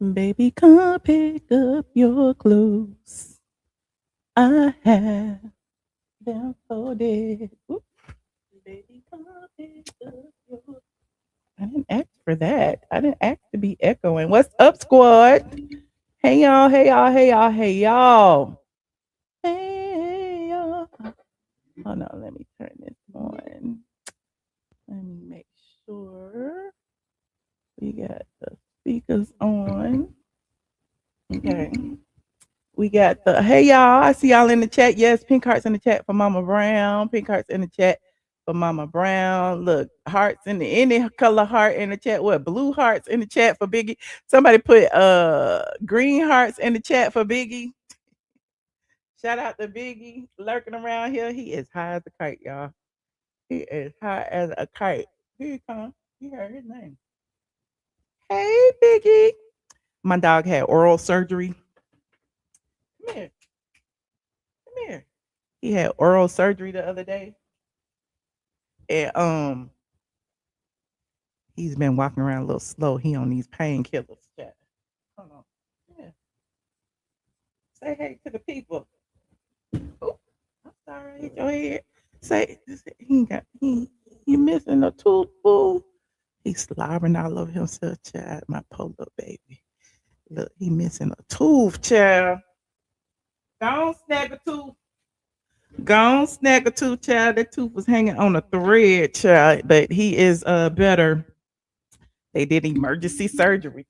Baby, come pick up your clothes. I have them folded. Oop. Baby, come pick up your. I didn't ask for that. I didn't ask to be echoing. What's up, squad? Hey y'all, hey y'all, hey y'all, hey y'all. Hey y'all. Hold on, let me turn this on. Let me make sure we got the speakers on. Okay. We got the hey y'all. I see y'all in the chat. Yes, pink hearts in the chat for Mama Brown. Pink hearts in the chat for Mama Brown. Look, hearts in the any color heart in the chat. What blue hearts in the chat for Biggie? Somebody put green hearts in the chat for Biggie. Shout out to Biggie lurking around here. He is high as a kite, y'all. He is high as a kite. Here he comes. You heard his name. Hey Biggie. My dog had oral surgery. Come here. Come here. He had oral surgery the other day. And he's been walking around a little slow. He on these painkillers. Chat. Hold on. Yeah. Say hey to the people. Oh, I'm sorry, I hit your head. Say he got he missing a tooth, boo. He's slobbering all over himself, child. My poor little baby. Look, he missing a tooth, child. Don't snag a tooth. Gone snag a tooth, child. That tooth was hanging on a thread, child. But he is better. They did emergency surgery.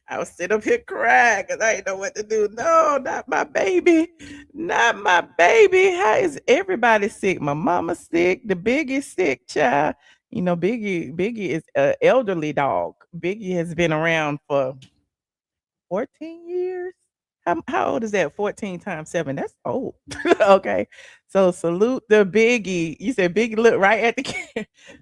I was sitting up here crying because I didn't know what to do. No, not my baby. Not my baby. How is everybody sick? My mama sick. The Biggie sick, child. You know, Biggie is an elderly dog. Biggie has been around for 14 years. How old is that? 14 times 7. That's old. Okay. So salute the Biggie. You said Biggie look right at the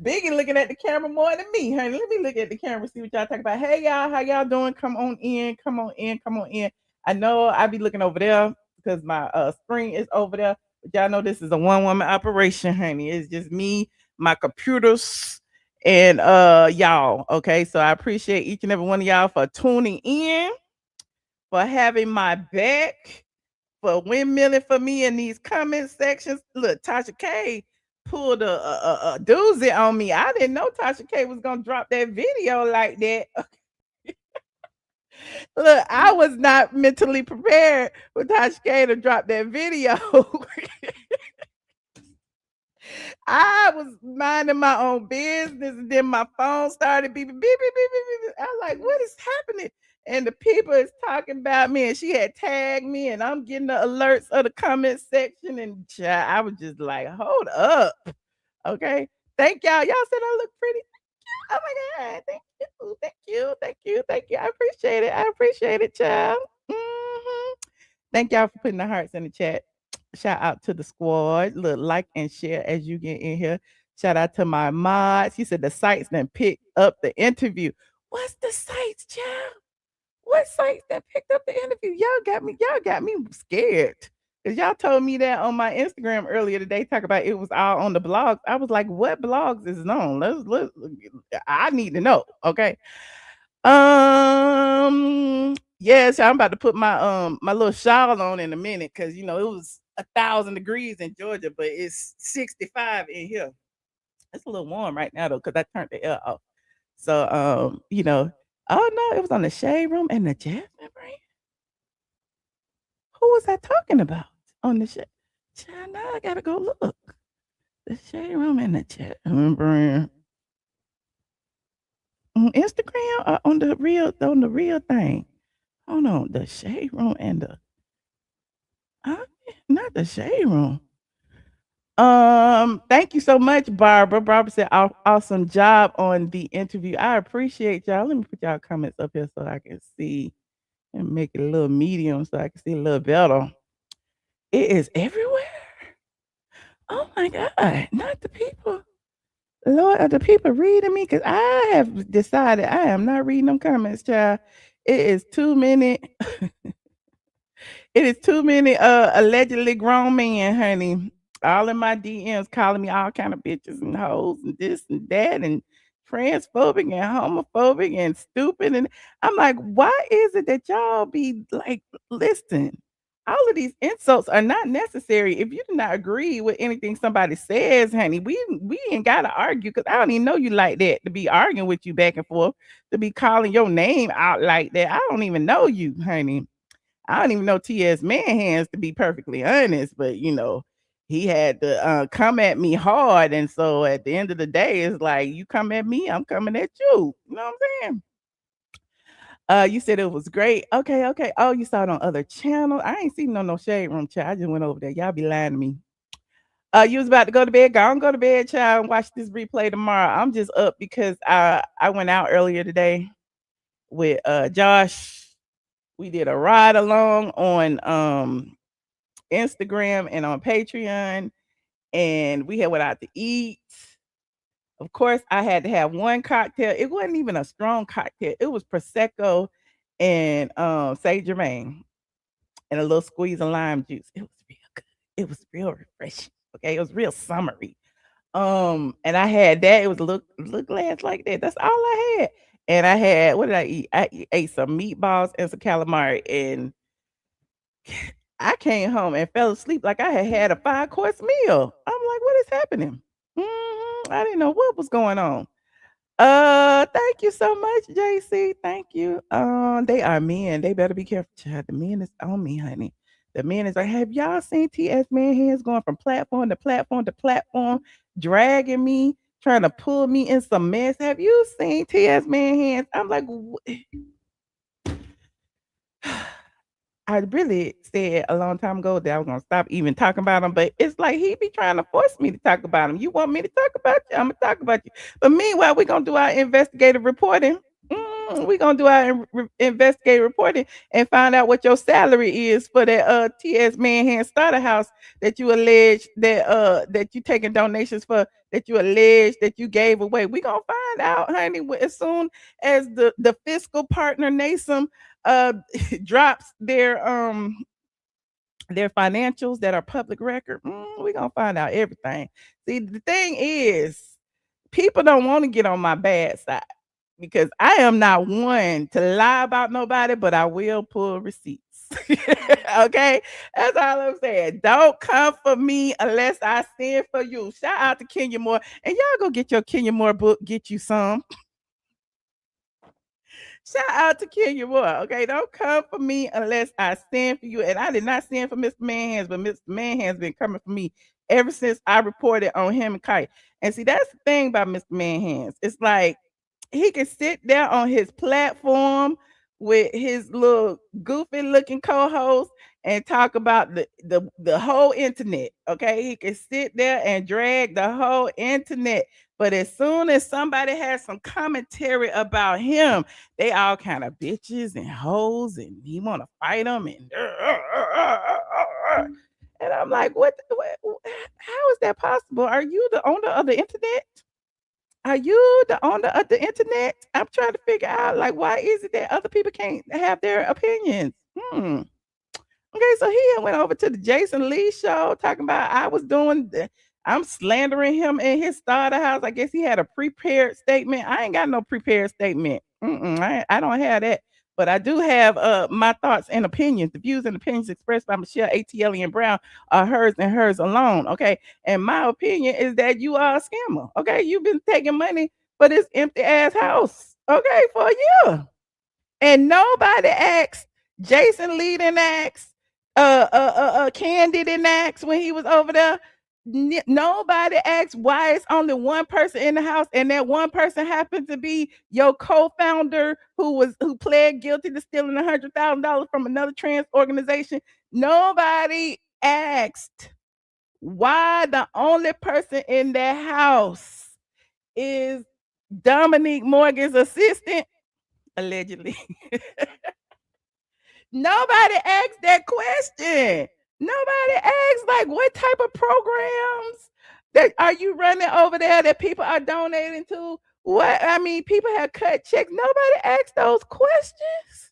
Biggie looking at the camera more than me, honey. Let me look at the camera, see what y'all talking about. Hey y'all, how y'all doing? Come on in, come on in, come on in. I know I be looking over there because my screen is over there. But y'all know this is a one-woman operation, honey. It's just me, my computers, and y'all. Okay. So I appreciate each and every one of y'all for tuning in, for having my back, for windmilling for me in these comment sections. Look, Tasha K pulled a doozy on me. I didn't know Tasha K was gonna drop that video like that. Look, I was not mentally prepared for Tasha K to drop that video. I was minding my own business, and then my phone started beeping, beep, beep, beep, beep, beep. I'm like, what is happening? And the people is talking about me, and she had tagged me, and I'm getting the alerts of the comment section, and I was just like, hold up, okay. Thank y'all. Y'all said I look pretty. Oh my god, thank you, thank you, thank you, thank you. I appreciate it. I appreciate it, child. Thank y'all for putting the hearts in the chat. Shout out to the squad. Look, like and share as you get in here. Shout out to my mods. He said the sites then picked up the interview. What's the sites, child? What sites that picked up the interview? Y'all got me scared. Cause y'all told me that on my Instagram earlier today, talk about it was all on the blogs. I was like, what blogs is it on? Let's I need to know. Okay. Yes, I'm about to put my little shawl on in a minute because you know it was 1,000 degrees in Georgia, but it's 65 in here. It's a little warm right now though because I turned the air off. So oh no, it was on the shade room and the Jasmine brand. Who was I talking about on the shade? Child, now I gotta go look. The shade room and the Jasmine brand. On Instagram or on the real thing. Hold on, the shade room and the uh, not the shade room. Thank you so much, Barbara. Barbara said awesome job on the interview. I appreciate y'all. Let me put y'all comments up here so I can see and make it a little medium so I can see a little better. It is everywhere. Oh my God, not the people. Lord, are the people reading me? Because I have decided I am not reading them comments, child. It is too many. It is too many allegedly grown men, honey. All in my DMs calling me all kind of bitches and hoes and this and that and transphobic and homophobic and stupid. And I'm like, why is it that y'all be like, listen, all of these insults are not necessary. If you do not agree with anything somebody says, honey, we ain't gotta argue because I don't even know you like that to be arguing with you back and forth, to be calling your name out like that. I don't even know you, honey. I don't even know TS Hands to be perfectly honest, but he had to come at me hard. And so at the end of the day, it's like you come at me, I'm coming at you. You know what I'm saying? You said it was great. Okay, okay. Oh, you saw it on other channels. I ain't seen no shade room chat. I just went over there. Y'all be lying to me. You was about to go to bed. Go on, go to bed, child, and watch this replay tomorrow. I'm just up because I went out earlier today with Josh. We did a ride along on Instagram and on Patreon, and we had went out to eat. Of course, I had to have one cocktail. It wasn't even a strong cocktail. It was prosecco and Saint Germain and a little squeeze of lime juice. It was real good. It was real refreshing. Okay, it was real summery. And I had that. It was a little glass like that. That's all I had. And I had, what did I eat? Ate some meatballs and some calamari, and I came home and fell asleep like I had a 5-course meal. I'm like, what is happening? I didn't know what was going on. Thank you so much, JC. Thank you. They are men. They better be careful, child. The men is on me, honey. The men is like, have y'all seen TS Hands going from platform to platform to platform, dragging me, trying to pull me in some mess? Have you seen TS Hands? I'm like, I really said a long time ago that I was gonna stop even talking about him, but it's like he be trying to force me to talk about him. You want me to talk about you? I'm gonna talk about you. But meanwhile, we're gonna do our investigative reporting. We're gonna do our investigative reporting and find out what your salary is for that TS Manhand starter house that you allege that you taking donations for, that you allege that you gave away. We're gonna find out, honey, as soon as the fiscal partner NASM drops their financials that are public record. We're gonna find out everything. See, the thing is, people don't want to get on my bad side because I am not one to lie about nobody, but I will pull receipts. Okay, that's all I'm saying. Don't come for me unless I send for you. Shout out to Kenya Moore, and y'all go get your Kenya Moore book. Get you some. Shout out to Kenya Moore. Okay, don't come for me unless I stand for you. And I did not stand for Mr. Manhands, but Mr. Manhands been coming for me ever since I reported on him and Kite. And see, that's the thing about Mr. Manhands. It's like he can sit there on his platform with his little goofy looking co-host and talk about the whole internet. Okay, he can sit there and drag the whole internet. But as soon as somebody has some commentary about him, they all kind of bitches and hoes, and he want to fight them. And I'm like, what? How is that possible? Are you the owner of the internet? Are you the owner of the internet? I'm trying to figure out, like, why is it that other people can't have their opinions? Okay, so he went over to the Jason Lee show talking about I'm slandering him in his starter house. I guess he had a prepared statement. I ain't got no prepared statement. I don't have that. But I do have my thoughts and opinions. The views and opinions expressed by Michelle ATLien Brown are hers and hers alone. Okay. And my opinion is that you are a scammer. Okay. You've been taking money for this empty ass house. Okay, for a year. And nobody asked. Jason Lee didn't ask. Candy didn't ask when he was over there. Nobody asked why it's only one person in the house, and that one person happened to be your co-founder who pled guilty to stealing $100,000 from another trans organization. Nobody asked why the only person in that house is Dominique Morgan's assistant, allegedly. Nobody asked that question. Nobody asked, like, what type of programs that are you running over there that people are donating to? What, I mean, people have cut checks. Nobody asked those questions.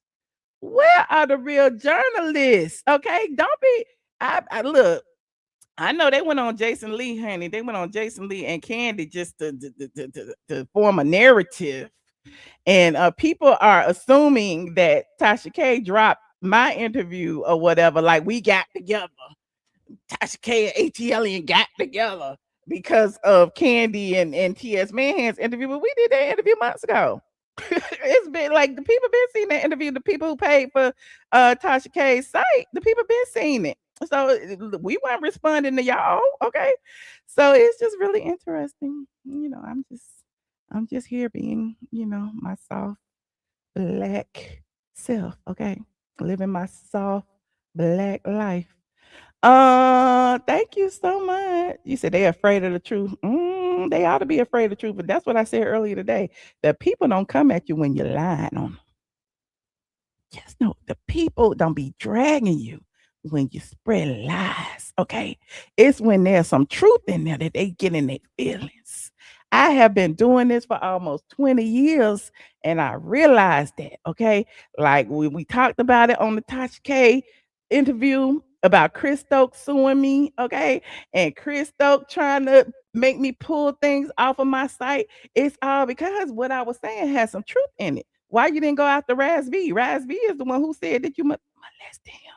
Where are the real journalists? Okay, don't be. I look. I know they went on Jason Lee, honey. They went on Jason Lee and Candy just to form a narrative. And people are assuming that Tasha K dropped my interview or whatever, like we got together. Tasha K and ATLien got together because of Candy and TS Madison's interview, but we did that interview months ago. It's been like the people been seeing that interview. The people who paid for Tasha K's site, the people been seeing it. So we weren't responding to y'all, okay? So it's just really interesting. I'm just here being, my soft black self, okay? Living my soft black life. Thank you so much. You said they afraid of the truth. They ought to be afraid of the truth, but that's what I said earlier today. The people don't come at you when you're lying on them. Just know the people don't be dragging you when you spread lies. Okay. It's when there's some truth in there that they get in their feelings. I have been doing this for almost 20 years and I realized that. Okay. Like we talked about it on the Tasha K interview about Chris Stokes suing me. Okay. And Chris Stokes trying to make me pull things off of my site. It's all because what I was saying has some truth in it. Why you didn't go after Raz B? Raz B is the one who said that you molested him.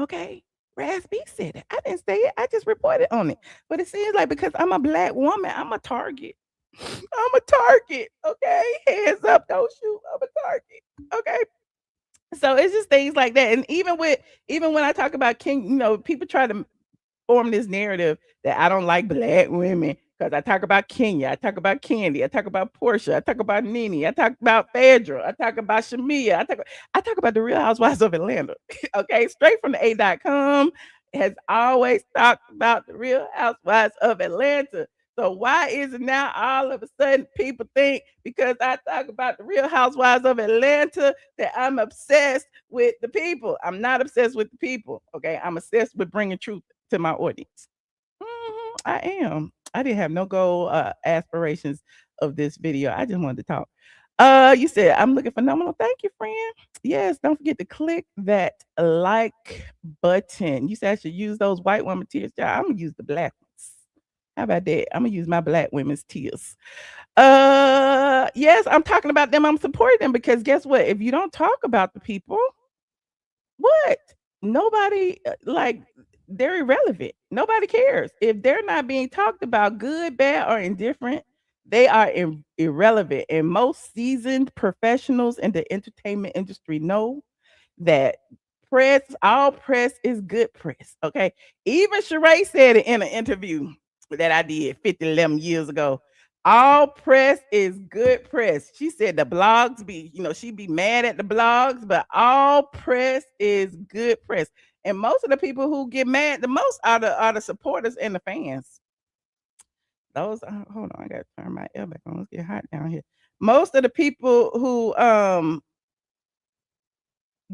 Okay. Raz B said it. I didn't say it. I just reported on it. But it seems like because I'm a black woman, I'm a target. I'm a target. Okay. Hands up, don't shoot. I'm a target. Okay. So it's just things like that. And even when I talk about King, people try to form this narrative that I don't like black women because I talk about Kenya, I talk about Candy, I talk about Porsha, I talk about Nene, I talk about Phaedra, I talk about Shamea, I talk about the Real Housewives of Atlanta. Okay, straight from the A.com has always talked about the Real Housewives of Atlanta. So why is it now all of a sudden people think because I talk about the Real Housewives of Atlanta that I'm obsessed with the people? I'm not obsessed with the people. Okay, I'm obsessed with bringing truth to my audience. I am. I didn't have no goal aspirations of this video. I just wanted to talk. You said I'm looking phenomenal. Thank you, friend. Yes, don't forget to click that like button. You said I should use those white woman tears. I'm gonna use the black ones. How about that? I'm gonna use my black women's tears. Yes, I'm talking about them. I'm supporting them because guess what? If you don't talk about the people, what? Nobody like they're irrelevant. Nobody cares. If they're not being talked about, good, bad, or indifferent, they are irrelevant. And most seasoned professionals in the entertainment industry know that all press is good press. Okay. Even Sheree said it in an interview that I did 11 years ago. All press is good press. She said the blogs she'd be mad at the blogs, but all press is good press. And most of the people who get mad the most are the supporters and the fans. Those hold on, I gotta turn my air back on. Let's get hot down here. Most of the people who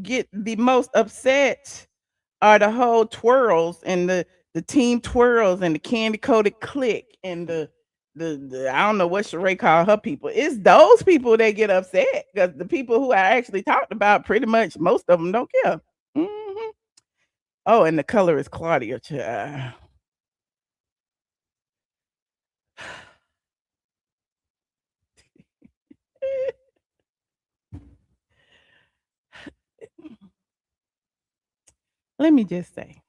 get the most upset are the whole twirls and the team twirls and the candy coated clique and the I don't know what Sheree called her people. It's those people that get upset because the people who I actually talked about, pretty much most of them don't care. Mhm. Oh, and the color is Claudia. Child. Let me just say,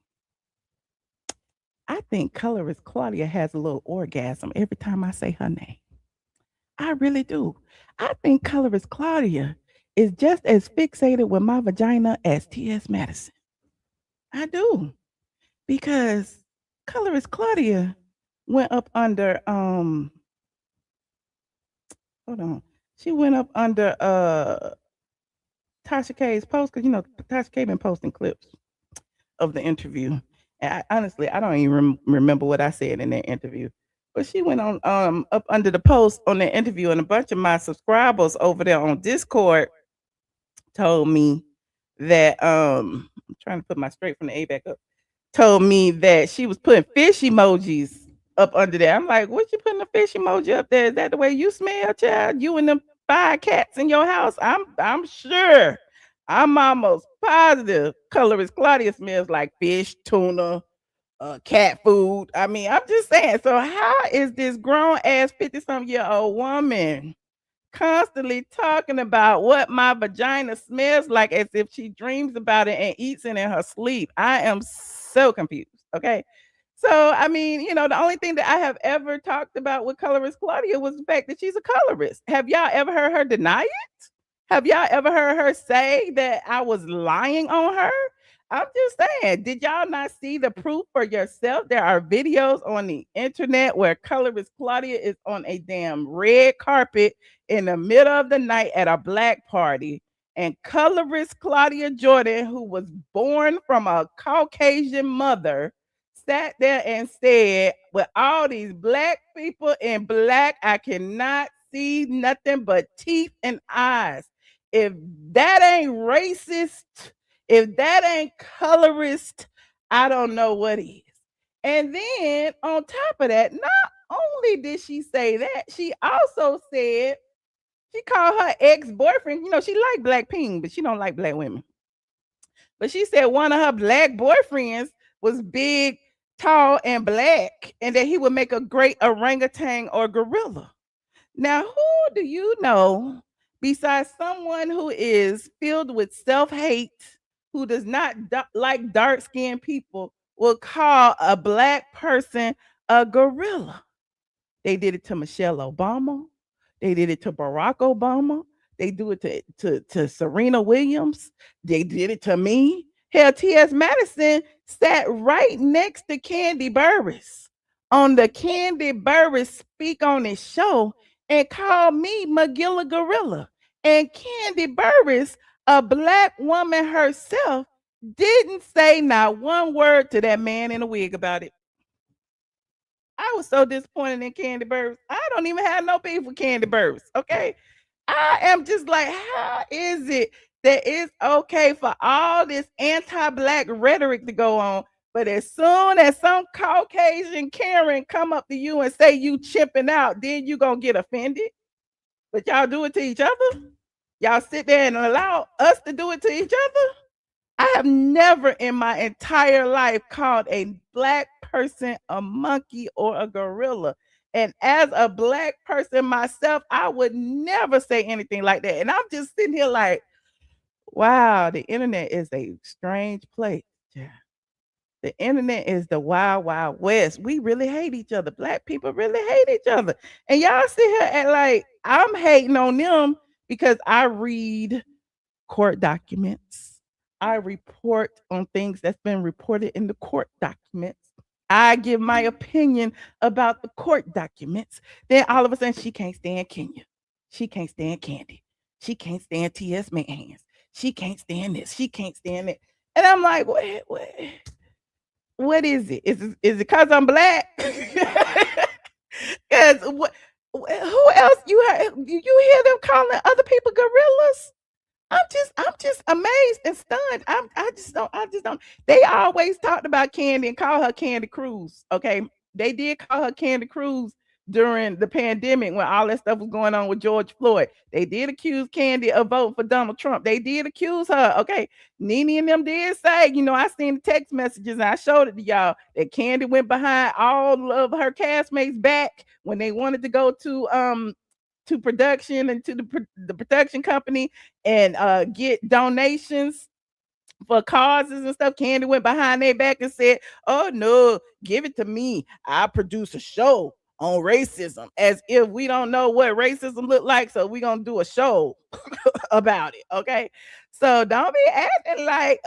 I think colorist Claudia has a little orgasm every time I say her name. I really do. I think colorist Claudia is just as fixated with my vagina as TS Madison. I do. Because colorist Claudia went up under hold on. She went up under Tasha K's post because Tasha K been posting clips of the interview. And honestly, I don't even remember what I said in that interview. But she went on up under the post on that interview, and a bunch of my subscribers over there on Discord told me that I'm trying to put my straight from the A back up. Told me that she was putting fish emojis up under there. I'm like, what you putting a fish emoji up there? Is that the way you smell, child? You and them 5 cats in your house? I'm sure. I'm almost positive colorist Claudia smells like fish, tuna, cat food. I mean, I'm just saying. So how is this grown ass 50-some-year-old woman constantly talking about what my vagina smells like as if she dreams about it and eats it in her sleep? I am so confused. Okay. So, I mean, the only thing that I have ever talked about with colorist Claudia was the fact that she's a colorist. Have y'all ever heard her deny it? Have y'all ever heard her say that I was lying on her? I'm just saying, did y'all not see the proof for yourself? There are videos on the internet where colorist Claudia is on a damn red carpet in the middle of the night at a black party. And colorist Claudia Jordan, who was born from a Caucasian mother, sat there and said, with all these black people in black, I cannot see nothing but teeth and eyes. If that ain't racist, if that ain't colorist, I don't know what is. And then on top of that, not only did she say that, she also said she called her ex-boyfriend. She like black pink, but she don't like black women. But she said one of her black boyfriends was big, tall, and black, and that he would make a great orangutan or gorilla. Now, who do you know besides someone who is filled with self-hate, who does not like dark-skinned people, will call a black person a gorilla? They did it to Michelle Obama. They did it to Barack Obama. They do it to Serena Williams. They did it to me. Hell, TS Madison sat right next to Candy Burris on the Candy Burris Speak on his show and called me Magilla Gorilla. And Candy Burris, a black woman herself, didn't say not one word to that man in a wig about it. I was so disappointed in Candy Burris. I don't even have no beef with Candy Burris. Okay. I am just like, how is it that it's okay for all this anti-black rhetoric to go on, but as soon as some Caucasian Karen come up to you and say you chipping out, then you gonna get offended? But y'all do it to each other? Y'all sit there and allow us to do it to each other? I have never in my entire life called a black person a monkey or a gorilla. And as a black person myself, I would never say anything like that. And I'm just sitting here like, wow, the internet is a strange place. Yeah. The internet is the wild, wild west. We really hate each other. Black people really hate each other. And y'all sit here and like, I'm hating on them because I read court documents. I report on things that's been reported in the court documents. I give my opinion about the court documents. Then all of a sudden, she can't stand Kenya. She can't stand Candy. She can't stand TS Hands. She can't stand this. She can't stand it. And I'm like, what is it? Is it because I'm black? Because who else you hear them calling other people gorillas? I'm just amazed and stunned. I just don't. They always talked about Candy and call her Candy Cruz. Okay. They did call her Candy Cruz during the pandemic when all that stuff was going on with George Floyd. They did accuse Candy of voting for Donald Trump. They did accuse her. Okay. Nene and them did say, I seen the text messages and I showed it to y'all that Candy went behind all of her castmates back when they wanted to go to production and to the production company and get donations for causes and stuff. Candy went behind their back and said, "Oh no, give it to me. I produce a show on racism," as if we don't know what racism look like, so we gonna do a show about it. Okay. So don't be acting like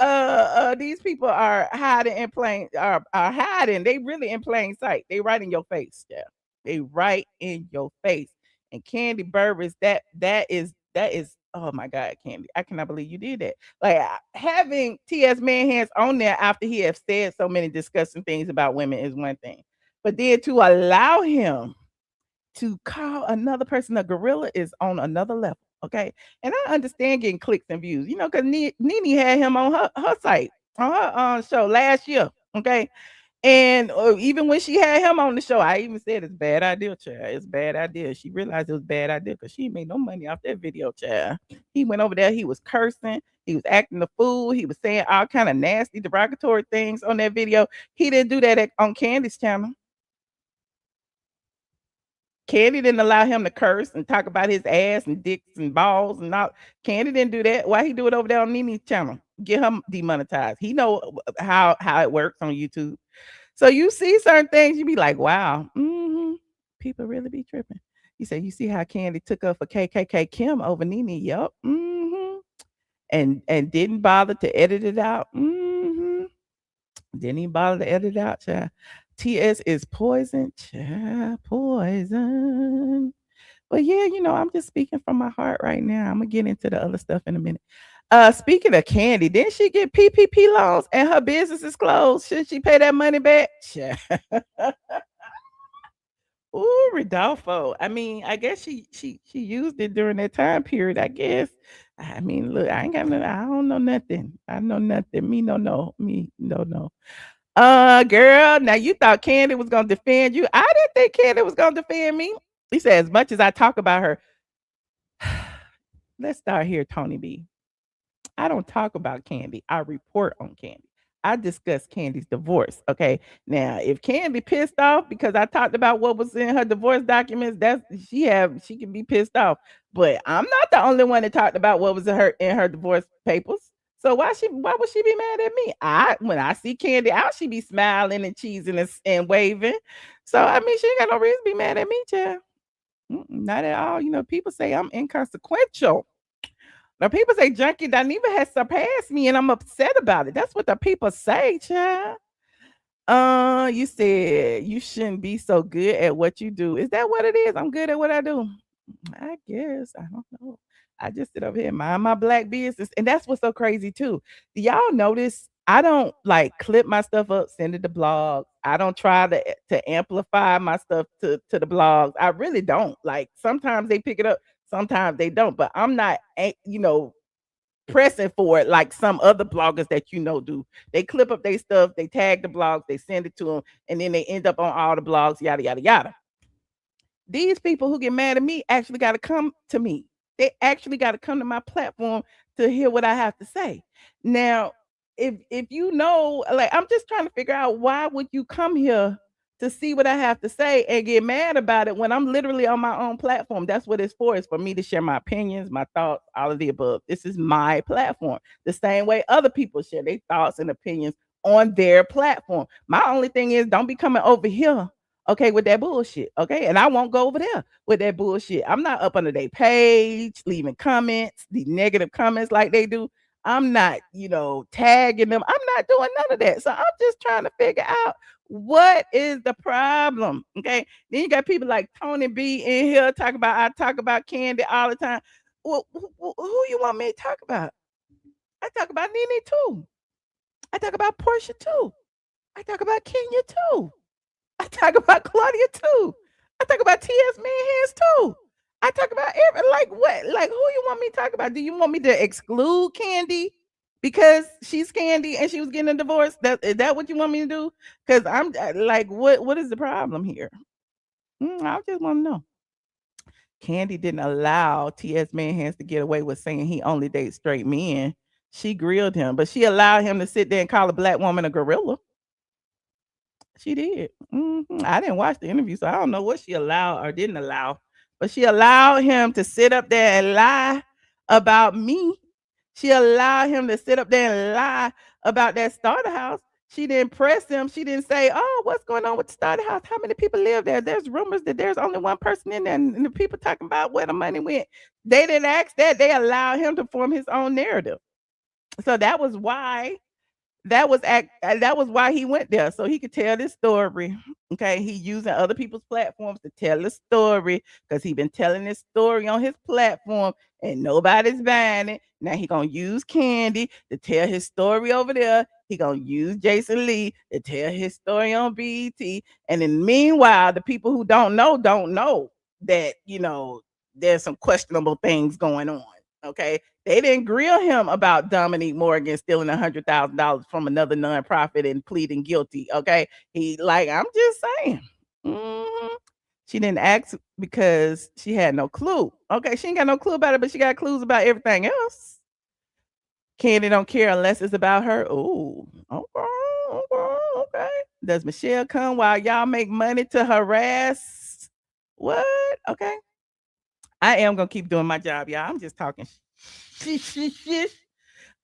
these people are hiding in plain are hiding. They really in plain sight. They right in your face. Yeah. They right in your face. And Candy Burris, that is oh my God, Candy. I cannot believe you did that. Like having TS Hands on there after he has said so many disgusting things about women is one thing. But then to allow him to call another person a gorilla is on another level. Okay. And I understand getting clicks and views, because Nene had him on her site, on her show last year. Okay. And even when she had him on the show, I even said it's a bad idea, child. It's a bad idea. She realized it was a bad idea because she made no money off that video, child. He went over there, he was cursing, he was acting the fool, he was saying all kind of nasty, derogatory things on that video. He didn't do that on Candy's channel. Candy didn't allow him to curse and talk about his ass and dicks and balls and all. Candy didn't do that. Why he do it over there on Nini's channel? Get him demonetized. He know how it works on YouTube. So you see certain things, you be like, wow, people really be tripping. You say, you see how Candy took up for KKK Kim over Nene? Yup. And didn't bother to edit it out. Didn't even bother to edit it out, child. TS is poison, child, poison. But yeah, I'm just speaking from my heart right now. I'm gonna get into the other stuff in a minute. Speaking of Candy, didn't she get PPP loans and her business is closed? Should she pay that money back? Ooh, Rodolfo. I mean, I guess she used it during that time period, I guess. I mean, look, I don't know nothing. I know nothing. Me no no. Me no no. Girl, now you thought Candy was gonna defend you. I didn't think Candy was gonna defend me. He said, as much as I talk about her, let's start here, Tony B. I don't talk about Candy. I report on Candy. I discuss Candy's divorce. Okay. Now, if Candy pissed off because I talked about what was in her divorce documents, she can be pissed off. But I'm not the only one that talked about what was in her divorce papers. So why would she be mad at me? When I see Candy out, she be smiling and cheesing and waving. So I mean, she ain't got no reason to be mad at me, child. Not at all. People say I'm inconsequential. Now people say Junkie Dineva has surpassed me and I'm upset about it. That's what the people say, child. You said you shouldn't be so good at what you do. Is that what it is? I'm good at what I do. I guess. I don't know. I just sit over here and mind my black business. And that's what's so crazy too. Do y'all notice I don't like clip my stuff up, send it to blogs. I don't try to amplify my stuff to the blogs. I really don't. Like sometimes they pick it up, sometimes they don't. But I'm not pressing for it like some other bloggers that do. They clip up their stuff, they tag the blogs, they send it to them, and then they end up on all the blogs, yada yada yada. These people who get mad at me actually got to come to me. They actually got to come to my platform to hear what I have to say. Now, if like I'm just trying to figure out why would you come here to see what I have to say and get mad about it when I'm literally on my own platform. That's what it's for. It's for me to share my opinions, my thoughts, all of the above. This is my platform. The same way other people share their thoughts and opinions on their platform. My only thing is don't be coming over here, okay, with that bullshit. Okay. And I won't go over there with that bullshit. I'm not up under their page, leaving comments, the negative comments like they do. I'm not, tagging them. I'm not doing none of that. So I'm just trying to figure out what is the problem. Okay. Then you got people like Tony B in here I talk about Candy all the time. Well, who you want me to talk about? I talk about Nene too. I talk about Porsha too. I talk about Kenya too. I talk about Claudia too. I talk about TS Madison too. I talk about what? Like who you want me to talk about? Do you want me to exclude Candy because she's Candy and she was getting a divorce? Is that what you want me to do? Because I'm like, what is the problem here? I just want to know. Candy didn't allow TS Madison to get away with saying he only dates straight men. She grilled him, but she allowed him to sit there and call a black woman a gorilla. She did. I didn't watch the interview, so I don't know what she allowed or didn't allow. But she allowed him to sit up there and lie about me. She allowed him to sit up there and lie about that starter house. She didn't press him. She didn't say, "Oh, what's going on with the starter house? How many people live there?" There's rumors that there's only one person in there, and the people talking about where the money went. They didn't ask that. They allowed him to form his own narrative. So that was why why he went there, so he could tell this story. Okay, he using other people's platforms to tell the story because he been telling this story on his platform and nobody's buying it. Now he gonna use Candy to tell his story over there. He gonna use Jason Lee to tell his story on BET. And then meanwhile, the people who don't know that there's some questionable things going on. Okay, they didn't grill him about Dominique Morgan stealing $100,000 from another nonprofit and pleading guilty. Okay, he like, I'm just saying. Mhm. She didn't ask because she had no clue. Okay, she ain't got no clue about it, but she got clues about everything else. Kandi don't care unless it's about her. Ooh, okay. Does Michelle come while y'all make money to harass? What? Okay. I am gonna keep doing my job, y'all. I'm just talking shit.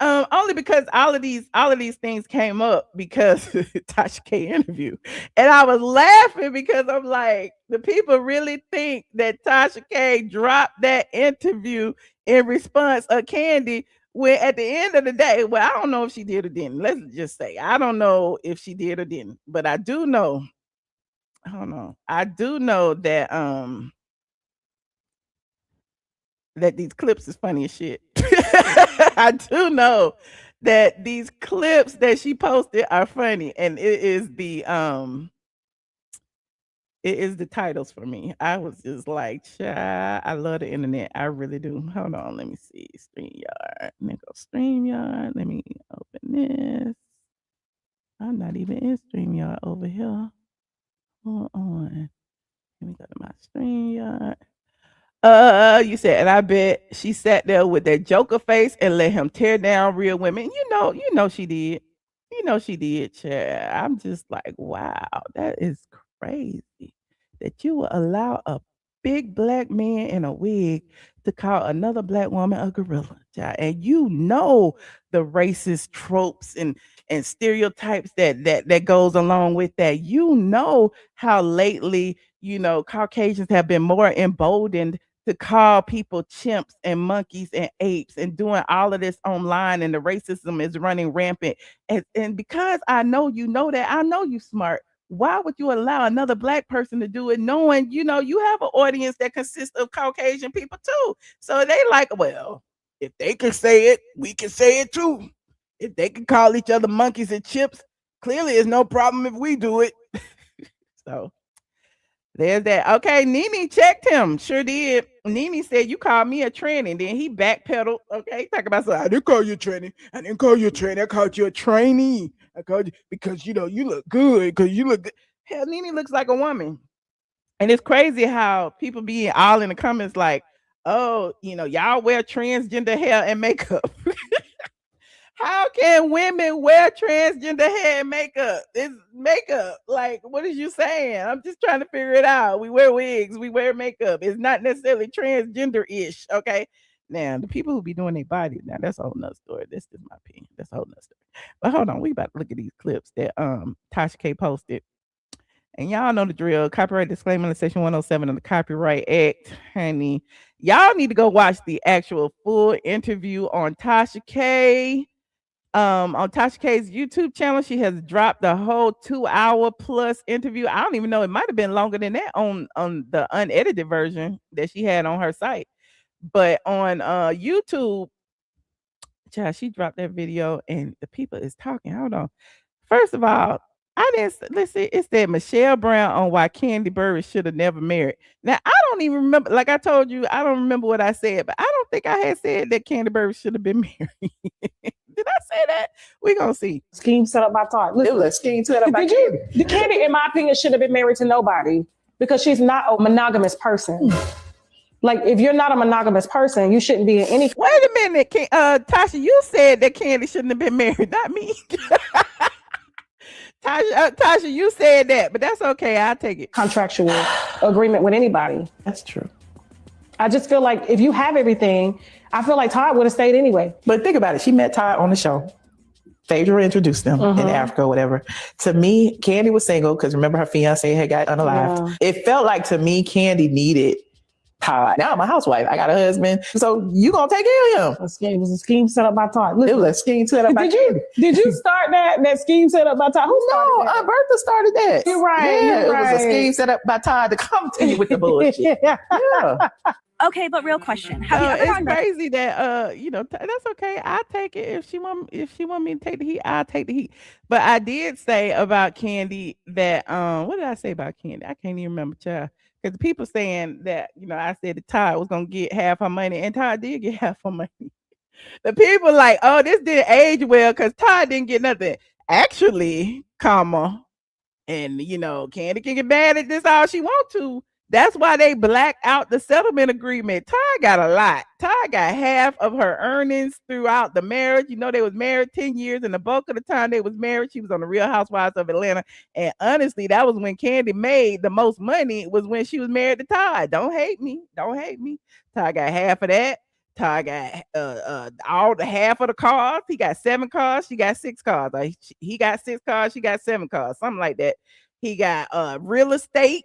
Only because all of these things came up because Tasha K interview. And I was laughing because I'm like, the people really think that Tasha K dropped that interview in response of Kandi, when at the end of the day, well, I don't know if she did or didn't. Let's just say I don't know if she did or didn't, but I do know. I don't know. I do know that these clips is funny as shit. I do know that these clips that she posted are funny, and it is the titles for me. I was just like, child, I love the internet. I really do. Hold on, let me see. StreamYard. Let me go StreamYard. Let me open this. I'm not even in StreamYard over here. Hold on. Let me go to my StreamYard. You said, and I bet she sat there with that Joker face and let him tear down real women. You know she did. You know she did, child. I'm just like, wow, that is crazy that you will allow a big black man in a wig to call another black woman a gorilla, child. And you know the racist tropes and stereotypes that goes along with that. You know how lately, Caucasians have been more emboldened to call people chimps and monkeys and apes and doing all of this online, and the racism is running rampant. And because I know you know that, I know you smart. Why would you allow another black person to do it, knowing you have an audience that consists of Caucasian people too? So they like, well, if they can say it, we can say it too. If they can call each other monkeys and chips, clearly it's no problem if we do it. So there's that. Okay, Nene checked him. Sure did. Nene said, you called me a tranny. And then he backpedaled. Okay, talk about something. I didn't call you a tranny. I didn't call you a tranny. I called you a trainee. I called you because, you look good. Because you look good. Hell, Nene looks like a woman. And it's crazy how people be all in the comments like, oh, y'all wear transgender hair and makeup. How can women wear transgender hair and makeup? It's makeup. Like, what is you saying? I'm just trying to figure it out. We wear wigs, we wear makeup. It's not necessarily transgender-ish. Okay. Now, the people who be doing their body, now that's a whole nother story. This is my opinion. That's a whole nother story. But hold on, we about to look at these clips that Tasha K posted. And y'all know the drill. Copyright disclaimer in section 107 of the Copyright Act, honey. Y'all need to go watch the actual full interview on Tasha K. On Tasha K's YouTube channel, she has dropped the whole 2-hour plus interview. I don't even know, it might have been longer than that on the unedited version that she had on her site. But on YouTube, child, she dropped that video and the people is talking. Hold on. First of all, I didn't listen. It said Michelle Brown on why Kandi Burruss should have never married. Now I don't even remember. Like I told you, I don't remember what I said, but I don't think I had said that Kandi Burruss should have been married. Did I say that? We gonna see. Scheme set up by Todd. Listen, It was a scheme set up by Kandi. The Kandi, in my opinion, should have been married to nobody because she's not a monogamous person. Like, if you're not a monogamous person, you shouldn't be in any. Wait a minute, Tasha, you said that Kandi shouldn't have been married, not me. Tasha, you said that, but that's okay. I'll take it. Contractual agreement with anybody. That's true. I just feel like if you have everything, I feel like Todd would have stayed anyway. But think about it. She met Todd on the show. Phaedra introduced them in Africa or whatever. To me, Kandi was single because remember her fiance had got unalived. Yeah. It felt like to me, Kandi needed Todd. Now I'm a housewife. I got a husband. So you gonna take care of him. It was a scheme set up by Todd. Listen, it was a scheme set up by Kandi. Did you start that scheme set up by Todd? Who started that? Bertha started that. You're right. Yeah, it was a scheme set up by Todd to come to you with the bullshit. Yeah. Okay, but real question. It's crazy that that's okay. I'll take it if she want me to take the heat. I'll take the heat. But I did say about Kandi that what did I say about Kandi? I can't even remember, child. Because people saying that, I said that Todd was gonna get half her money, and Todd did get half her money. The people like, oh, this didn't age well because Todd didn't get nothing. Actually, and Kandi can get mad at this all she want to. That's why they black out the settlement agreement. Ty got a lot. Ty got half of her earnings throughout the marriage. They was married 10 years, and the bulk of the time they was married, she was on the Real Housewives of Atlanta. And honestly, that was when Kandi made the most money, was when she was married to Ty. Don't hate me. Ty got half of that. Ty got all the half of the cars. He got 7 cars. She got 6 cars. He got 6 cars. She got 7 cars. Something like that. He got real estate.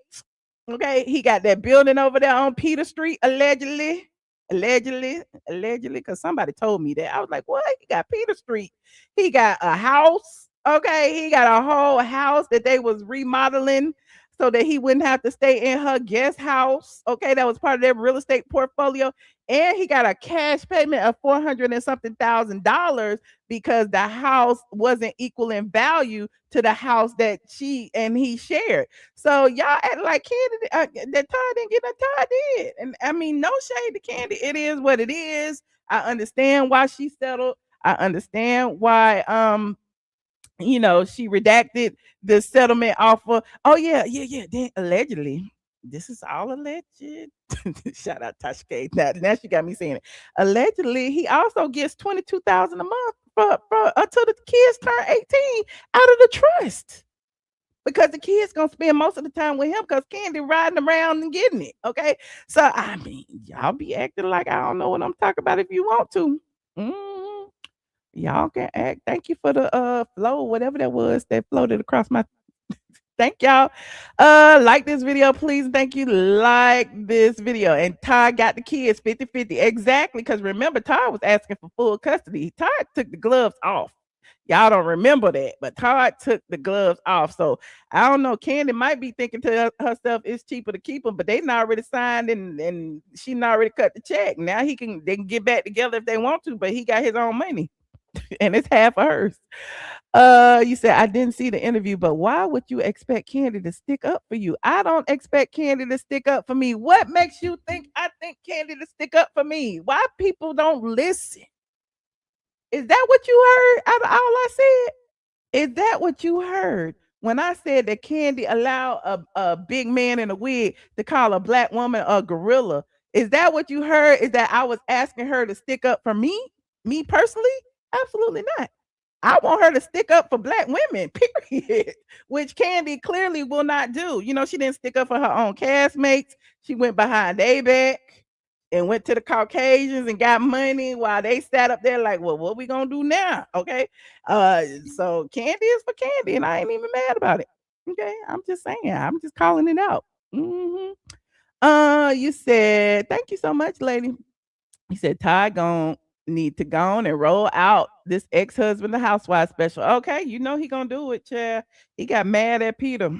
Okay, he got that building over there on Peter Street, allegedly, because somebody told me that. I was like, what? He got Peter Street. He got a house. Okay, he got a whole house that they was remodeling so that he wouldn't have to stay in her guest house. Okay, that was part of their real estate portfolio. And he got a cash payment of $400 and something thousand because the house wasn't equal in value to the house that she and he shared. So y'all act like Kandi that Todd didn't get, that Todd did. And I mean, no shade to Kandi. It is what it is. I understand why she settled. I understand why she redacted the settlement offer. Oh yeah. Then allegedly, this is all alleged. Shout out Tasha K. Now she got me saying it. Allegedly, he also gets $22,000 a month for until the kids turn 18 out of the trust, because the kids gonna spend most of the time with him because Kandi riding around and getting it. Okay, so I mean, y'all be acting like I don't know what I'm talking about if you want to. Y'all can act. Thank you for the flow, whatever that was that floated across my. Thank y'all. Like this video, please. Thank you. Like this video. And Ty got the kids 50-50. Exactly. Because remember, Ty was asking for full custody. Ty took the gloves off. Y'all don't remember that, but Todd took the gloves off. So I don't know. Kandi might be thinking to herself, it's cheaper to keep them, but they not already signed and she not already cut the check. Now they can get back together if they want to, but he got his own money and it's half of hers. You said I didn't see the interview, but why would you expect Kandi to stick up for you? I don't expect Kandi to stick up for me. What makes you think I think Kandi to stick up for me? Why people don't listen? Is that what you heard out of all I said? Is that what you heard when I said that Kandi allowed a big man in a wig to call a black woman a gorilla? Is that what you heard? Is that I was asking her to stick up for me personally? Absolutely not. I want her to stick up for black women, period, which Kandi clearly will not do. She didn't stick up for her own castmates. She went behind their back and went to the Caucasians and got money while they sat up there like, well, what we gonna do now? Okay. So Kandi is for Kandi, and I ain't even mad about it. Okay. I'm just saying, I'm just calling it out. You said, thank you so much, lady. You said Ty gon' need to go on and roll out this ex-husband, the housewife special. Okay, he gonna do it, child. He got mad at Peter.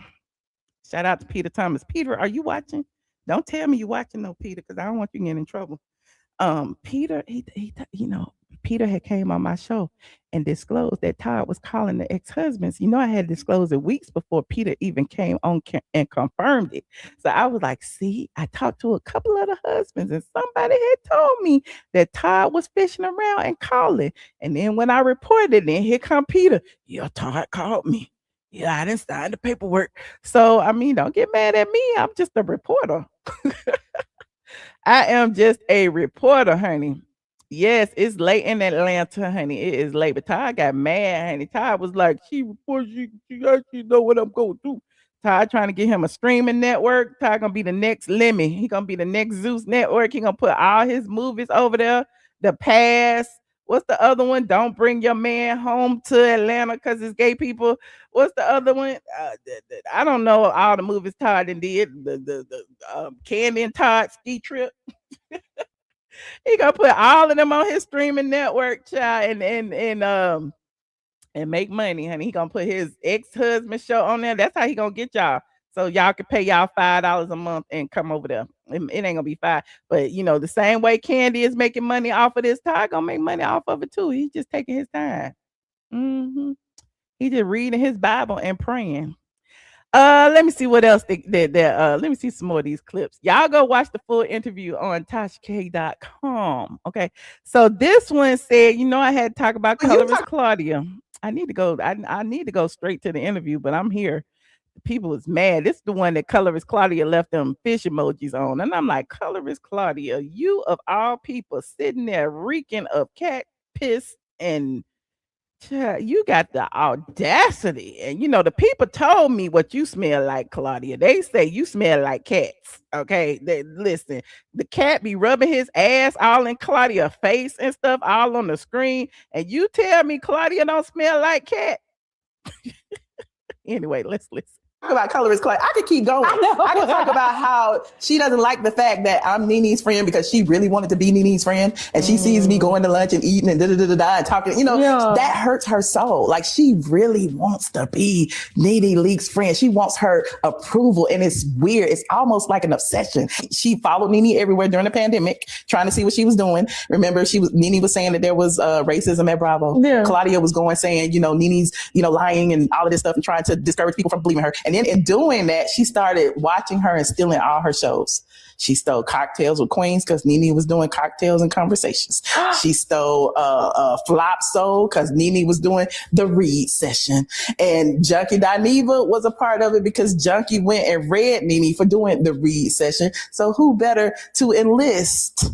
Shout out to Peter Thomas. Peter, are you watching? Don't tell me you're watching, no, Peter, because I don't want you getting in trouble. Peter, Peter had came on my show and disclosed that Todd was calling the ex-husbands. I had disclosed it weeks before Peter even came on and confirmed it. So I was like, see, I talked to a couple of the husbands and somebody had told me that Todd was fishing around and calling. And then when I reported it, here come Peter. Yeah, Todd called me. Yeah, I didn't sign the paperwork. So, I mean, don't get mad at me. I'm just a reporter. I am just a reporter, honey. Yes, it's late in Atlanta, honey. It is late. But Ty got mad, honey. Ty was like, she actually know what I'm going to do. Ty trying to get him a streaming network. Ty gonna be the next Lemmy. He gonna be the next Zeus network. He gonna put all his movies over there. The Past. What's the other one? Don't bring your man home to Atlanta because it's gay people. What's the other one? I don't know all the movies Todd did. The Kandi and Todd ski trip. He gonna put all of them on his streaming network, child, and make money, honey. He gonna put his ex-husband show on there. That's how he gonna get y'all. So y'all can pay y'all $5 a month and come over there. It ain't gonna be $5, but the same way Kandi is making money off of this, Todd gonna make money off of it too. He's just taking his time. He just reading his Bible and praying. Let me see what else let me see some more of these clips. Y'all go watch the full interview on TashaK.com. Okay. So this one said, I had to talk about colorist Claudia. I need to go. I need to go straight to the interview, but I'm here. The people is mad. This is the one that colorist Claudia left them fish emojis on. And I'm like, colorist Claudia, you of all people sitting there reeking of cat piss and you got the audacity. And the people told me what you smell like, Claudia. They say you smell like cats. Okay. Listen, the cat be rubbing his ass all in Claudia's face and stuff, all on the screen. And you tell me Claudia don't smell like cat. Anyway, let's listen. About colorist Claudia. I could keep going. I can talk about how she doesn't like the fact that I'm Nene's friend because she really wanted to be Nene's friend, and she sees me going to lunch and eating and and talking. That hurts her soul. Like, she really wants to be Nene Leakes' friend. She wants her approval, and it's weird. It's almost like an obsession. She followed Nene everywhere during the pandemic, trying to see what she was doing. Remember, Nene was saying that there was racism at Bravo. Yeah. Claudia was going saying, Nene's lying and all of this stuff and trying to discourage people from believing her. And then in doing that, she started watching her and stealing all her shows. She stole Cocktails with Queens because Nene was doing cocktails and conversations. She stole Flop Soul because Nene was doing the read session. And Junkie Dineva was a part of it because Junkie went and read Nene for doing the read session. So who better to enlist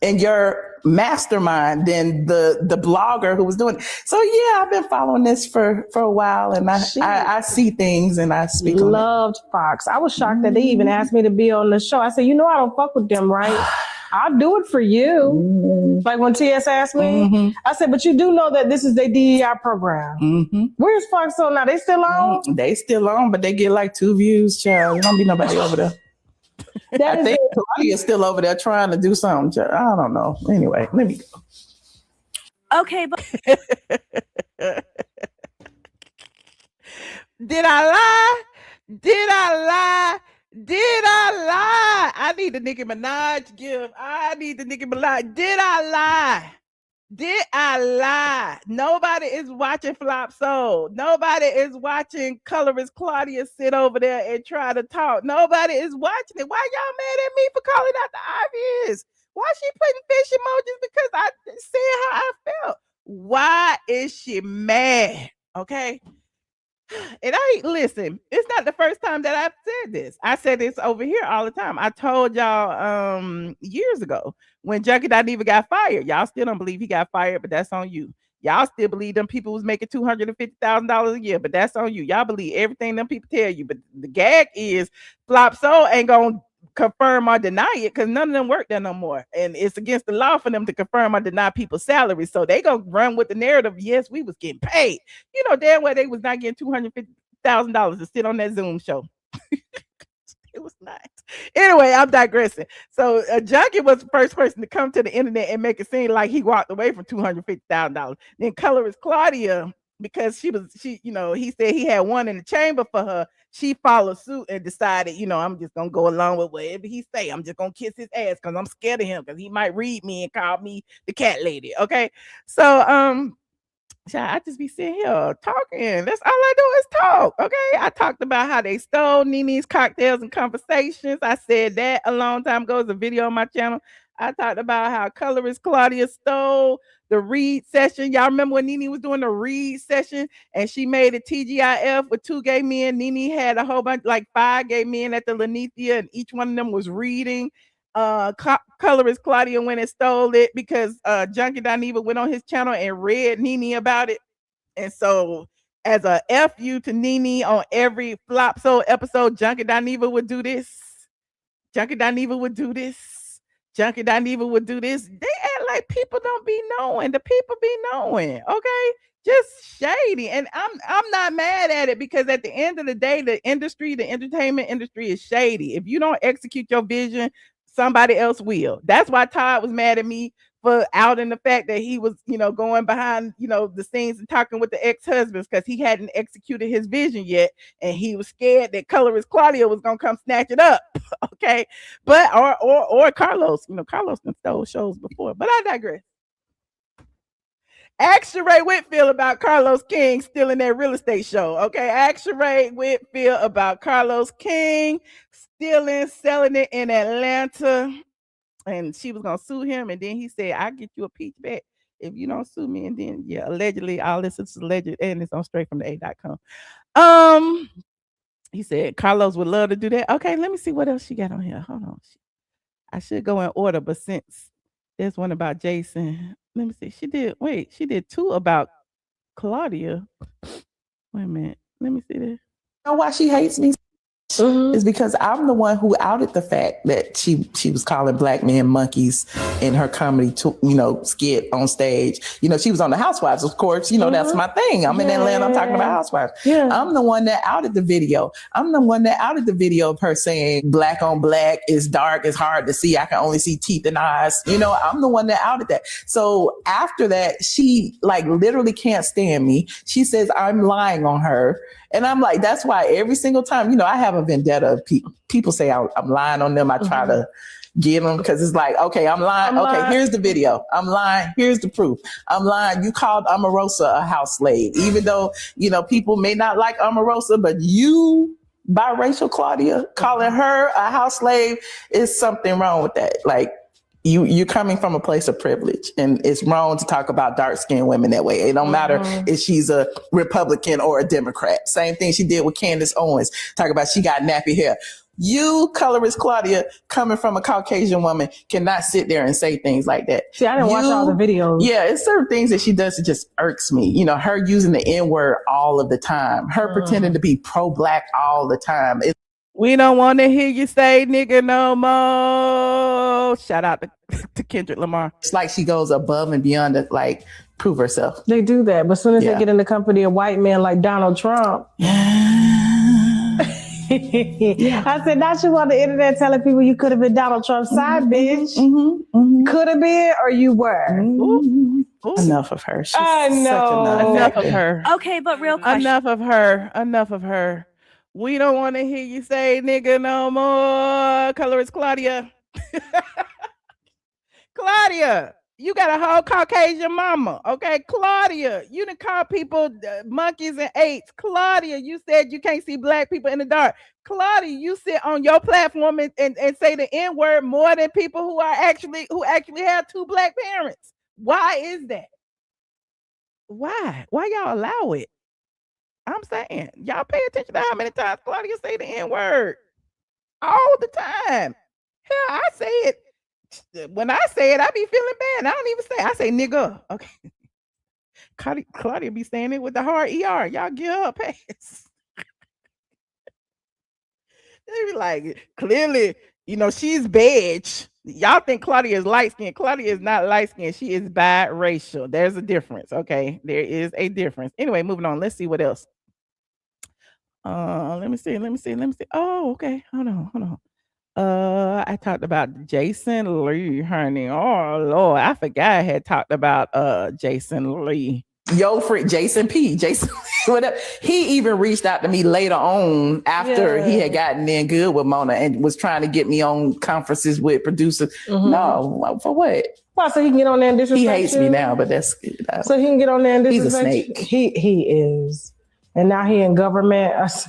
in your mastermind than the blogger who was doing it? So yeah, I've been following this for a while, and I see things and I speak on it. Loved Fox. I was shocked that they even asked me to be on the show. I said, I don't fuck with them, right? I'll do it for you. Like when TS asked me, I said, but you do know that this is their DEI program. Where's Fox on now? They still on? They still on, but they get like 2 views, child. There don't be nobody over there. I think Claudia's still over there trying to do something. I don't know. Anyway, let me go. Okay, but Did I lie? Did I lie? Did I lie? I need the Nicki Minaj gift. I need the Nicki Minaj. Did I lie? Did I lie? Nobody is watching Flop Soul. Nobody is watching colorist Claudia sit over there and try to talk. Nobody is watching it. Why y'all mad at me for calling out the obvious? Why she putting fish emojis? Because I said how I felt. Why is she mad? Okay. And listen, it's not the first time that I've said this. I said this over here all the time. I told y'all years ago when Junkie Dineva got fired. Y'all still don't believe he got fired, but that's on you. Y'all still believe them people was making $250,000 a year, but that's on you. Y'all believe everything them people tell you. But the gag is Flop Soul ain't gonna confirm or deny it because none of them work there no more. And it's against the law for them to confirm or deny people's salaries. So they gonna run with the narrative, yes, we was getting paid. Damn well they was not getting $250,000 to sit on that Zoom show. It was not. Anyway, I'm digressing. So Junkie was the first person to come to the internet and make it seem like he walked away from $250,000. Then colorist Claudia, because he said he had one in the chamber for her. She followed suit and decided, I'm just gonna go along with whatever he say. I'm just gonna kiss his ass because I'm scared of him because he might read me and call me the cat lady. Okay, so I just be sitting here talking. That's all I do is talk. Okay, I talked about how they stole Nene's cocktails and conversations. I said that a long time ago. It's a video on my channel. I talked about how colorist Claudia stole the read session. Y'all remember when Nene was doing the read session and she made a TGIF with 2 gay men? Nene had a whole bunch, like 5 gay men at the Lanithia, and each one of them was reading. Colorist Claudia went and stole it because Junkie Dineva went on his channel and read Nene about it. And so as a FU to Nene on every Flop Soul episode, Junkie Dineva would do this. Junkie Dineva would do this. Junkie Dineva would do this. They act like people don't be knowing. The people be knowing. Okay, just shady. And I'm not mad at it because at the end of the day, the entertainment industry is shady. If you don't execute your vision, somebody else will. That's why Todd was mad at me for outing the fact that he was, going behind, the scenes and talking with the ex-husbands because he hadn't executed his vision yet. And he was scared that colorist Claudia was going to come snatch it up. Okay. But, or Carlos, Carlos stole shows before, but I digress. Ask Sheree Whitfield about Carlos King stealing that real estate show. Okay, ask Sheree Whitfield about Carlos King stealing, selling it in Atlanta. And she was gonna sue him, and then he said, "I'll get you a peach back if you don't sue me." And then, yeah, allegedly, all this is alleged, and it's on straight from the A.com. He said Carlos would love to do that. Okay, let me see what else she got on here. Hold on, I should go in order, but since there's one about Jason, let me see. She did two about Claudia. Wait a minute, let me see this. You know why she hates me? Mm-hmm. Is because I'm the one who outed the fact that she was calling black men monkeys in her comedy, skit on stage. She was on the Housewives, of course. That's my thing. I'm in Atlanta. I'm talking about Housewives. Yeah. I'm the one that outed the video. I'm the one that outed the video of her saying black on black is dark, it's hard to see. I can only see teeth and eyes. I'm the one that outed that. So after that, she literally can't stand me. She says I'm lying on her. And I'm like, that's why every single time, I have a vendetta of people. People say I'm lying on them. I try to get them because it's like, okay, I'm lying. Here's the video. I'm lying. Here's the proof. I'm lying. You called Omarosa a house slave, even though, people may not like Omarosa, but you, biracial Claudia, calling her a house slave is something wrong with that. You're coming from a place of privilege, and it's wrong to talk about dark-skinned women that way. It don't matter if she's a Republican or a Democrat. Same thing she did with Candace Owens. Talk about she got nappy hair. You, colorist Claudia, coming from a Caucasian woman, cannot sit there and say things like that. See, I didn't watch all the videos. Yeah, it's certain things that she does that just irks me. Her using the N-word all of the time. Her pretending to be pro-black all the time. We don't want to hear you say nigga no more. Shout out to Kendrick Lamar. It's like she goes above and beyond to prove herself. They do that, but as soon as they get in the company of white men like Donald Trump. I said, not you on the internet telling people you could have been Donald Trump's side bitch. Could have been, or you were. Ooh. Enough of her. She's I know. Enough of her. Okay, but real question. Enough of her. We don't want to hear you say nigga no more. Colorist Claudia. Claudia, you got a whole Caucasian mama. Okay, Claudia, you done call people monkeys and apes. Claudia, you said you can't see black people in the dark. Claudia, you sit on your platform and say the N-word more than people who actually have two black parents. Why is that? Why y'all allow it? I'm saying, y'all pay attention to how many times Claudia say the N-word. All the time. Hell, I say it. When I say it, I be feeling bad. I don't even say it. I say nigga. Okay. Claudia be saying it with the hard ER. Y'all give her a pass. They be like, clearly, she's beige. Y'all think Claudia is light-skinned. Claudia is not light-skinned. She is biracial. There's a difference. Okay. There is a difference. Anyway, moving on. Let's see what else. Let me see. Oh, okay. Hold on. I talked about Jason Lee, honey. Oh Lord, I forgot I had talked about Jason Lee. Yo, friend Jason P. Jason, whatever. He even reached out to me later on after he had gotten in good with Mona and was trying to get me on conferences with producers. No, for what? Well, so he can get on there and disrespect He hates me now, but that's so he can get on there and disrespect. He's a snake. He is. And now he in government. That's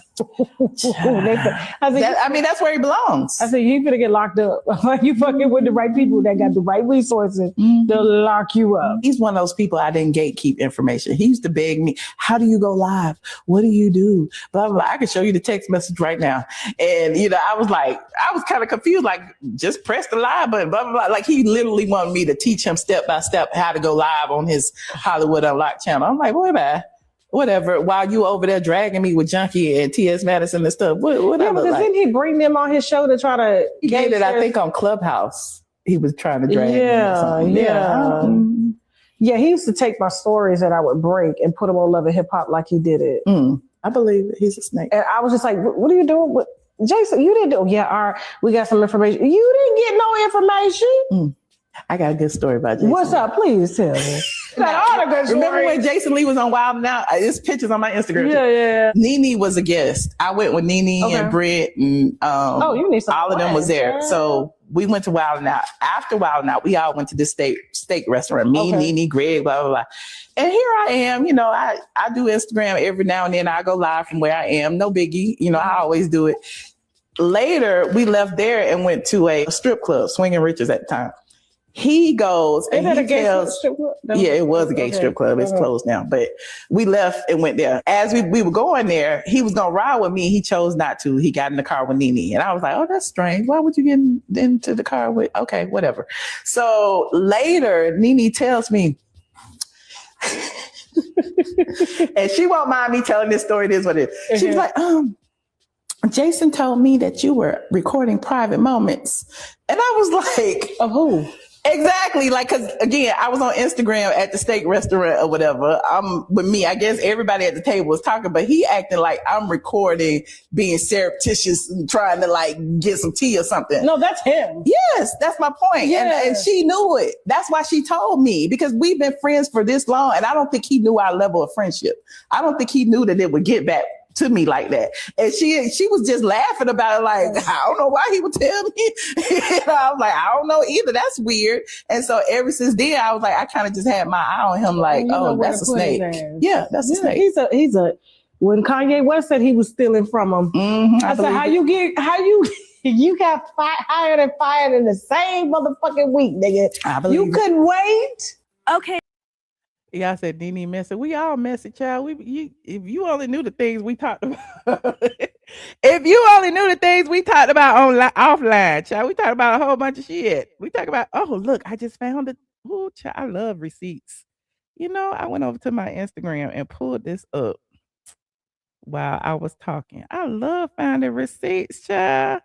where he belongs. I said, you finna get locked up. You fucking with the right people that got the right resources. They'll lock you up. He's one of those people I didn't gatekeep information. He used to beg me, how do you go live? What do you do? Blah, blah, blah. I can show you the text message right now. And, I was kind of confused, just press the live button, blah, blah, blah. He literally wanted me to teach him step by step how to go live on his Hollywood Unlocked channel. I'm like, whatever, while you over there dragging me with Junkie and TS Madison and stuff. Whatever. Yeah, because didn't he bring them on his show to try to He did it, I think, on Clubhouse. He was trying to drag me or something. Yeah, he used to take my stories that I would break and put them on Love and Hip Hop like he did it. I believe it. He's a snake. And I was just like, what are you doing with Jason? You didn't do we got some information. You didn't get no information. I got a good story about Jason. What's up? Please tell me. Remember when Jason Lee was on Wild 'N Out? There's pictures on my Instagram. Yeah. Nene was a guest. I went with Nene and Britt and you need some all of them was there. Girl. So we went to Wild 'N Out. After Wild 'N Out, we all went to this steak restaurant. Me, Nene, Greg, blah, blah, blah. And here I am, I do Instagram every now and then. I go live from where I am. No biggie. I always do it. Later, we left there and went to a strip club, Swinging Richards at the time. He goes and he tells, yeah, it was a gay strip club. It's closed now, but we left and went there. As we were going there, he was going to ride with me. He chose not to. He got in the car with Nene. And I was like, oh, that's strange. Why would you get into the car with, okay, whatever. So later, Nene tells me, and she won't mind me telling this story. It is what it is. She was like, Jason told me that you were recording private moments. And I was like, of who? Exactly. Like, cause again, I was on Instagram at the steak restaurant or whatever. With me, I guess everybody at the table was talking, but he acting like I'm recording, being surreptitious and trying to like get some tea or something. No, that's him. Yes, that's my point. Yes. And she knew it. That's why she told me, because we've been friends for this long. And I don't think he knew our level of friendship. I don't think he knew that it would get back to me like that. And she was just laughing about it, like, I don't know why he would tell me. I was like, I don't know either. That's weird. And so ever since then, I was like, I kind of just had my eye on him, like, oh, that's a snake. Yeah, that's a snake. He's a when Kanye West said he was stealing from him. I said, you got hired and fired in the same motherfucking week, nigga. You couldn't wait. Okay. Y'all said Nene messy. We all messy, child. If you only knew the things we talked about. If you only knew the things we talked about offline, child. We talked about a whole bunch of shit. We talk about, oh, look, I just found it. Oh, child, I love receipts. I went over to my Instagram and pulled this up while I was talking. I love finding receipts, child.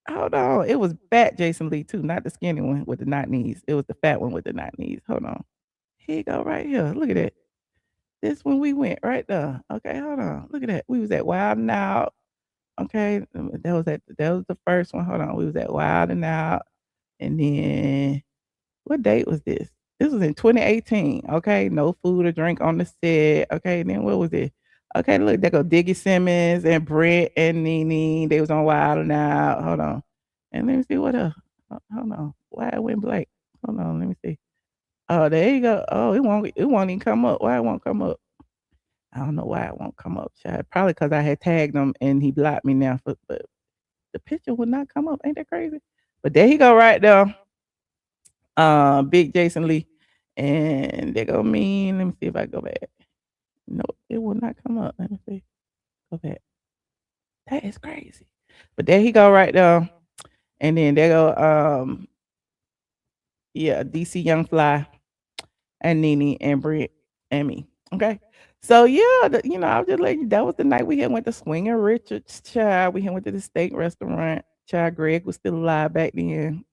Hold on. It was fat Jason Lee, too, not the skinny one with the not knees. It was the fat one with the not knees. Hold on. Here you go, right here. Look at that. This when we went right there. Okay, hold on. Look at that. We was at Wild 'N Out. Okay, that was the first one. Hold on. We was at Wild 'N Out, and then what date was this? This was in 2018. Okay, no food or drink on the set. Okay, and then what was it? Okay, look, there go Diggy Simmons and Brent and Nene. They was on Wild 'N Out. Hold on, and let me see what else. Hold on. Why it went blank? Hold on. Let me see. Oh, there you go. Oh, it won't even come up. Why it won't come up? I don't know why it won't come up, child. Probably because I had tagged him and he blocked me now. But the picture would not come up. Ain't that crazy? But there he go right there. Big Jason Lee. And there go me. Let me see if I go back. Nope, it will not come up. Let me see. Go back. That is crazy. But there he go right there. And then there go DC Young Fly and Nene and Britt and me. Okay. So yeah, I was just letting you, that was the night we had went to Swinging Richards, child. We had went to the steak restaurant. Child, Greg was still alive back then.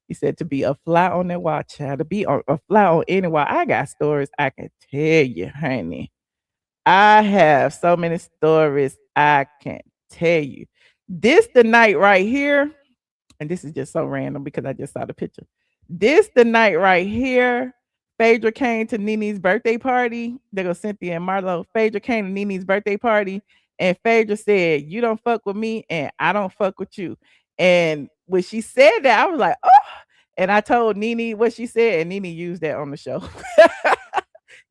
He said to be a fly on that wall, child, to be a fly on any wall. I got stories I can tell you, honey. I have so many stories I can tell you. This the night right here. And this is just so random because I just saw the picture. This the night right here. Phaedra came to Nene's birthday party. There goes Cynthia and Marlo. Phaedra came to Nene's birthday party. And Phaedra said, you don't fuck with me and I don't fuck with you. And when she said that, I was like, oh. And I told Nene what she said. And Nene used that on the show.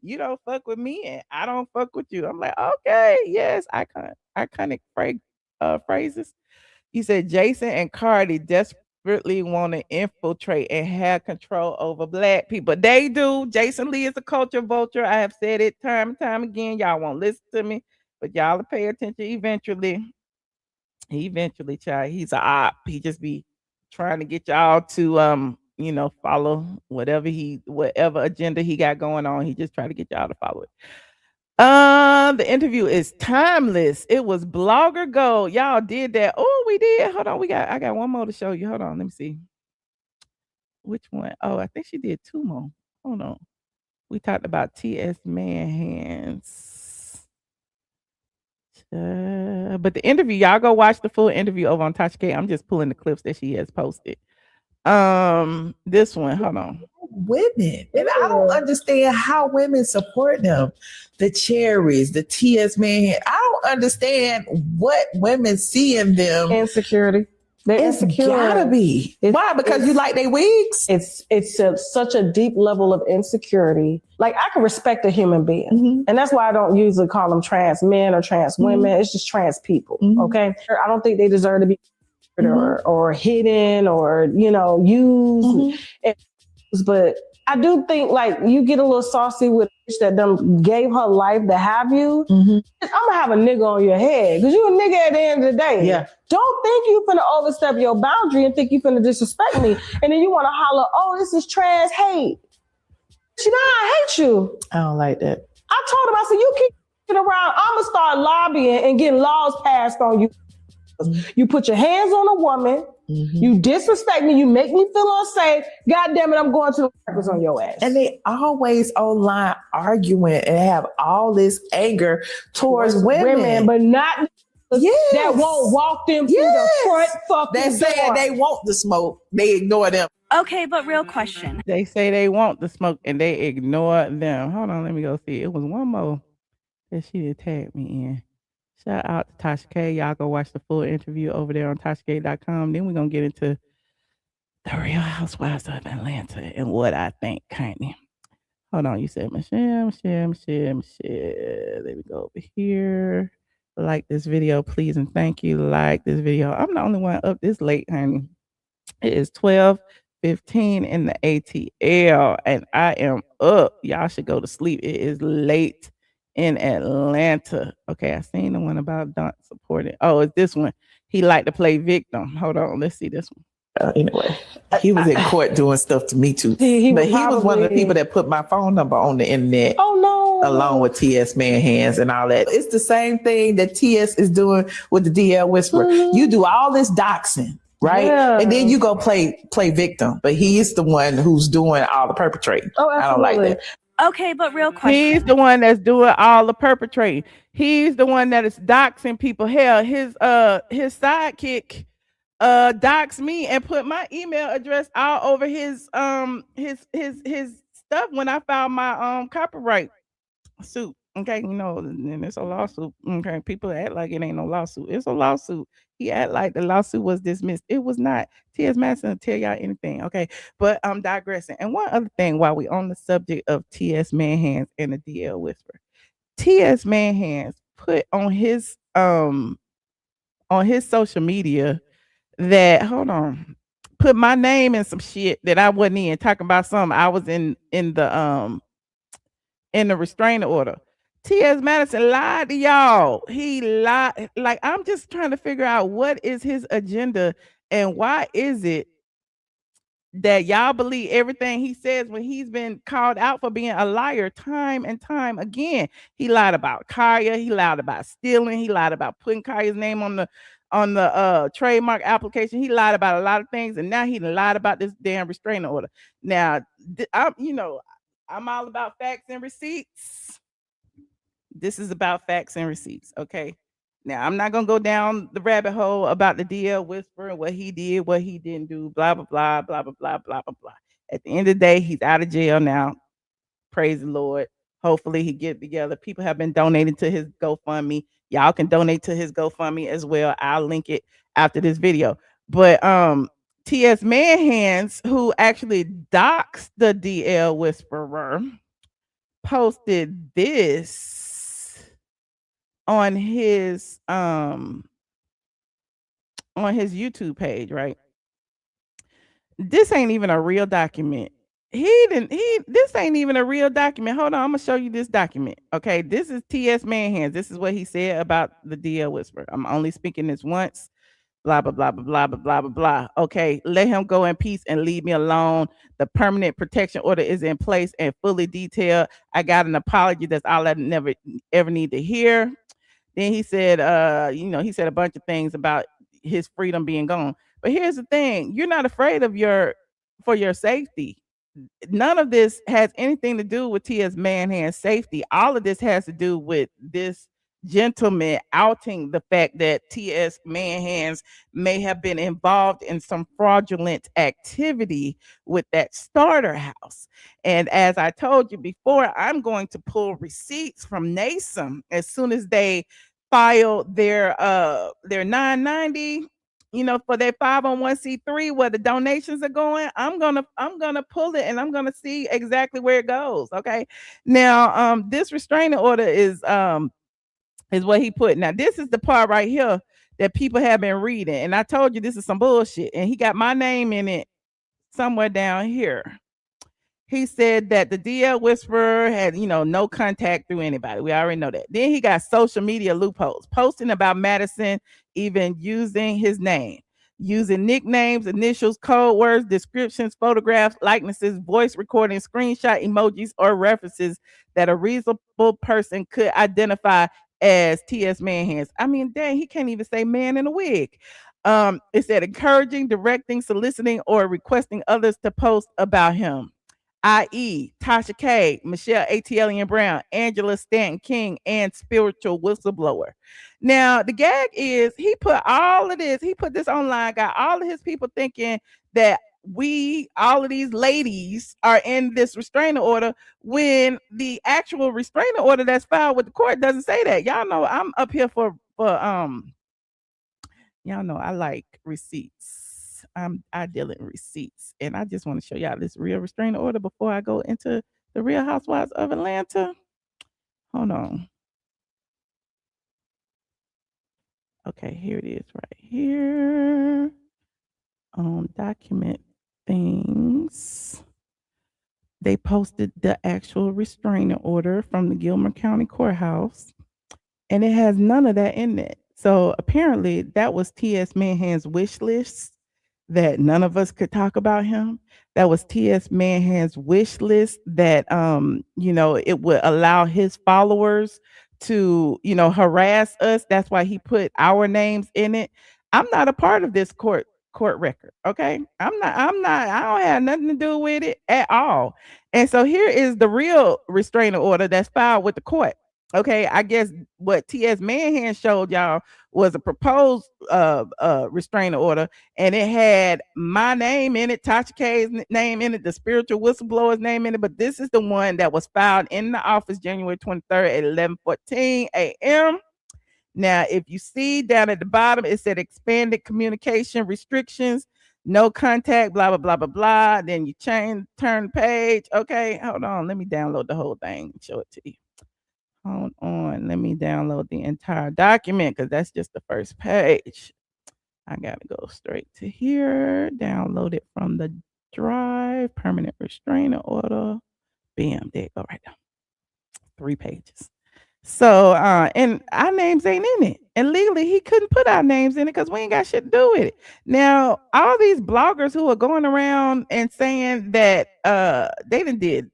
You don't fuck with me and I don't fuck with you. I'm like, okay, yes, iconic phrases. He said, Jason and Cardi desperately want to infiltrate and have control over Black people. They do. Jason Lee is a culture vulture. I have said it time and time again. Y'all won't listen to me, but y'all will pay attention eventually. Eventually, child. He's a op. He just be trying to get y'all to follow whatever agenda he got going on. He just try to get y'all to follow it. The interview is timeless. It was blogger gold. Y'all did that. Oh, we did. Hold on. I got one more to show you. Hold on. Let me see. Which one? Oh, I think she did two more. Hold on. We talked about TS Hands. But the interview, y'all go watch the full interview over on Tasha K. I'm just pulling the clips that she has posted. This one, hold on. Women, and I don't understand how women support them. The Cherries, the TS I don't understand what women see in them. Insecurity. They're It's insecure. gotta be. Why? Because you like they wigs? It's such a deep level of insecurity. Like, I can respect a human being. And that's why I don't usually call them trans men or trans women. It's just trans people. Okay. I don't think they deserve to be or hidden or, used. But I do think, like, you get a little saucy with a bitch that done gave her life to have you. I'm gonna have a nigga on your head because you a nigga at the end of the day. Yeah. Don't think you finna overstep your boundary and think you finna disrespect me. And then you wanna holler, oh, this is trans hate. She know I hate you. I don't like that. I told him, I said, you keep it around, I'm gonna start lobbying and getting laws passed on you. You put your hands on a woman, you disrespect me, you make me feel unsafe. God damn it, I'm going to the records on your ass. And they always online arguing and have all this anger towards women. But not that won't walk them through the front fucking door. They say they want the smoke, they ignore them. Okay, but real question. They say they want the smoke and they ignore them. Hold on, let me go see. It was one more that she did tag me in. Shout out to Tasha K. Y'all go watch the full interview over there on TashaK.com. Then we're going to get into the Real Housewives of Atlanta and what I think, kind of. Hold on. You said Michelle. There we go over here. Like this video, please, and thank you. Like this video. I'm the only one up this late, honey. It is 12:15 in the ATL, and I am up. Y'all should go to sleep. It is late in Atlanta. Okay, I seen the one about don't support it. Oh, it's this one. He liked to play victim. Hold on, let's see this one. Anyway, he was in court doing stuff to me too. He was one of the people that put my phone number on the internet. Oh no! Along with TS Manhands and all that. It's the same thing that TS is doing with the DL Whisperer. You do all this doxing, right? Yeah. And then you go play victim, but he's the one who's doing all the perpetrating. Oh, absolutely. I don't like that. Okay, but real question. He's the one that's doing all the perpetrating. He's the one that is doxing people. Hell, his sidekick doxed me and put my email address all over his stuff when I filed my copyright suit. Okay, and it's a lawsuit. Okay, people act like it ain't no lawsuit. It's a lawsuit. He act like the lawsuit was dismissed. It was not. TS Madison will tell y'all anything. Okay, but I'm digressing. And one other thing, while we on the subject of TS Manhands and the DL Whisperer, TS Manhands put on his social media that put my name in some shit that I wasn't in, talking about something I was in the restraining order. TS Madison lied to y'all. He lied. Like, I'm just trying to figure out what is his agenda and why is it that y'all believe everything he says when he's been called out for being a liar time and time again. He lied about Kaya. He lied about stealing. He lied about putting Kaya's name on the trademark application. He lied about a lot of things, and now he lied about this damn restraining order. Now, I'm all about facts and receipts. This is about facts and receipts, okay? Now, I'm not going to go down the rabbit hole about the DL Whisperer, what he did, what he didn't do, blah, blah, blah, blah, blah, blah, blah, blah, blah. At the end of the day, he's out of jail now. Praise the Lord. Hopefully he get together. People have been donating to his GoFundMe. Y'all can donate to his GoFundMe as well. I'll link it after this video. But TS Manhands, who actually doxed the DL Whisperer, posted this on his YouTube page, right? This ain't even a real document. This ain't even a real document. Hold on, I'm gonna show you this document. Okay, this is TS Manhands. This is what he said about the DL Whisperer. I'm only speaking this once. Blah blah blah blah blah blah blah blah blah. Okay, let him go in peace and leave me alone. The permanent protection order is in place and fully detailed. I got an apology. That's all I never ever need to hear. Then he said, he said a bunch of things about his freedom being gone. But here's the thing: you're not afraid for your safety. None of this has anything to do with TS Manhand's safety. All of this has to do with this gentleman outing the fact that TS Manhands may have been involved in some fraudulent activity with that starter house. And as I told you before, I'm going to pull receipts from NASM as soon as they file their 990 for their 501c3 where the donations are going, I'm gonna pull it and I'm gonna see exactly where it goes. Okay. Now, this restraining order is what he put. Now, this is the part right here that people have been reading, and I told you this is some bullshit, and he got my name in it somewhere down here. He said that the DL Whisperer had, no contact through anybody. We already know that. Then he got social media loopholes, posting about Madison, even using his name, using nicknames, initials, code words, descriptions, photographs, likenesses, voice recording, screenshot emojis, or references that a reasonable person could identify as TS Manhands. I mean, dang, he can't even say man in a wig. It said encouraging, directing, soliciting, or requesting others to post about him, i.e., Tasha K, Michelle ATLien Brown, Angela Stanton King, and spiritual whistleblower. Now, the gag is he put this online, got all of his people thinking that all of these ladies are in this restraining order when the actual restraining order that's filed with the court doesn't say that. Y'all know I'm up here for y'all know I like receipts. I deal in receipts, and I just want to show y'all this real restraining order before I go into the Real Housewives of Atlanta. Hold on. Okay, here it is right here. Document things. They posted the actual restraining order from the Gilmer County Courthouse, and it has none of that in it. So apparently that was TS Manhand's wish list, that none of us could talk about him. That was TS Manhand's wish list that it would allow his followers to, harass us. That's why he put our names in it. I'm not a part of this court record. Okay. I don't have nothing to do with it at all. And so here is the real restraining order that's filed with the court. Okay, I guess what TS Manhand showed y'all was a proposed restraining order, and it had my name in it, Tasha K's name in it, the spiritual whistleblower's name in it. But this is the one that was filed in the office January 23rd at 11:14 a.m. Now, if you see down at the bottom, it said expanded communication restrictions, no contact, blah, blah, blah, blah, blah. Then you turn the page. Okay, hold on. Let me download the whole thing and show it to you. Hold on. Let me download the entire document because that's just the first page. I got to go straight to here. Download it from the drive. Permanent restraining order. Bam. There you go right now. 3 pages. So, and our names ain't in it. And legally, he couldn't put our names in it because we ain't got shit to do with it. Now, all these bloggers who are going around and saying that they done did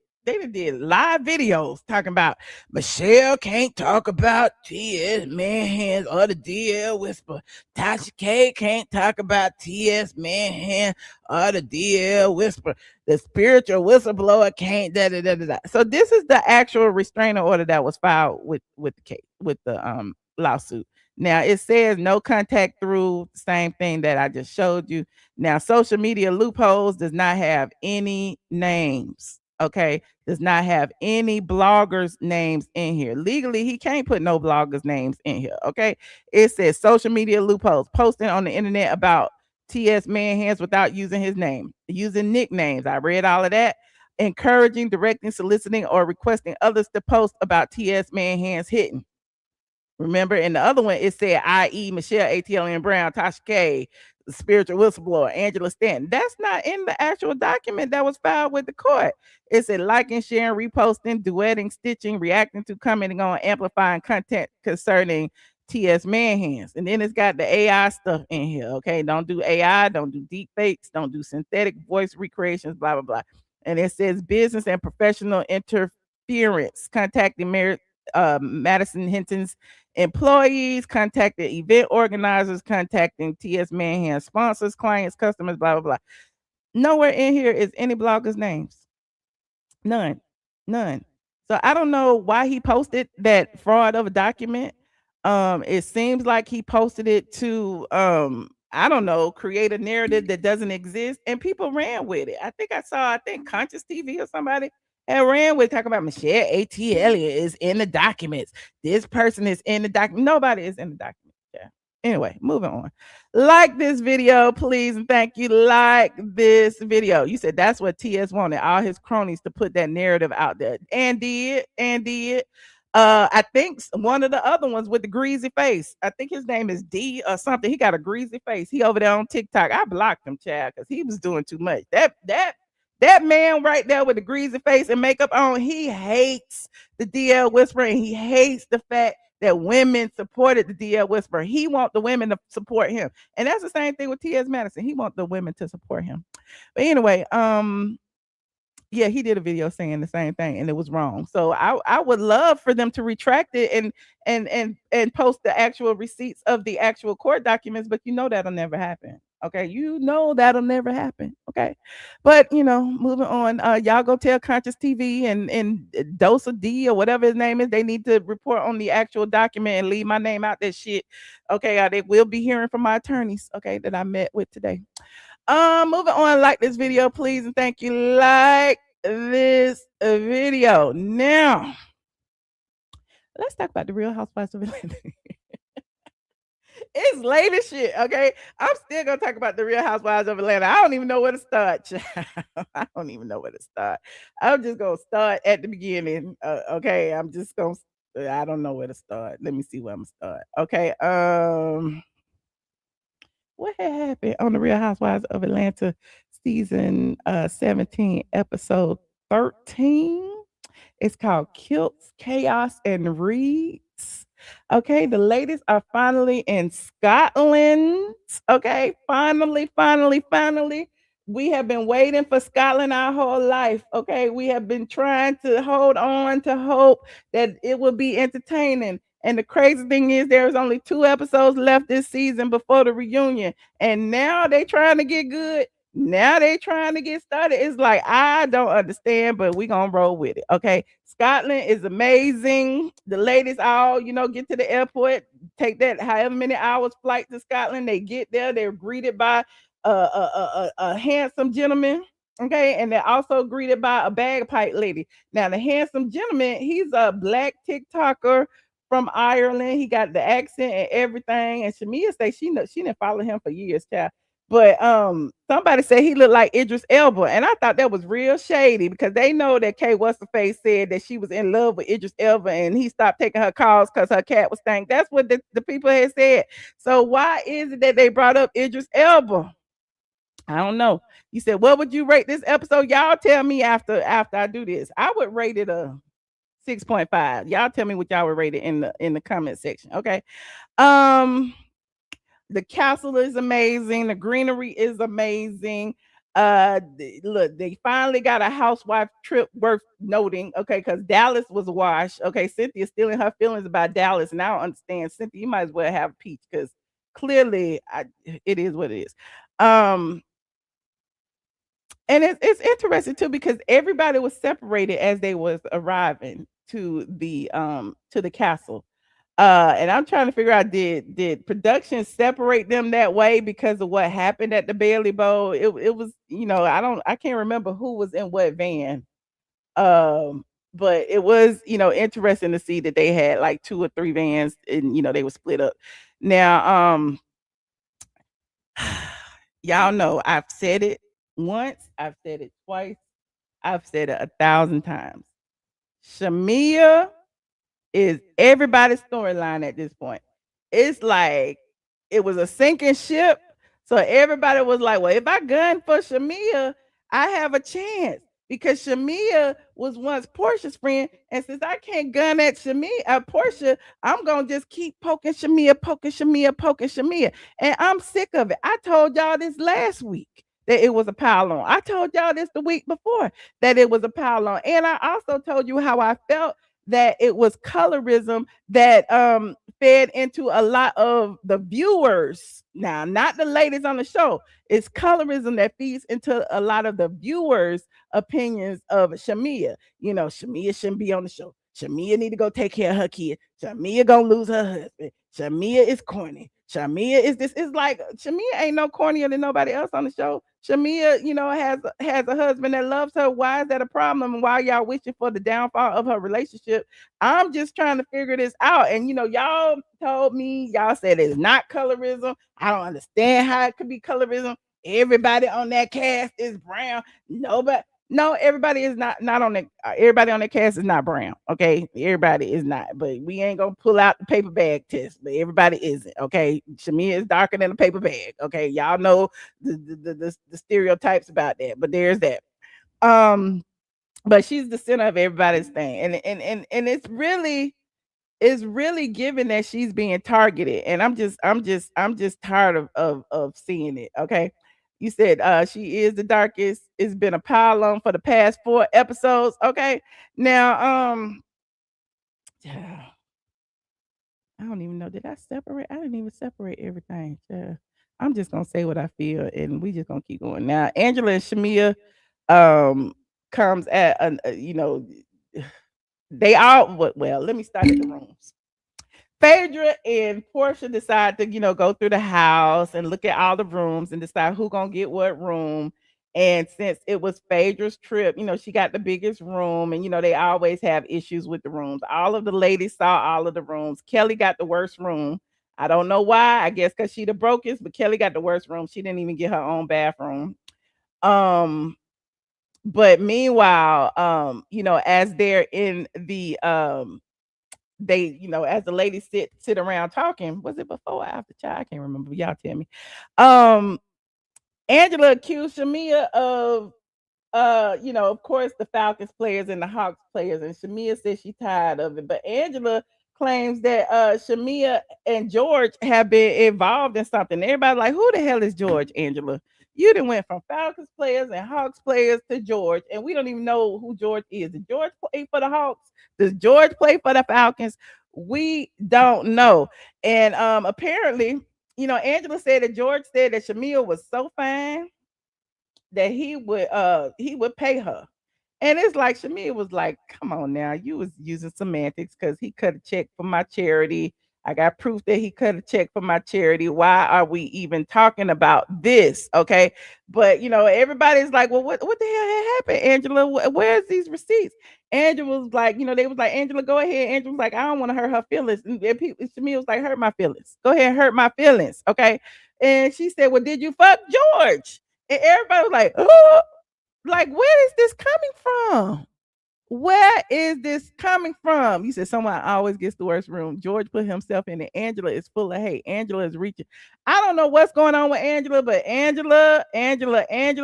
live videos talking about Michelle can't talk about TS Manhands or the DL Whisper. Tasha K can't talk about TS Manhands or the DL Whisper. The spiritual whistleblower can't da da da da. So this is the actual restraining order that was filed with the case, with the lawsuit. Now it says no contact through, same thing that I just showed you. Now social media loopholes does not have any names. Okay, does not have any bloggers' names in here. Legally, he can't put no bloggers' names in here. Okay, it says social media loopholes, posting on the internet about TS Manhands without using his name, using nicknames. I read all of that. Encouraging, directing, soliciting, or requesting others to post about TS Manhands hitting. Remember, in the other one, it said, i.e., Michelle ATLien Brown, Tasha K, the spiritual whistleblower, Angela Stanton. That's not in the actual document that was filed with the court. It said liking, sharing, reposting, duetting, stitching, reacting to, commenting on, amplifying content concerning TS Manhands. And then it's got the AI stuff in here. Okay, don't do AI, don't do deep fakes, don't do synthetic voice recreations, blah, blah, blah. And it says business and professional interference, contacting Madison Hinton's employees, contacted event organizers, contacting TS Manhands sponsors, clients, customers, blah, blah, blah. Nowhere in here is any bloggers' names. None. So I don't know why he posted that fraud of a document. It seems like he posted it to I don't know, create a narrative that doesn't exist, and people ran with it. I think Conscious TV or somebody and ran with talking about Michelle ATLien is in the documents. This person is in the document. Nobody is in the document. Yeah. Anyway, moving on. Like this video, please, and thank you. Like this video. You said that's what TS wanted, all his cronies to put that narrative out there. And did. I think one of the other ones with the greasy face. I think his name is D or something. He got a greasy face. He over there on TikTok. I blocked him, Chad, because he was doing too much. That man right there with the greasy face and makeup on, he hates the DL Whisperer, and he hates the fact that women supported the DL Whisperer. He wants the women to support him. And that's the same thing with TS Madison. He wants the women to support him. But anyway, yeah, he did a video saying the same thing, and it was wrong. So I would love for them to retract it and post the actual receipts of the actual court documents, but you know that'll never happen. Okay, you know that'll never happen. Okay, but moving on. Y'all go tell Conscious TV and Dosa D or whatever his name is. They need to report on the actual document and leave my name out that shit. Okay, they will be hearing from my attorneys. Okay, that I met with today. Moving on. Like this video, please, and thank you. Like this video. Now, let's talk about the Real Housewives of Atlanta. It's late as shit, okay? I'm still gonna talk about the Real Housewives of Atlanta. I don't even know where to start. I don't even know where to start. I'm just gonna start at the beginning. Okay, I don't know where to start. Let me see where I'm gonna start. Okay. What had happened on the Real Housewives of Atlanta season 17, episode 13? It's called Kilts, Chaos, and Reeds. Okay, the ladies are finally in Scotland. Okay, finally. We have been waiting for Scotland our whole life. Okay, we have been trying to hold on to hope that it will be entertaining. And the crazy thing is, there's only 2 episodes left this season before the reunion. And now they trying to get good. Now they trying to get started. It's like, I don't understand, but we gonna roll with it. Okay. Scotland is amazing. The ladies all, get to the airport, take that however many hours flight to Scotland. They get there, they're greeted by a handsome gentleman. Okay, and they're also greeted by a bagpipe lady. Now, the handsome gentleman, he's a black TikToker from Ireland. He got the accent and everything. And Shamea say she didn't follow him for years, child. But somebody said he looked like Idris Elba, and I thought that was real shady because they know that Kay What's the Face said that she was in love with Idris Elba, and he stopped taking her calls because her cat was stank. That's what the people had said. So why is it that they brought up Idris Elba? I don't know. You said, what would you rate this episode? Y'all tell me after I do this. I would rate it a 6.5. Y'all tell me what y'all would rate it in the comment section. Okay. The castle is amazing. The greenery is amazing. Look, they finally got a housewife trip worth noting. Okay, because Dallas was a wash. Okay, Cynthia's still in her feelings about Dallas, and I don't understand. Cynthia, you might as well have a peach because clearly it is what it is. And it's interesting too because everybody was separated as they was arriving to the castle. And I'm trying to figure out, did production separate them that way because of what happened at the Bailey Bowl? It was, I can't remember who was in what van. But it was, interesting to see that they had like 2 or 3 vans and, they were split up. Now, y'all know I've said it once, I've said it twice, I've said it 1,000 times. Shamea is everybody's storyline at this point. It's like it was a sinking ship. So everybody was like, well, if I gun for Shamea, I have a chance because Shamea was once Porsha's friend. And since I can't gun at Porsha, I'm going to just keep poking Shamea. And I'm sick of it. I told y'all this last week that it was a pile on. I told y'all this the week before that it was a pile on. And I also told you how I felt that it was colorism that fed into a lot of the viewers. Now, not the ladies on the show. It's colorism that feeds into a lot of the viewers' opinions of Shamea. Shamea shouldn't be on the show. Shamea need to go take care of her kid. Shamea gonna lose her husband. Shamea is corny. Shamea is this. It's like Shamea ain't no cornier than nobody else on the show. Shamea, has a husband that loves her. Why is that a problem? And why y'all wishing for the downfall of her relationship? I'm just trying to figure this out. And y'all told me, y'all said it's not colorism. I don't understand how it could be colorism. Everybody on that cast is brown. Nobody. No, everybody is not on the. Everybody on the cast is not brown. Okay, everybody is not. But we ain't gonna pull out the paper bag test. But everybody isn't. Okay, Shamea is darker than a paper bag. Okay, y'all know the stereotypes about that. But there's that. But she's the center of everybody's thing, and it's really given that she's being targeted, and I'm just tired of seeing it. Okay. You said she is the darkest. It's been a pile on for the past 4 episodes. Okay. Now, yeah, I don't even know. Did I separate? I didn't even separate everything. Yeah. I'm just gonna say what I feel, and we just gonna keep going. Now, Angela and Shamea comes at they all well, let me start at the rooms. Phaedra and Porsha decide to, go through the house and look at all the rooms and decide who gonna get what room. And since it was Phaedra's trip, she got the biggest room, and they always have issues with the rooms. All of the ladies saw all of the rooms. Kelli got the worst room. I don't know why. I guess because she the brokest, but Kelli got the worst room. She didn't even get her own bathroom. But meanwhile, as they're in the they, as the ladies sit around talking, was it before or after child? I can't remember. Y'all tell me. Angela accused Shamea of of course, the Falcons players and the Hawks players, and Shamea says she's tired of it. But Angela claims that Shamea and George have been involved in something. Everybody like, who the hell is George, Angela? You done went from Falcons players and Hawks players to George, and we don't even know who George is. Did George play for the Hawks? Does George play for the Falcons? We don't know. And apparently, Angela said that George said that Shamea was so fine that he would pay her. And it's like Shamea was like, come on now, you was using semantics because he cut a check for my charity. I got proof that he cut a check for my charity. Why are we even talking about this? Okay. But everybody's like, well, what the hell had happened, Angela? Where's these receipts? Angela was like, they was like, Angela, go ahead. Angela was like, I don't want to hurt her feelings. And Shamea was like, hurt my feelings. Go ahead and hurt my feelings. Okay. And she said, well, did you fuck George? And everybody was like, oh, like, where is this coming from? Where is this coming from? You said someone always gets the worst room. George put himself in it. Angela is full of hate. Angela is reaching. I don't know what's going on with Angela, but Angela,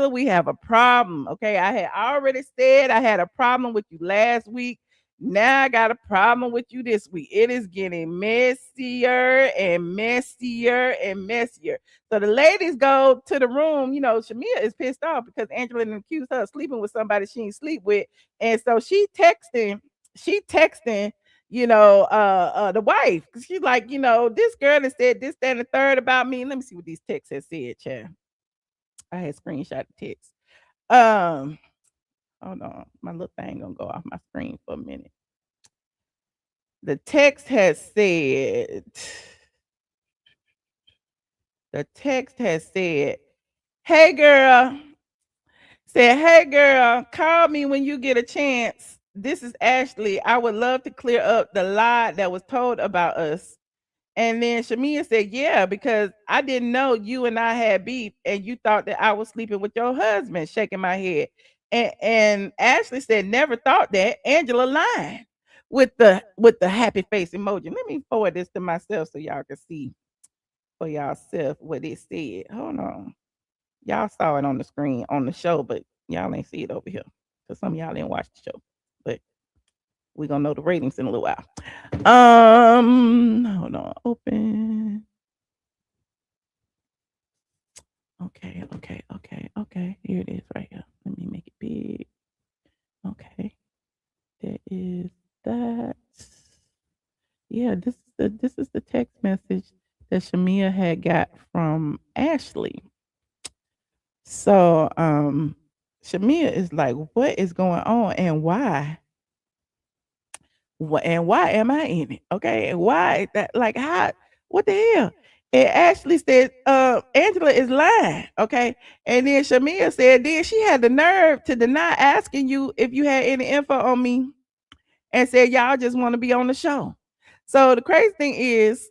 we have a problem. Okay. I had already said I had a problem with you last week. Now I got a problem with you this week. It is getting messier and messier and messier. So the ladies go to the room. Shamea is pissed off because Angela accused her of sleeping with somebody she didn't sleep with. And so she texting, the wife. She's like, this girl has said this, that, and the third about me. Let me see what these texts have said, child. I had screenshot the text. Hold on. My little thing gonna go off my screen for a minute. The text has said, hey girl, call me when you get a chance. This is Ashley. I would love to clear up the lie that was told about us. And then Shamea said, yeah, because I didn't know you and I had beef and you thought that I was sleeping with your husband, shaking my head. And Ashley said, never thought that. Angela lying with the happy face emoji. Let me forward this to myself so y'all can see for yourself what it said. Hold on. Y'all saw it on the screen on the show, but y'all ain't see it over here because some of y'all didn't watch the show. But we're gonna know the ratings in a little while. Hold on, open. Okay. Here it is right here. Let me make it big. Okay. There is that. Yeah, this is the text message that Shamea had got from Ashley. So Shamea is like, what is going on and why? And why am I in it? Okay. And why that, like, how, what the hell? And Ashley said, Angela is lying. Okay. And then Shamea said, then she had the nerve to deny asking you if you had any info on me and said, y'all just want to be on the show. So the crazy thing is,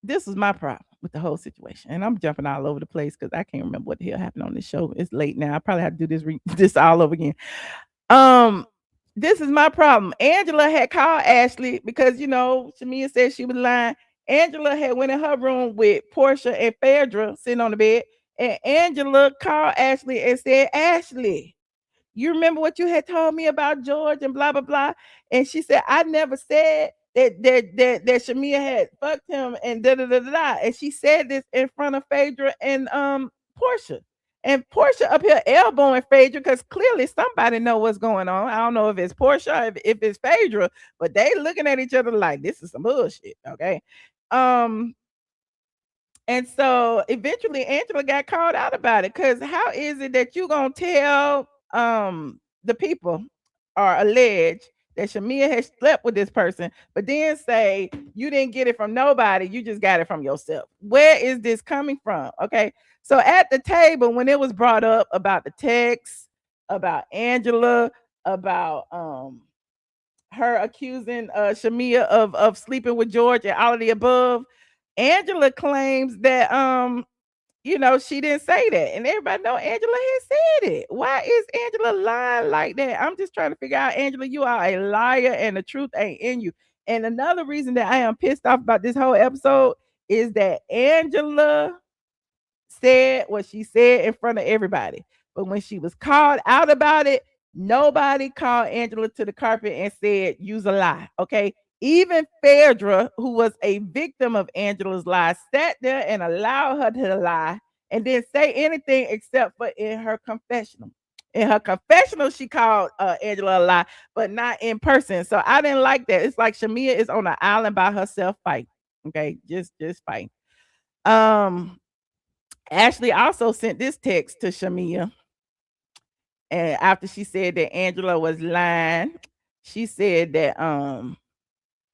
this was my problem with the whole situation. And I'm jumping all over the place because I can't remember what the hell happened on this show. It's late now. I probably have to do this all over again. This is my problem. Angela had called Ashley because, Shamea said she was lying. Angela had went in her room with Porsha and Phaedra sitting on the bed. And Angela called Ashley and said, Ashley, you remember what you had told me about George and blah, blah, blah. And she said, I never said that Shamea had fucked him and da da da da. And she said this in front of Phaedra and Porsha. And Porsha up here elbowing Phaedra because clearly somebody know what's going on. I don't know if it's Porsha, if it's Phaedra, but they looking at each other like this is some bullshit. Okay. And so eventually Angela got called out about it because how is it that you gonna tell the people or allege that Shamea has slept with this person, but then say you didn't get it from nobody, you just got it from yourself? Where is this coming from? Okay. So at the table, when it was brought up about the text, about Angela, about her accusing Shamea of sleeping with George and all of the above, Angela claims that she didn't say that. And everybody know Angela had said it. Why is Angela lying like that? I'm just trying to figure out, Angela, you are a liar and the truth ain't in you. And another reason that I am pissed off about this whole episode is that Angela said what she said in front of everybody. But when she was called out about it, nobody called Angela to the carpet and said, use a lie. Okay. Even Phaedra, who was a victim of Angela's lie, sat there and allowed her to lie and didn't say anything except for in her confessional. In her confessional, she called Angela a lie, but not in person. So I didn't like that. It's like Shamea is on an island by herself fighting. Okay, just fighting. Ashley also sent this text to Shamea. And after she said that Angela was lying, she said that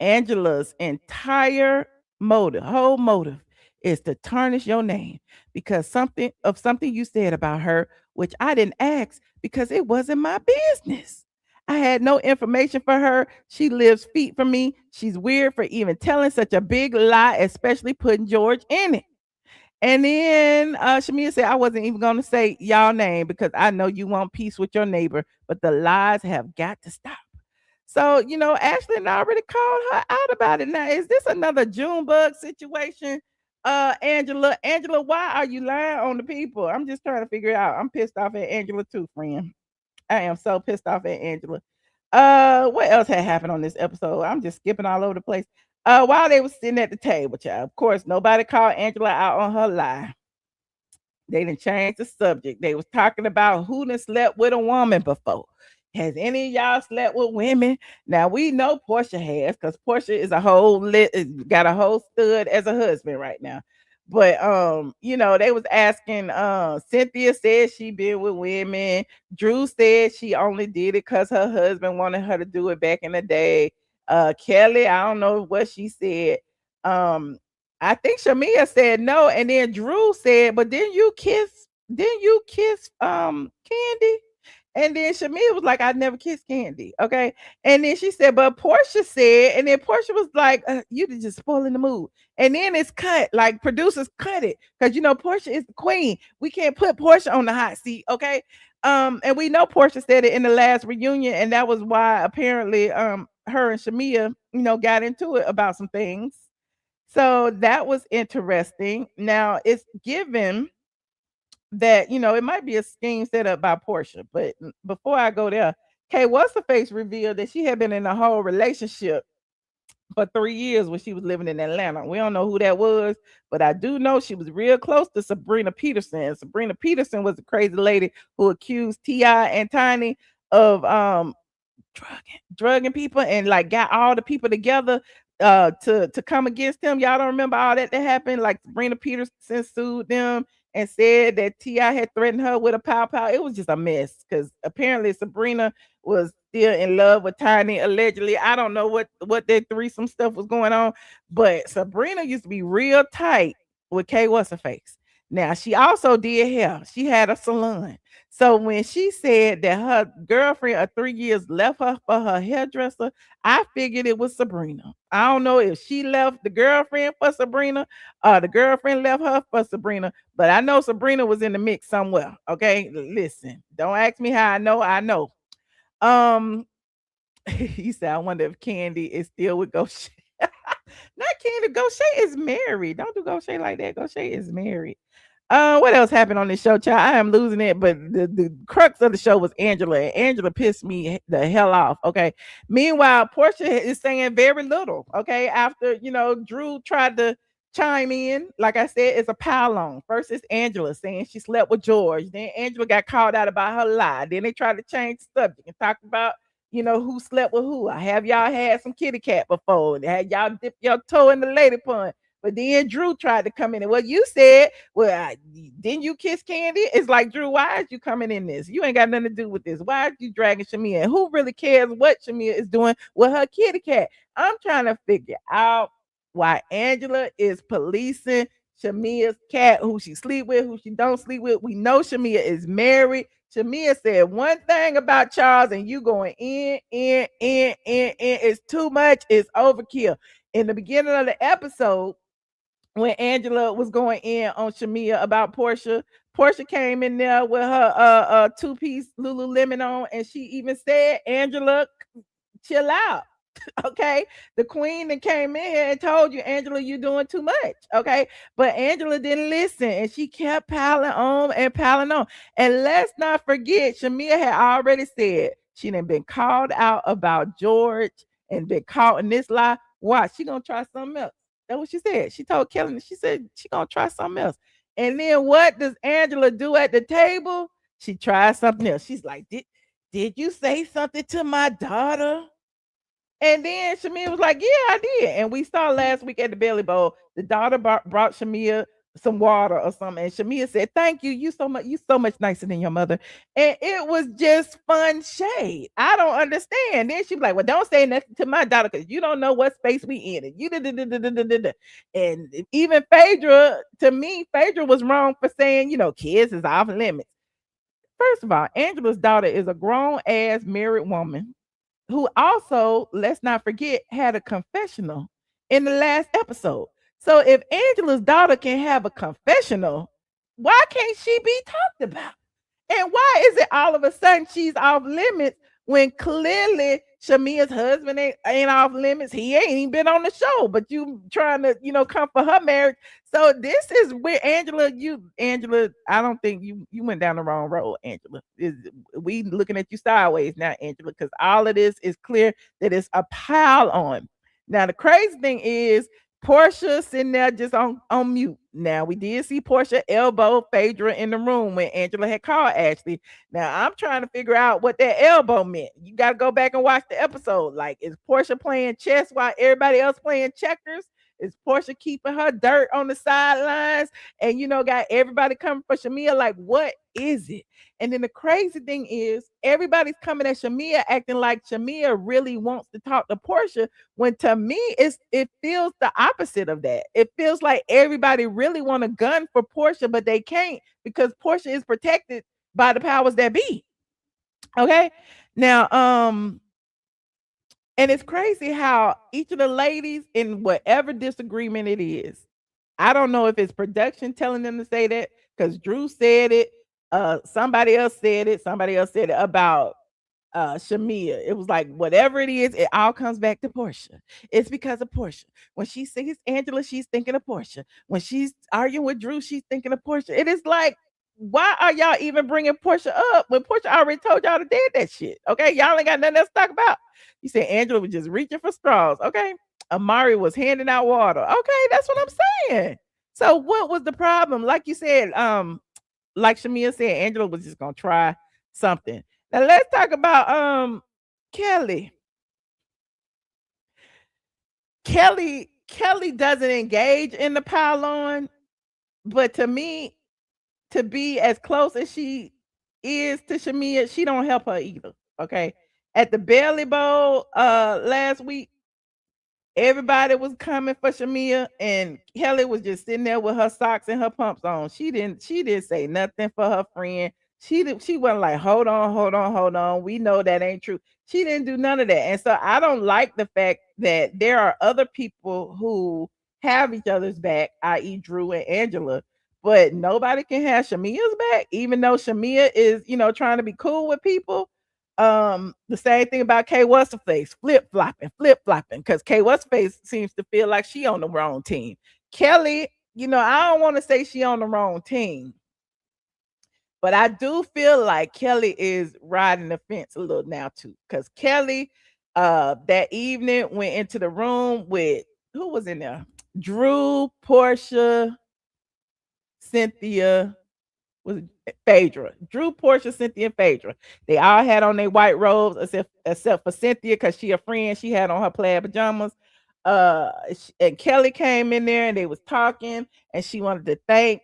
Angela's entire whole motive is to tarnish your name because something you said about her, which I didn't ask because it wasn't my business. I had no information for her. She lives feet from me. She's weird for even telling such a big lie, especially putting George in it. And then Shamea said, I wasn't even going to say y'all name because I know you want peace with your neighbor, but the lies have got to stop. So, Ashley and I already called her out about it. Now, is this another Junebug situation? Angela, why are you lying on the people? I'm just trying to figure it out. I'm pissed off at Angela too, friend. I am so pissed off at Angela. What else had happened on this episode? I'm just skipping all over the place. While they were sitting at the table, child, of course, nobody called Angela out on her lie. They didn't change the subject. They was talking about who done slept with a woman before. Has any of y'all slept with women? Now we know Porsha has, because Porsha is got a whole stud as a husband right now. But they was asking, Cynthia said she been with women. Drew said she only did it because her husband wanted her to do it back in the day. Kelli, I don't know what she said. I think Shamea said no, and then Drew said, but didn't you kiss Candy? And then Shamea was like, I never kissed Candy. Okay. And then she said, but Porsha said, and then Porsha was like, you just spoiling the mood. And then it's cut, like producers cut it. Because Porsha is the queen. We can't put Porsha on the hot seat. Okay. And we know Porsha said it in the last reunion, and that was why apparently her and Shamea, got into it about some things. So that was interesting. Now it's given that it might be a scheme set up by Porsha, but before I go there, Kay, what's the face revealed that she had been in a whole relationship for 3 years when she was living in Atlanta. We don't know who that was, but I do know she was real close to Sabrina Peterson. Sabrina Peterson was the crazy lady who accused T.I. and Tiny of drugging people and like got all the people together to come against him. Y'all don't remember all that happened? Like Sabrina Peterson sued them and said that T.I. had threatened her with a pow. It was just a mess because apparently Sabrina was still in love with Tiny, allegedly. I don't know what their threesome stuff was going on, but Sabrina used to be real tight with K what's her face. Now she also did hair. She had a salon. So when she said that her girlfriend of 3 years left her for her hairdresser, I figured it was Sabrina. I don't know if she left the girlfriend for Sabrina or the girlfriend left her for Sabrina, but I know Sabrina was in the mix somewhere. Okay, listen, don't ask me how I know. I know. Um, he said, I wonder if Candy is still with Goshay. Not Candy. Goshay is married. Don't do Goshay like that. Goshay is married. What else happened on this show, child? I am losing it, but the crux of the show was Angela, and Angela pissed me the hell off. Okay. Meanwhile, Porsha is saying very little. Okay, after Drew tried to chime in, like I said, it's a pile on. First, it's Angela saying she slept with George. Then Angela got called out about her lie. Then they tried to change the subject and talk about who slept with who. I have y'all had some kitty cat before? Had y'all dipped your toe in the lady pond? But then Drew tried to come in and you said, didn't you kiss Candy? It's like, Drew, why is you coming in this? You ain't got nothing to do with this. Why are you dragging Shamea? And who really cares what Shamea is doing with her kitty cat? I'm trying to figure out why Angela is policing Shamea's cat, who she sleep with, who she don't sleep with. We know Shamea is married. Shamea said one thing about Charles, and you going in. It's too much. It's overkill. In the beginning of the episode, when Angela was going in on Shamea about Porsha came in there with her two-piece Lululemon on, and she even said, Angela, chill out. Okay, the queen that came in here and told you, Angela, you're doing too much. Okay, but Angela didn't listen, and she kept piling on. And let's not forget, Shamea had already said she done been called out about George and been caught in this lie. Why? She gonna try something else. That's what she said. She told Kelly, she said she gonna try something else. And then what does Angela do at the table? She tries something else. She's like, did you say something to my daughter? And then Shamea was like, yeah, I did. And we saw last week at the Belly Bowl, the daughter brought Shamea some water or something. And Shamea said, thank you. You so much nicer than your mother. And it was just fun shade. I don't understand. Then she was like, well, don't say nothing to my daughter because you don't know what space we in. And even Phaedra, to me, Phaedra was wrong for saying, kids is off limits. First of all, Angela's daughter is a grown-ass married woman who also, let's not forget, had a confessional in the last episode. So if Angela's daughter can have a confessional, why can't she be talked about? And why is it all of a sudden she's off limits when clearly Shamea's husband ain't off limits? He ain't even been on the show, but you trying to, come for her marriage. So this is where Angela, I don't think you went down the wrong road, Angela. We looking at you sideways now, Angela, because all of this is clear that it's a pile on. Now, the crazy thing is Porsha sitting there just on mute. Now, we did see Porsha elbow Phaedra in the room when Angela had called Ashley. Now, I'm trying to figure out what that elbow meant. You got to go back and watch the episode. Like, is Porsha playing chess while everybody else playing checkers? Is Porsha keeping her dirt on the sidelines and, got everybody coming for Shamea? Like, what is it? And then the crazy thing is everybody's coming at Shamea acting like Shamea really wants to talk to Porsha, when to me it feels the opposite of that. It feels like everybody really want a gun for Porsha, but they can't because Porsha is protected by the powers that be. Okay. Now, and it's crazy how each of the ladies, in whatever disagreement it is, I don't know if it's production telling them to say that because Drew said it. Somebody else said it about Shamea. It was like, whatever it is, it all comes back to Porsha. It's because of Porsha. When she sees Angela, she's thinking of Porsha. When she's arguing with Drew, she's thinking of Porsha. It is like, why are y'all even bringing Porsha up when Porsha already told y'all to did that shit? Okay, y'all ain't got nothing else to talk about. You said Angela was just reaching for straws. Okay, Amari was handing out water. Okay, that's what I'm saying. So what was the problem? Like you said, like Shamea said, Angela was just gonna try something. Now let's talk about Kelli. Kelli doesn't engage in the pile on, but to me, to be as close as she is to Shamea, she don't help her either. Okay. At the Belly Bowl last week, Everybody was coming for Shamea, and Kelli was just sitting there with her socks and her pumps on. She didn't say nothing for her friend. She wasn't like, hold on. We know that ain't true. She didn't do none of that. And so I don't like the fact that there are other people who have each other's back, i.e. Drew and Angela, but nobody can have Shamea's back, even though Shamea is, trying to be cool with people. The same thing about K What's the Face, flip flopping, because K What's the Face seems to feel like she on the wrong team. Kelli, I don't want to say she on the wrong team, but I do feel like Kelli is riding the fence a little now too, because Kelli that evening went into the room with, who was in there? Drew, Porsha, Cynthia, was Phaedra. Drew, Porsha, Cynthia, and Phaedra. They all had on their white robes, except for Cynthia, because she a friend. She had on her plaid pajamas. And Kelli came in there and they was talking, and she wanted to thank,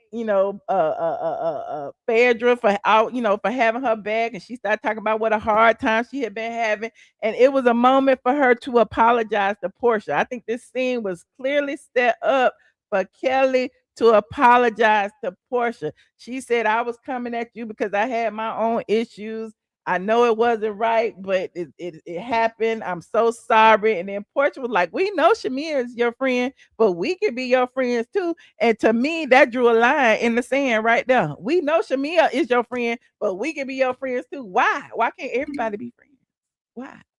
Phaedra for out, for having her back. And she started talking about what a hard time she had been having. And it was a moment for her to apologize to Porsha. I think this scene was clearly set up for Kelli to apologize to Porsha. She said, I was coming at you because I had my own issues. I know it wasn't right, but it happened. I'm so sorry. And then Porsha was like, we know Shamea is your friend, but we can be your friends too. And to me, that drew a line in the sand right there. We know Shamea is your friend, but we can be your friends too. Why? Why can't everybody be friends?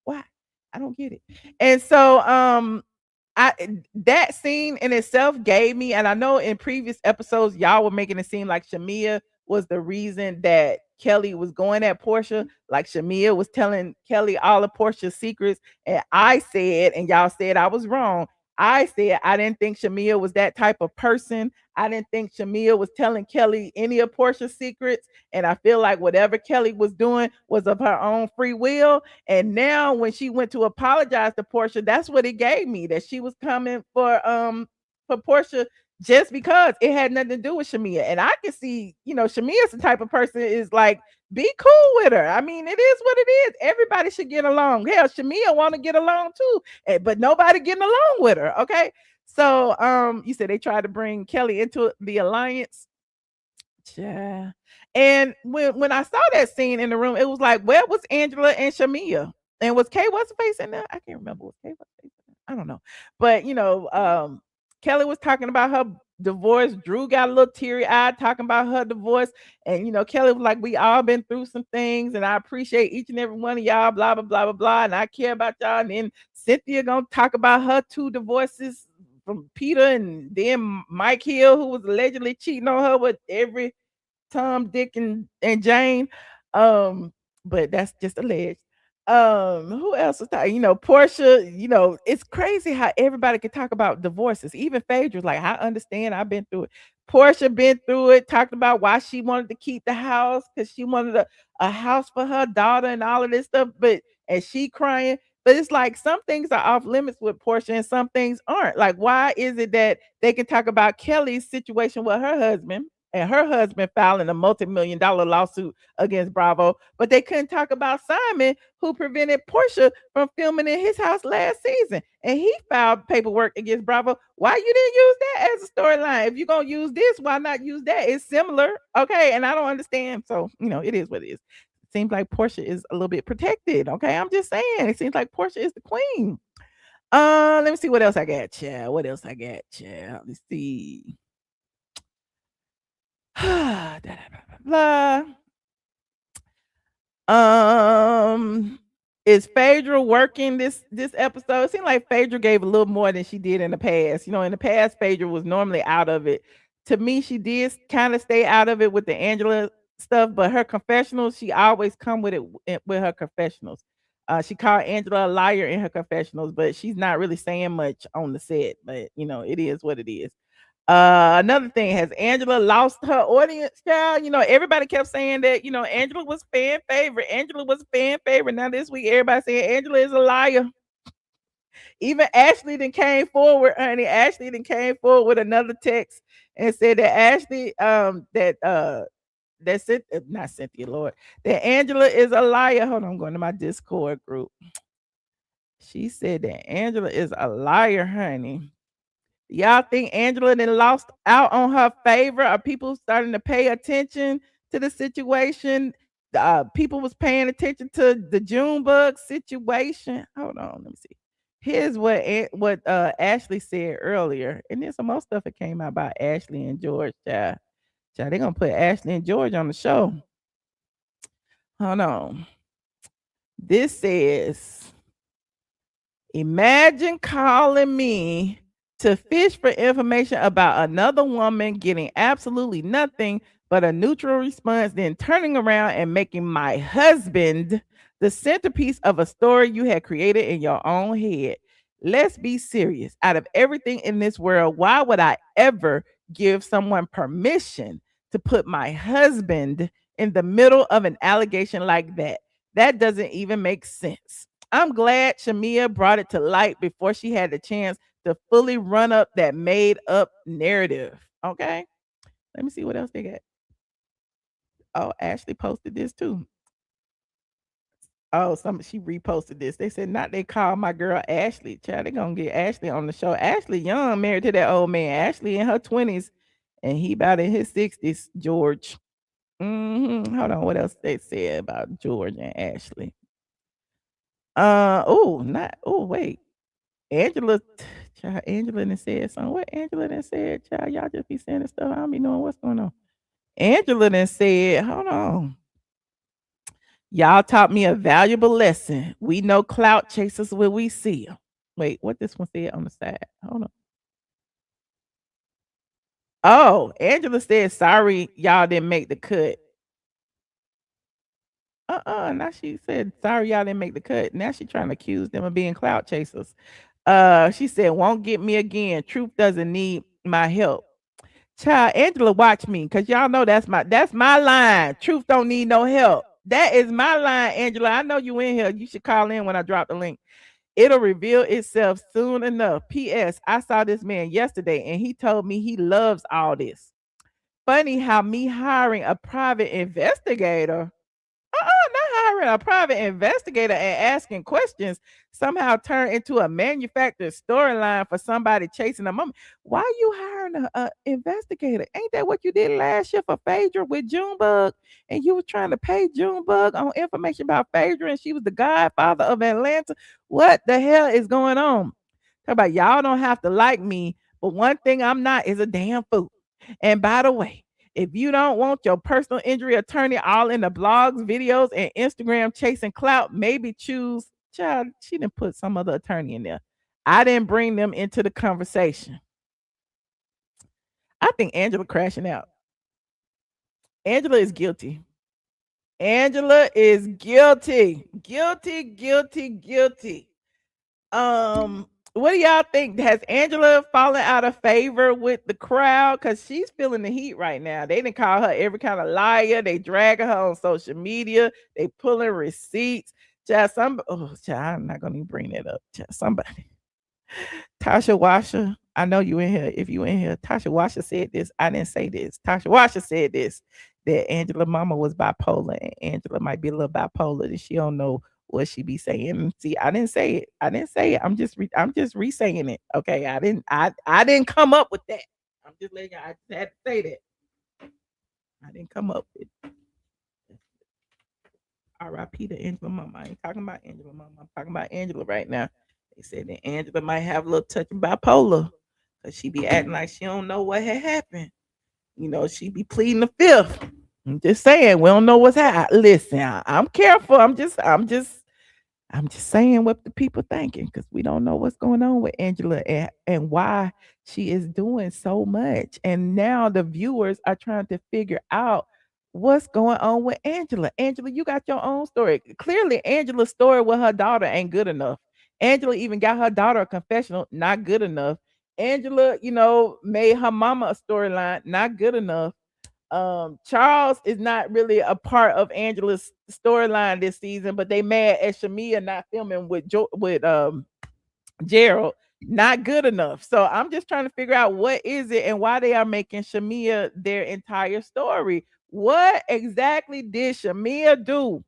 Why? I don't get it. And so that scene in itself gave me, and I know in previous episodes y'all were making it seem like Shamea was the reason that Kelli was going at Porsha, like Shamea was telling Kelli all of Porsha's secrets. And I said, and y'all said I was wrong. I said I didn't think Shamea was that type of person. I didn't think Shamea was telling Kelli any of Porsha's secrets. And I feel like whatever Kelli was doing was of her own free will. And now when she went to apologize to Porsha, that's what it gave me, that she was coming for Porsha just because it had nothing to do with Shamea. And I can see, Shamea's the type of person is like, be cool with her. I mean, it is what it is. Everybody should get along. Hell, Shamea want to get along too, but nobody getting along with her. Okay. So you said they tried to bring Kelli into the alliance. Yeah. And when I saw that scene in the room, it was like, where was Angela and Shamea? And was Kay What's Face in there? I can't remember. Was Kay What's Face in there? I don't know. But Kelli was talking about her divorce. Drew got a little teary-eyed talking about her divorce. And Kelli was like, we all been through some things, and I appreciate each and every one of y'all, blah, blah, blah, blah, blah. And I care about y'all. And then Cynthia gonna talk about her 2 divorces from Peter, and then Mike Hill, who was allegedly cheating on her with every Tom, Dick, and Jane. But that's just alleged. Who else was talking? Porsha, it's crazy how everybody can talk about divorces. Even Phaedra's like, I understand, I've been through it. Porsha been through it, talked about why she wanted to keep the house because she wanted a house for her daughter and all of this stuff. And she crying. But it's like some things are off limits with Porsha and some things aren't. Like, why is it that they can talk about Kelli's situation with her husband and her husband filing a multi-million-dollar lawsuit against Bravo, but they couldn't talk about Simon, who prevented Porsha from filming in his house last season, and he filed paperwork against Bravo? Why you didn't use that as a storyline? If you're gonna use this, why not use that? It's similar, okay? And I don't understand. So it is what it is. It seems like Porsha is a little bit protected. Okay, I'm just saying. It seems like Porsha is the queen. Let me see what else I got, child. What else I got, child? Let's see. Blah, blah, blah. Is Phaedra working this episode? It seemed like Phaedra gave a little more than she did in the past. In the past, Phaedra was normally out of it. To me, she did kind of stay out of it with the Angela stuff, but her confessionals, she always come with it with her confessionals. She called Angela a liar in her confessionals, but she's not really saying much on the set. But it is what it is. Another thing, has Angela lost her audience, child? Everybody kept saying that, Angela was fan favorite. Angela was fan favorite. Now this week, everybody saying Angela is a liar. Even Ashley then came forward, honey. Ashley then came forward with another text and said that Ashley, that's it, not Cynthia, Lord, that Angela is a liar. Hold on, I'm going to my Discord group. She said that Angela is a liar, honey. Y'all think Angela then lost out on her favor? Are people starting to pay attention to the situation? People was paying attention to the Junebug situation. Hold on, let me see. Here's what Ashley said earlier, and then some more stuff that came out about Ashley and George. Child, they're gonna put Ashley and George on the show. Hold on. This says, imagine calling me to fish for information about another woman getting absolutely nothing but a neutral response, then turning around and making my husband the centerpiece of a story you had created in your own head. Let's be serious. Out of everything in this world, why would I ever give someone permission to put my husband in the middle of an allegation like that? That doesn't even make sense. I'm glad Shamea brought it to light before she had the chance to fully run up that made up narrative. Okay. Let me see what else they got. Oh, Ashley posted this too. Oh, she reposted this. They said, not they call my girl Ashley. Child, they gonna get Ashley on the show. Ashley young, married to that old man. Ashley in her 20s, and he about in his 60s, George. Hold on, what else they said about George and Ashley? Wait. Angela done said something. What Angela done said, child? Y'all just be saying this stuff. I don't be knowing what's going on. Angela done said, hold on. Y'all taught me a valuable lesson. We know clout chasers when we see them. Wait, what this one said on the side? Hold on. Oh, Angela said, sorry, y'all didn't make the cut. Now she said, sorry, y'all didn't make the cut. Now she trying to accuse them of being clout chasers. She said, won't get me again. Truth doesn't need my help. Child, Angela, watch me, because y'all know that's my line. Truth don't need no help. That is my line, Angela. I know you in here. You should call in when I drop the link. It'll reveal itself soon enough. P.S. I saw this man yesterday, and he told me he loves all this. Funny how me hiring a private investigator, not hiring a private investigator and asking questions somehow turned into a manufactured storyline for somebody chasing a moment. Why are you hiring an investigator? Ain't that what you did last year for Phaedra with Junebug? And you were trying to pay Junebug on information about Phaedra, and she was the godfather of Atlanta. What the hell is going on? Talk about y'all don't have to like me, but one thing I'm not is a damn fool. And by the way, if you don't want your personal injury attorney all in the blogs, videos, and Instagram chasing clout, maybe choose, child, she didn't put some other attorney in there. I didn't bring them into the conversation. I think Angela crashing out. Angela is guilty. Angela is guilty. Guilty. What do y'all think? Has Angela fallen out of favor with the crowd? Because she's feeling the heat right now. They didn't call her every kind of liar. They dragging her on social media. They pulling receipts. Child, I'm not gonna even bring that up. Child, somebody. Tasha Washer, I know you in here. If you in here, Tasha Washer said this. I didn't say this. Tasha Washer said this, that Angela mama was bipolar, and Angela might be a little bipolar, and she don't know what she be saying. See, I didn't say it. I'm just re-saying it. Okay. I didn't come up with that. I'm just letting you, I just had to say that. I didn't come up with it. R.I.P. to Angela mama. I ain't talking about Angela mama. I'm talking about Angela right now. They said that Angela might have a little touch of bipolar, because she be acting like she don't know what had happened. You know, she be pleading the fifth. I'm just saying, we don't know what's happening. Listen, I'm careful. I'm just saying what the people thinking, because we don't know what's going on with Angela and why she is doing so much. And now the viewers are trying to figure out what's going on with Angela. Angela, you got your own story. Clearly, Angela's story with her daughter ain't good enough. Angela even got her daughter a confessional, not good enough. Angela, made her mama a storyline, not good enough. Charles is not really a part of Angela's storyline this season, but they mad at Shamea not filming with Gerald. Not good enough. So I'm just trying to figure out what is it and why they are making Shamea their entire story. What exactly did Shamea do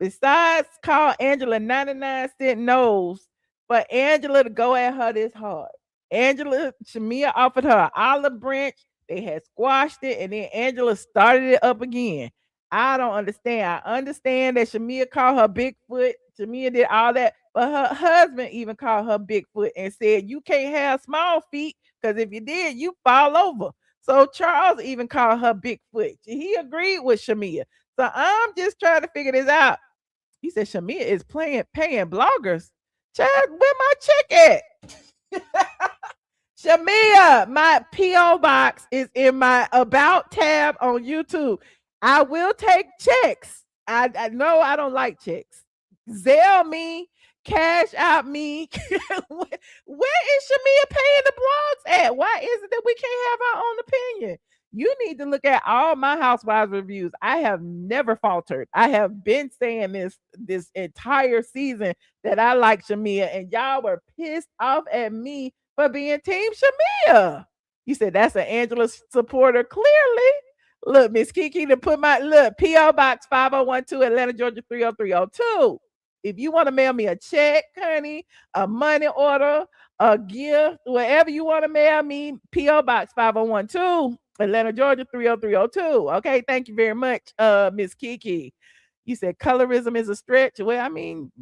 besides call Angela 99 cent nose for Angela to go at her this hard. Shamea offered her an olive branch. They had squashed it, and then Angela started it up again. I don't understand. I understand that Shamea called her Bigfoot. Shamea did all that, but her husband even called her Bigfoot and said, "You can't have small feet because if you did, you fall over." So Charles even called her Bigfoot. He agreed with Shamea. So I'm just trying to figure this out. He said Shamea is paying bloggers. Child, where my check at? Shamea, my P.O. box is in my About tab on YouTube. I will take checks. I know I don't like checks. Zelle me, cash out me. Where is Shamea paying the blogs at? Why is it that we can't have our own opinion? You need to look at all my Housewives reviews. I have never faltered. I have been saying this entire season that I like Shamea, and y'all were pissed off at me for being Team Shamea. You said that's an Angela supporter. Clearly. Look, Miss Kiki, to put my P.O. Box 5012, Atlanta, Georgia 30302. If you want to mail me a check, honey, a money order, a gift, whatever you want to mail me, P.O. Box 5012, Atlanta, Georgia 30302. Okay, thank you very much, Miss Kiki. You said colorism is a stretch. Well, I mean,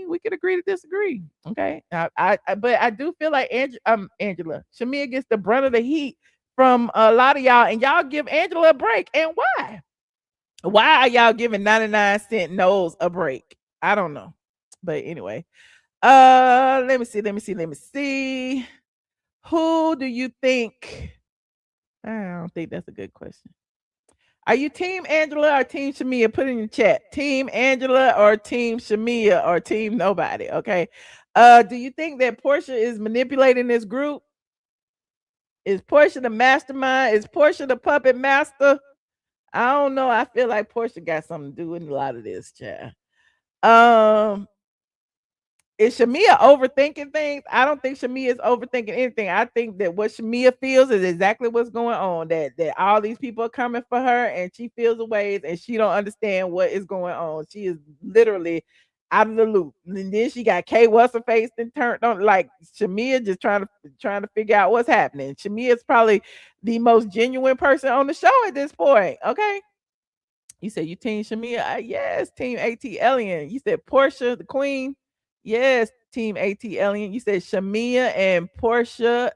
we could agree to disagree. Okay, but I do feel like Angela, Shamea gets the brunt of the heat from a lot of y'all, and y'all give Angela a break. And why? Why are y'all giving 99-cent nose a break? I don't know. But anyway, let me see. Who do you think? I don't think that's a good question. Are you Team Angela or Team Shamea? Put in the chat. Team Angela or Team Shamea or Team nobody. Okay. Do you think that Porsha is manipulating this group? Is Porsha the mastermind? Is Porsha the puppet master? I don't know. I feel like Porsha got something to do with a lot of this, child. Is Shamea overthinking things? I don't think Shamea is overthinking anything. I think that what Shamea feels is exactly what's going on. That all these people are coming for her, and she feels the ways, and she don't understand what is going on. She is literally out of the loop. And then she got K what's her face and turned on, like Shamea just trying to figure out what's happening. Shamea is probably the most genuine person on the show at this point. Okay. You said you team Shamea? Yes, team ATLien. You said Porsha, the queen. Yes, team ATLien. You said Shamea and Porsha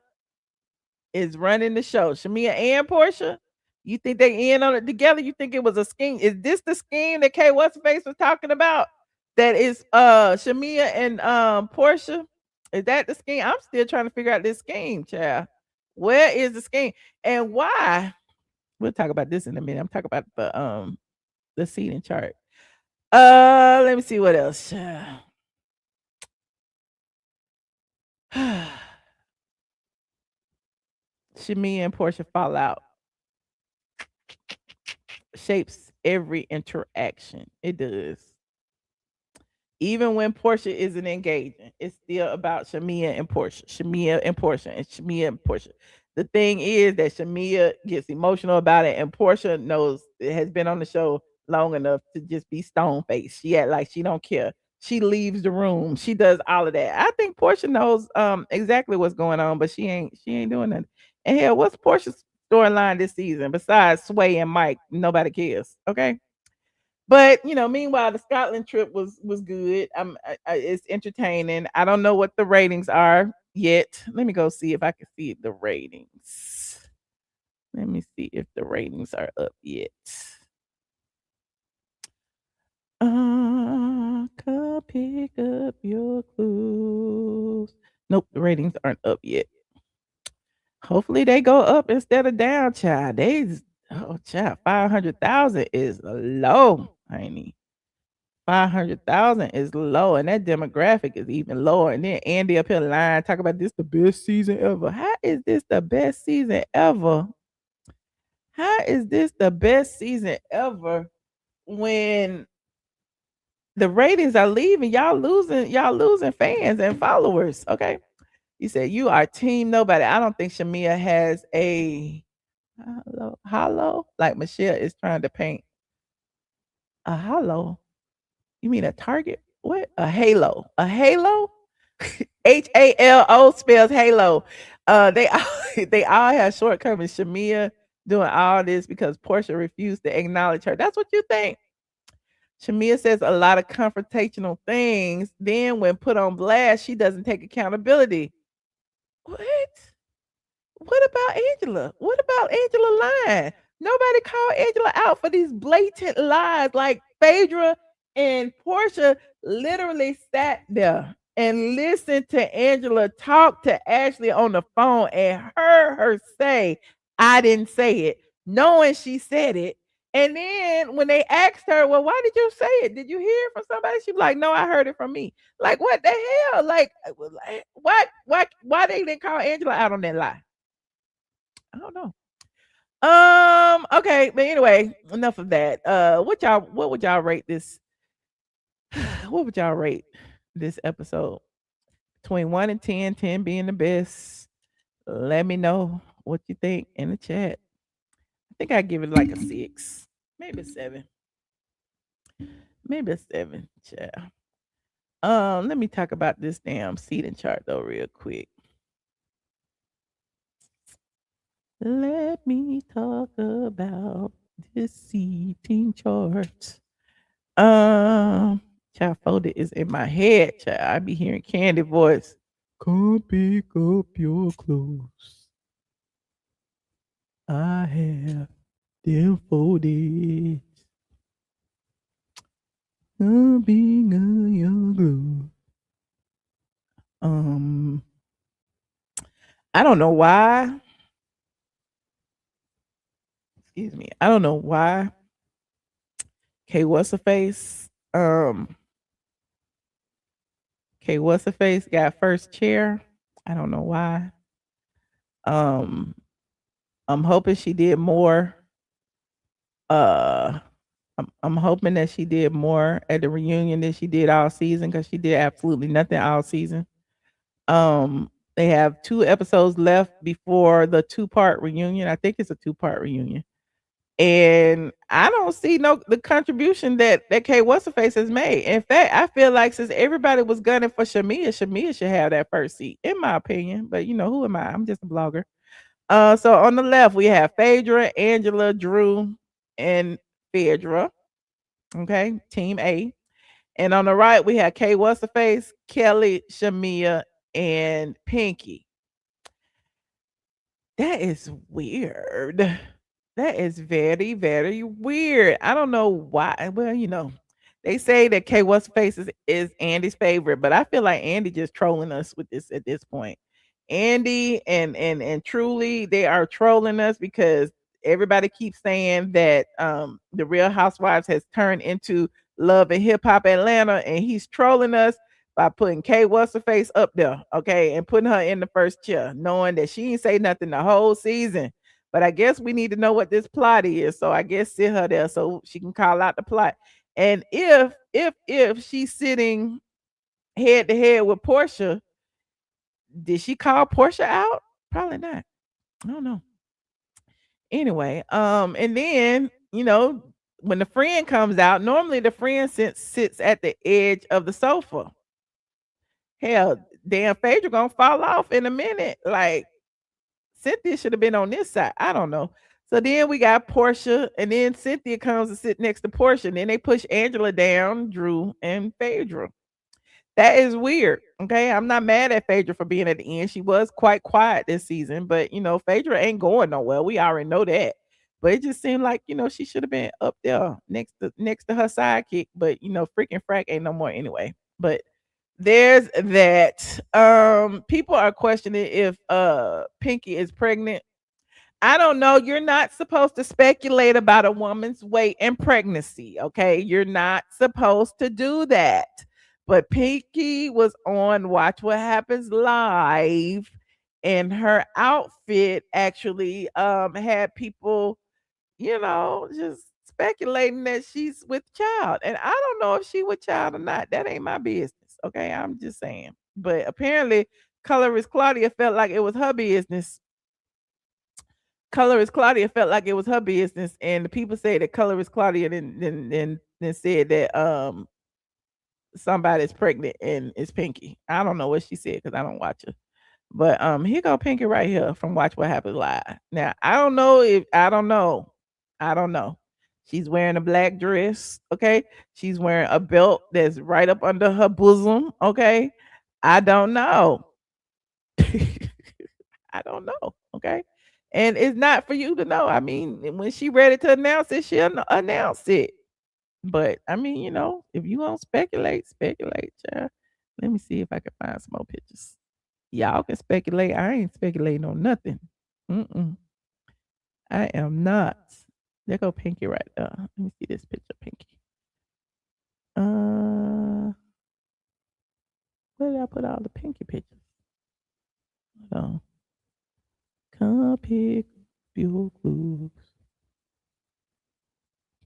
is running the show. Shamea and Porsha? You think they in on it together? You think it was a scheme? Is this the scheme that K what's face was talking about? That is Shamea and Porsha? Is that the scheme? I'm still trying to figure out this scheme, child. Where is the scheme? And why? We'll talk about this in a minute. I'm talking about the seating chart. Let me see what else. Shamea and Porsha fall out. Shapes every interaction. It does. Even when Porsha isn't engaging, it's still about Shamea and Porsha. Shamea and Porsha and Shamea and Porsha. The thing is that Shamea gets emotional about it, and Porsha knows it has been on the show long enough to just be stone faced. She act like she don't care. She leaves the room. She does all of that. I think Porsha knows exactly what's going on, but she ain't doing nothing. And hell, what's Porsha's storyline this season besides Sway and Mike? Nobody cares. Okay. But meanwhile, the Scotland trip was good. It's entertaining. I don't know what the ratings are yet. Let me go see if I can see the ratings. Let me see if the ratings are up yet. Come pick up your clothes. Nope, the ratings aren't up yet. Hopefully they go up instead of down, child. Child, 500,000 is low, honey. 500,000 is low, and that demographic is even lower. And then Andy up here lying, talk about this the best season ever. How is this the best season ever? How is this the best season ever when the ratings are leaving? Y'all losing fans and followers. Okay. You said you are team nobody. I don't think Shamea has a hollow, like Michelle is trying to paint a hollow. You mean a target? What? A halo? A halo? HALO spells Halo. They they all have shortcomings. Shamea doing all this because Porsha refused to acknowledge her. That's what you think. Shamea says a lot of confrontational things. Then, when put on blast, she doesn't take accountability. What? What about Angela? What about Angela lying? Nobody called Angela out for these blatant lies. Like Phaedra and Porsha literally sat there and listened to Angela talk to Ashley on the phone and heard her say, I didn't say it, knowing she said it. And then when they asked her, well, why did you say it? Did you hear it from somebody? She was like, no, I heard it from me. Like, what the hell? Like why they didn't call Angela out on that lie? I don't know. Okay, but anyway, enough of that. What would y'all rate this? What would y'all rate this episode? Between 1 and 10, 10 being the best. Let me know what you think in the chat. I think I give it like a 6, maybe a 7. Maybe a 7, chat. Let me talk about this damn seating chart though, real quick. Let me talk about this seating chart. Child folded is in my head, child. I be hearing Candy voice. Come pick up your clothes. I have them folded. Come pick up your clothes. I don't know why. Excuse me. I don't know why. K what's her face? K what's her face got first chair. I don't know why. I'm hoping she did more. I'm hoping that she did more at the reunion than she did all season, because she did absolutely nothing all season. They have 2 episodes left before the 2-part reunion. I think it's a 2-part reunion. And I don't see the contribution that K what's her face has made. In fact, I feel like since everybody was gunning for Shamea should have that first seat, in my opinion. But who am I? I'm just a blogger. So on the left we have Phaedra, Angela, Drew, and Phaedra. Okay, team A. And on the right we have K what's her face, Kelli, Shamea, and Pinky. That is weird. That is very, very weird. I don't know why. Well, they say that K what's her face is Andy's favorite, but I feel like Andy just trolling us with this at this point. Andy and Truly, they are trolling us because everybody keeps saying that the Real Housewives has turned into Love and Hip Hop Atlanta, and he's trolling us by putting K what's her face up there, okay, and putting her in the first chair, knowing that she ain't say nothing the whole season. But I guess we need to know what this plot is, so I guess sit her there so she can call out the plot. And if she's sitting head to head with Porsha, did she call Porsha out? Probably not. I don't know. Anyway, and then when the friend comes out, normally the friend sits at the edge of the sofa. Hell, damn Phaedra gonna fall off in a minute. Like Cynthia should have been on this side. I don't know. So then we got Porsha, and then Cynthia comes to sit next to Porsha, and then they push Angela down, Drew, and Phaedra. That is weird. Okay, I'm not mad at Phaedra for being at the end. She was quite quiet this season, but Phaedra ain't going nowhere. We already know that. But it just seemed like she should have been up there next to her sidekick. But freaking frack ain't no more anyway. But there's that. People are questioning if Pinky is pregnant. I don't know. You're not supposed to speculate about a woman's weight and pregnancy. Okay, you're not supposed to do that. But Pinky was on Watch What Happens Live, and her outfit actually had people, just speculating that she's with child. And I don't know if she with child or not. That ain't my business. Okay, I'm just saying. But apparently, Colorist Claudia felt like it was her business. Colorist Claudia felt like it was her business, and the people say that Colorist Claudia then said that somebody's pregnant and it's Pinky. I don't know what she said because I don't watch her. But here go Pinky right here from Watch What Happens Live. Now I don't know. She's wearing a black dress. Okay, she's wearing a belt that's right up under her bosom. Okay, I don't know. I don't know. Okay, and it's not for you to know. I mean, when she ready to announce it, she'll announce it. But I mean, if you want to speculate, child. Let me see if I can find some more pictures. Y'all can speculate. I ain't speculating on nothing. Mm-mm. I am not. There go Pinky right there. Let me see this picture, Pinky. Where did I put all the Pinky pictures? Hold on. Come pick your clues.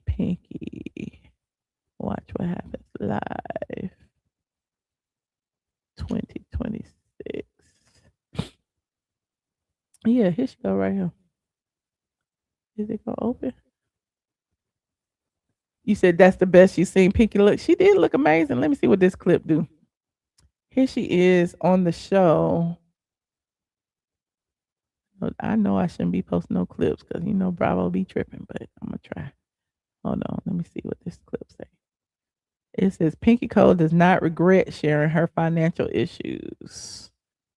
Pinky. Watch What Happens Live. 2026. Yeah, here she go right here. Is it gonna open? You said that's the best you've seen Pinky look. She did look amazing. Let me see what this clip do. Here she is on the show. I know I shouldn't be posting no clips because Bravo be tripping, but I'm gonna try. Hold on, let me see what this clip say. It says Pinky Cole does not regret sharing her financial issues.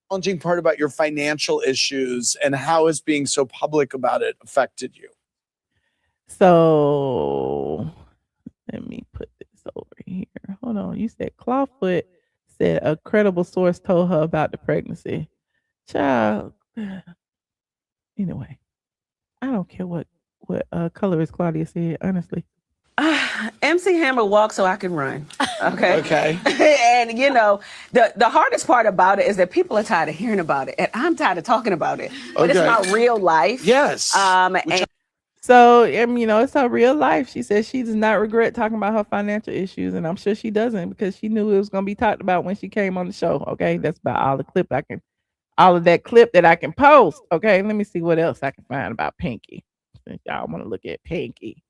Challenging part about your financial issues and how is being so public about it affected you? So let me put this over here. Hold on. You said Clawfoot said a credible source told her about the pregnancy. Child. Anyway, I don't care what colorist Claudia said, honestly. MC Hammer walks so I can run. Okay. Okay. And the hardest part about it is that people are tired of hearing about it, and I'm tired of talking about it. But it's about real life. Yes. So, it's her real life. She says she does not regret talking about her financial issues, and I'm sure she doesn't because she knew it was going to be talked about when she came on the show. Okay, that's about all of that clip that I can post. Okay, let me see what else I can find about Pinky. Since y'all want to look at Pinky.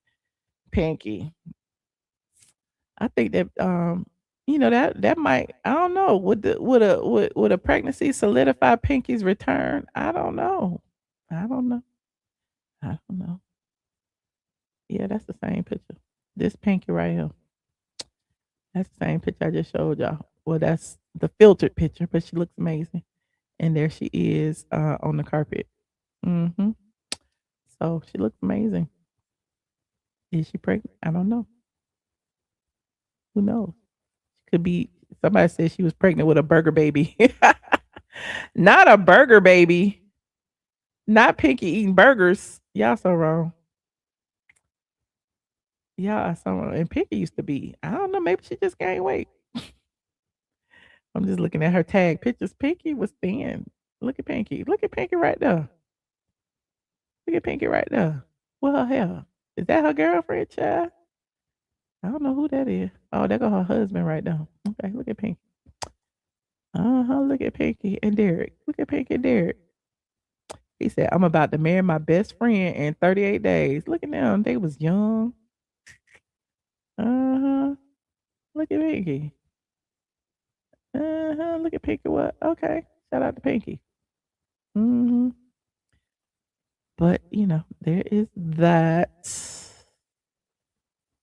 I think that that might, I don't know, would a pregnancy solidify Pinky's return? I don't know. Yeah, that's the same picture. This Pinky right here. That's the same picture I just showed y'all. Well, that's the filtered picture, but she looks amazing. And there she is on the carpet. Mm-hmm. So she looks amazing. Is she pregnant? I don't know. Who knows? She could be. Somebody said she was pregnant with a burger baby. Not a burger baby. Not Pinky eating burgers. Y'all so wrong. Y'all are so wrong. And Pinky used to be. I don't know. Maybe she just gained weight. I'm just looking at her tag pictures. Pinky was thin. Look at Pinky. Look at Pinky right there. Look at Pinky right there. What her hair? Is that her girlfriend, child? I don't know who that is. Oh, there go her husband right now. Okay, look at Pinky. Look at Pinky and Derek. Look at Pinky and Derek. He said, I'm about to marry my best friend in 38 days. Look at them. They was young. Look at Pinky. Look at Pinky. What? Okay. Shout out to Pinky. But, there is that.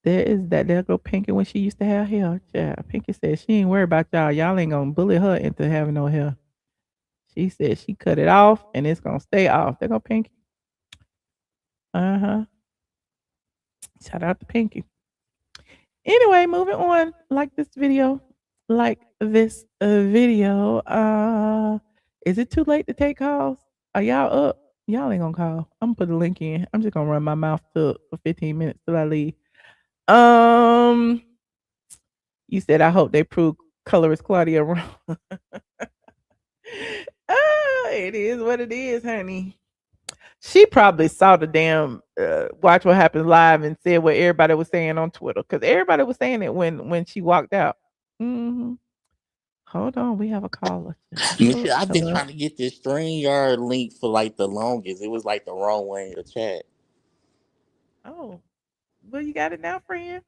There go Pinky when she used to have hair. Yeah, Pinky said she ain't worried about y'all. Y'all ain't gonna bully her into having no hair. She said she cut it off and it's gonna stay off. There go Pinky. Shout out to Pinky. Anyway, moving on. Like this video. Is it too late to take calls? Are y'all up? Y'all ain't gonna call. I'm gonna put a link in. I'm just gonna run my mouth for 15 minutes till I leave. You said I hope they prove colorist Claudia wrong. It is what it is, honey. She probably saw the damn Watch What Happens Live and said what everybody was saying on Twitter because everybody was saying it when she walked out. Hold on, we have a caller. Michelle, I've been trying to get this StreamYard link for like the longest. It was like the wrong way in the chat. Oh, well, you got it now, friend.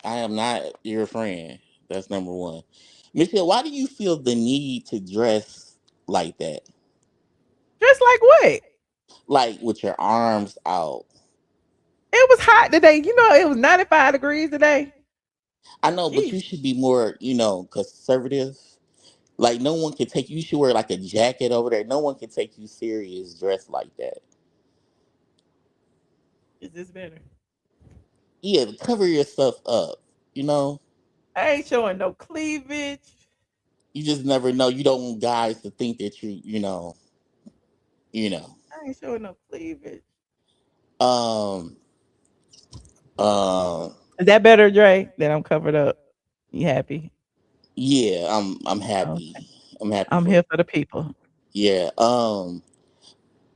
I am not your friend. That's number one. Michelle, why do you feel the need to dress like that? Just like what? Like with your arms out? It was hot today. You know, it was 95 degrees today. I know, but Jeez. you should be more, conservative. Like no one can take you. You should wear like a jacket over there. No one can take you serious dressed like that. Is this better? Yeah, cover yourself up. You know, I ain't showing no cleavage. you just never know. You don't want guys to think that you know. I ain't showing no cleavage. Um, um, Is that better, Dre? That I'm covered up. You happy? yeah, I'm happy. Okay. I'm happy I'm for here you. for the people. Yeah.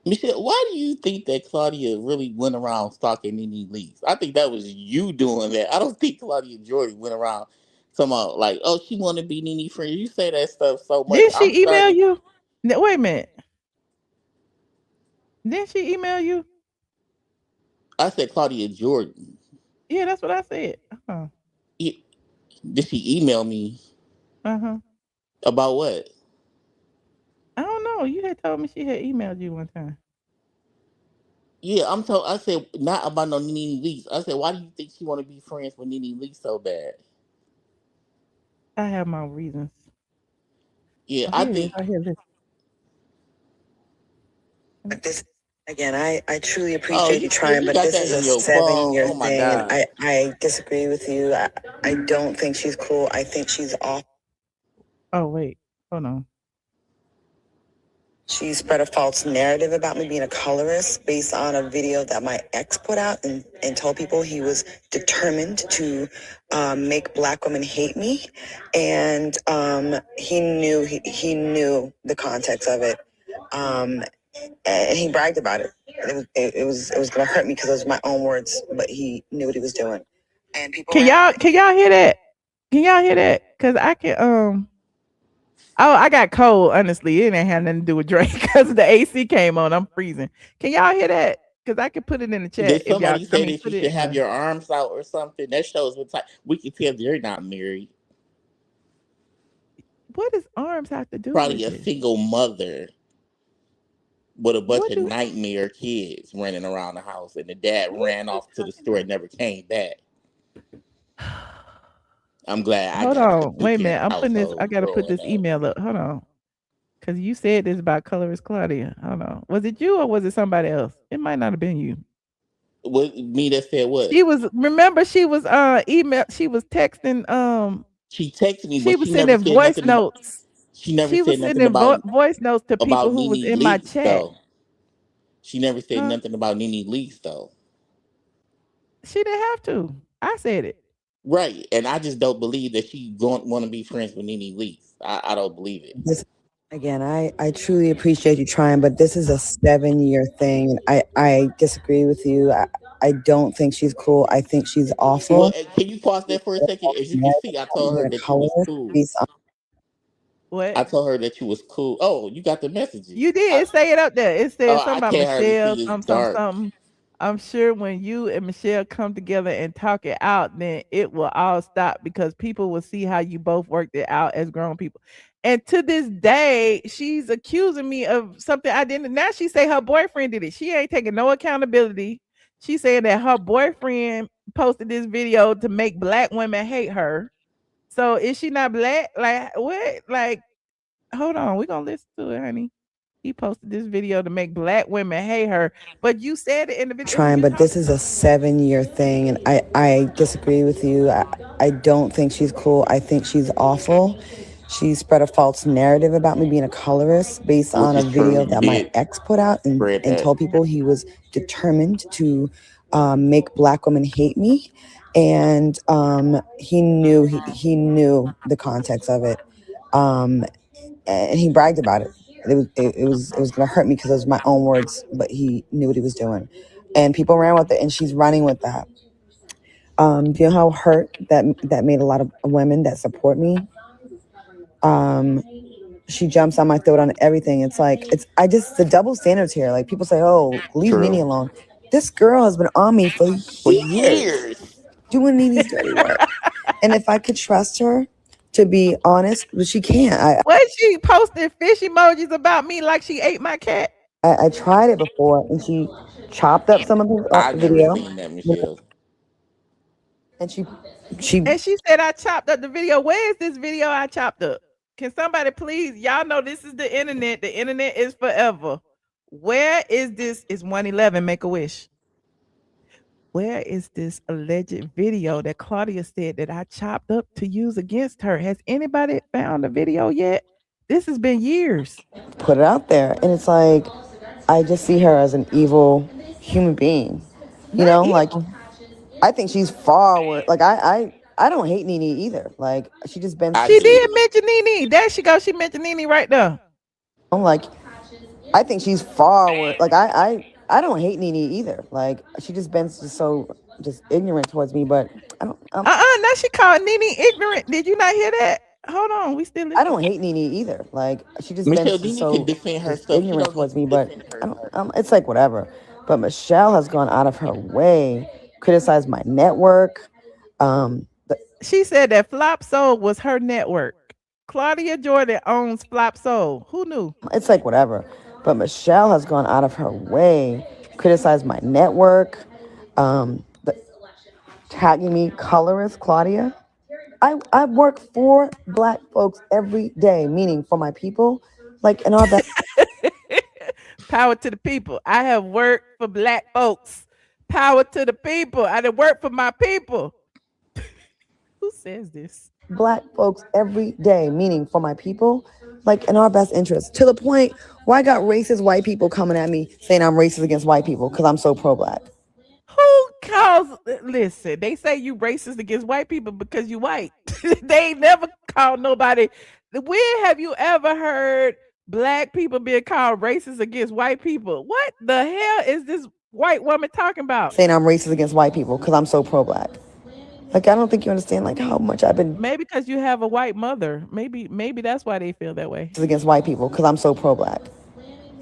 Michelle, why do you think that Claudia really went around stalking Nene Leakes? I think that was you doing that. I don't think Claudia Jordan went around talking about like, oh, she want to be Nene friend. You say that stuff so much. Did I'm she email starting. you? Wait a minute. Didn't she email you? I said Claudia Jordan. Yeah, that's what I said. Uh-huh. Did she email me Uh-huh. about what? I don't know. You had told me she had emailed you one time. Yeah, I said not about no Nene Leakes. I said, why do you think she want to be friends with Nene Leakes so bad? I have my reasons. Yeah, Oh, I here it is. think. Right here. Listen. But this again, I truly Oh, appreciate you trying, you but got this that is in a your phone. 7-year Oh my thing, and god. I disagree with you. I don't think she's cool. I think she's off. Oh, wait. Hold on. She spread a false narrative about me being a colorist based on a video that my ex put out and told people he was determined to make Black women hate me. And he knew the context of it. And he bragged about it. It was going to hurt me because it was my own words, but he knew what he was doing. And people Can y'all hear that? Can y'all hear that? Because I can Oh, I got cold. Honestly, it ain't had nothing to do with Drake because the AC came on. I'm freezing. Can y'all hear that? Because I can put it in the chat Did if y'all. somebody I say mean, that you put it should in have the. your arms out or something? That shows what type. We can tell they're not married. What does arms have to do Probably with a this? single mother with a bunch What of do? nightmare kids running around the house, and the dad What ran are you off to the talking store and never came back. about? I'm glad I Hold got a on. two Wait a minute. parent I'm putting this. I household got to put growing this up. email up. Hold on. Because you said this about colorist Claudia. Hold on. Was it you or was it somebody else? It might not have been you. What me that said what? She was. Remember, she was email. She was texting. She texted me, She but was she never sending said voice nothing about. notes. She never She was said nothing sending voice notes to people about who was Nene in my Leakes chat. though. She never said Huh? nothing about Nene Leakes though. She didn't have to. I said it. Right, and I just don't believe that she don't want to be friends with Nene Leakes. I don't believe it. this again, I truly appreciate you trying, but this is a 7-year thing. I disagree with you. I don't think she's cool. I think she's Well, awful. can you pause that for a second? As you can see, I told her Being a that you was colorist cool. based on What? I told her that you was cool. Oh, you got the messages. You did say it up there. It said something I about can't hardly Michelle, see. It's dark. something. I'm sure when you and Michelle come together and talk it out, then it will all stop because people will see how you both worked it out as grown people. And to this day, she's accusing me of something I didn't. Now she say her boyfriend did it. She ain't taking no accountability. She said that her boyfriend posted this video to make Black women hate her. So is she not Black? Like what? Like, hold on, we're gonna listen to it, honey. He posted this video to make Black women hate her, but you said it in the video we trying, just but talked this is a about. 7-year thing, and I disagree with you. I don't think she's cool. I think she's awful. She spread a false narrative about me being a colorist based Which on a is true. video You that my did ex put out spread and that. told people he was determined to make Black women hate me. And he knew the context of it. And he bragged about it. It was going to hurt me because it was my own words, but he knew what he was doing. And people ran with it, and she's running with that. Do you know how hurt that made a lot of women that support me? She jumps on my throat on everything. It's like the double standards here. Like people say, "Oh, leave True. Nene alone." This girl has been on me for For years years. doing Nene's dirty work. And if I could trust her, to be honest, but she can't. What she posted fish emojis about me like she ate my cat? I tried it before, and she chopped up some of the I've never video, seen that, Michelle. and she And she said I chopped up the video. Where is this video I chopped up? Can somebody please? Y'all know this is the internet. The internet is forever. Where is this? It's 111. Make a wish. Where is this alleged video that Claudia said that I chopped up to use against her? Has anybody found the video yet? This has been years. put it out there, and it's like I just see her as an evil human being. You know, like I think she's far worse. Like I don't hate Nene either. Like she just been. She did mention Nene. There she goes. She mentioned Nene right there. I'm like, I think she's far worse. Like I don't hate Nene either. Like she just been so ignorant towards me. But I don't. Now she called Nene ignorant. Did you not hear that? Hold on, we still. I don't hate Nene either. Like she just Michelle, been Nene so can defend herself. ignorant towards me. But I don't. It's like whatever. But Michelle has gone out of her way, criticized my network. She said that Flop Soul was her network. Claudia Jordan owns Flop Soul. Who knew? It's like whatever. But Michelle has gone out of her way, criticized my network, tagging me colorist Claudia. I work for Black folks every day, meaning for my people, like in our best. Power to the people. I have worked for Black folks. Power to the people. I done work for my people. Who says this? Black folks every day, meaning for my people, like in our best interest. To the point where I got racist white people coming at me saying I'm racist against white people because I'm so pro-Black. Who calls? Listen, they say you racist against white people because you white. They ain't never called nobody. When have you ever heard Black people being called racist against white people? What the hell is this white woman talking about? Saying I'm racist against white people because I'm so pro-Black. Like, I don't think you understand, like, how much I've been... Maybe because you have a white mother. Maybe that's why they feel that way. ...against white people, because I'm so pro-Black.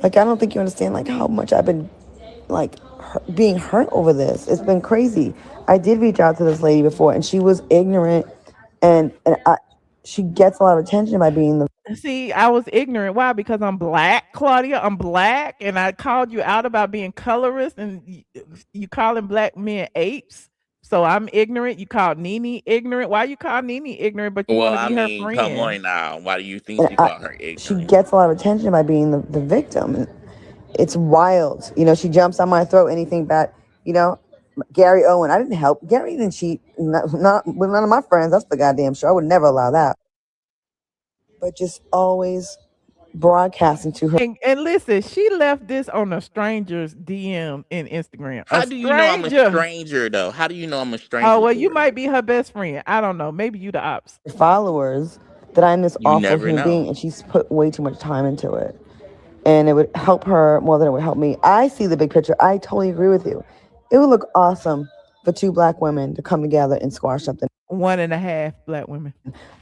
Like, I don't think you understand, like, how much I've been, like, being hurt over this. It's been crazy. I did reach out to this lady before, and she was ignorant, and she gets a lot of attention by being the... See, I was ignorant. Why? Because I'm Black, Claudia. I'm Black, and I called you out about being colorist, and you calling Black men apes. So I'm ignorant. You call Nene ignorant. Why you call Nene ignorant? But you want to be her friend. Come on now. Why do you think she called her ignorant? She gets a lot of attention by being the victim. And it's wild. You know, she jumps on my throat. Anything bad. You know, Gary Owen. I didn't help. Gary didn't cheat. Not with none of my friends. That's the goddamn show. I would never allow that. But just always broadcasting to her. And listen, she left this on a stranger's DM in Instagram. How do you know I'm a stranger, though? How do you know I'm a stranger? Oh, well, you might be her best friend. I don't know. Maybe you the ops. Followers that I'm this awful human being, and she's put way too much time into it. And it would help her more than it would help me. I see the big picture. I totally agree with you. It would look awesome for two Black women to come together and squash something. 1.5 Black women.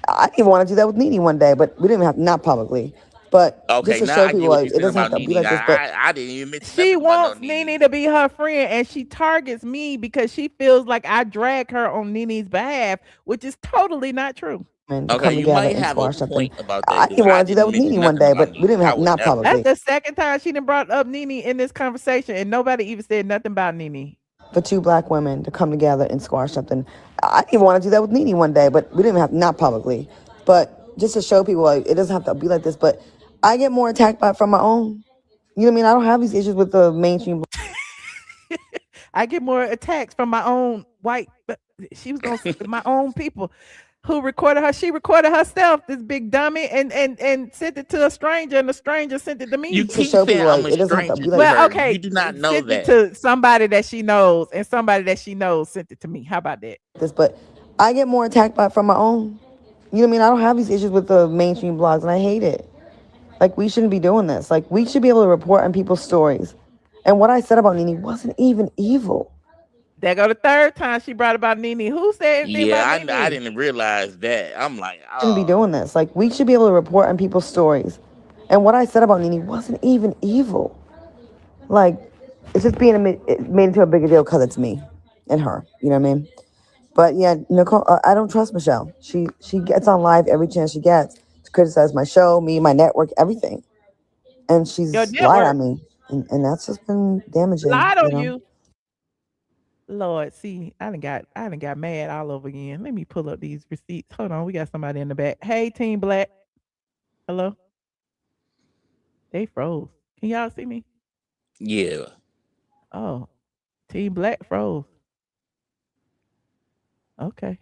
I didn't want to do that with Nene one day, but we didn't have, not publicly. But okay, just to now show I people, get what like, you're it doesn't have to Nene. be like this. But I didn't even mention she wants Nene to be her friend, and she targets me because she feels like I drag her on Nene's behalf, which is totally not true. Okay, you might have a point about that. I didn't want to do that with Nene one day, but we didn't have, not publicly. That's the second time she done brought up Nene in this conversation, and nobody even said nothing about Nene. For two Black women to come together and squash something. I didn't want to do that with Nene one day, but we didn't have, not publicly. But just to show people, like, it doesn't have to be like this. But I get more attacked from my own. You know what I mean? I don't have these issues with the mainstream. I get more attacks from my own white. She was gonna my own people who recorded her. She recorded herself, this big dummy, and sent it to a stranger, and the stranger sent it to me. You keep saying I'm a stranger. Well, okay. You do not know sent that. It to somebody that she knows, and somebody that she knows sent it to me. How about that? But I get more attacked from my own. You know what I mean? I don't have these issues with the mainstream blogs, and I hate it. Like, we shouldn't be doing this. Like, we should be able to report on people's stories. And what I said about Nene wasn't even evil. There go the third time she brought about Nene. Who said anything about Nene? I didn't realize that. I'm like, oh. Shouldn't be doing this. Like, we should be able to report on people's stories. And what I said about Nene wasn't even evil. Like, it's just it made into a bigger deal because it's me and her. You know what I mean? But yeah, Nicole, I don't trust Michelle. She gets on live every chance she gets to criticize my show, me, my network, everything, and she's Your lied network on me, and that's just been damaging. lied on know? you. Lord, see, I done got mad all over again. Let me pull up these receipts. Hold on, we got somebody in the back. Hey, Team Black. Hello. They froze. Can y'all see me? Yeah. Oh, Team Black froze. Okay.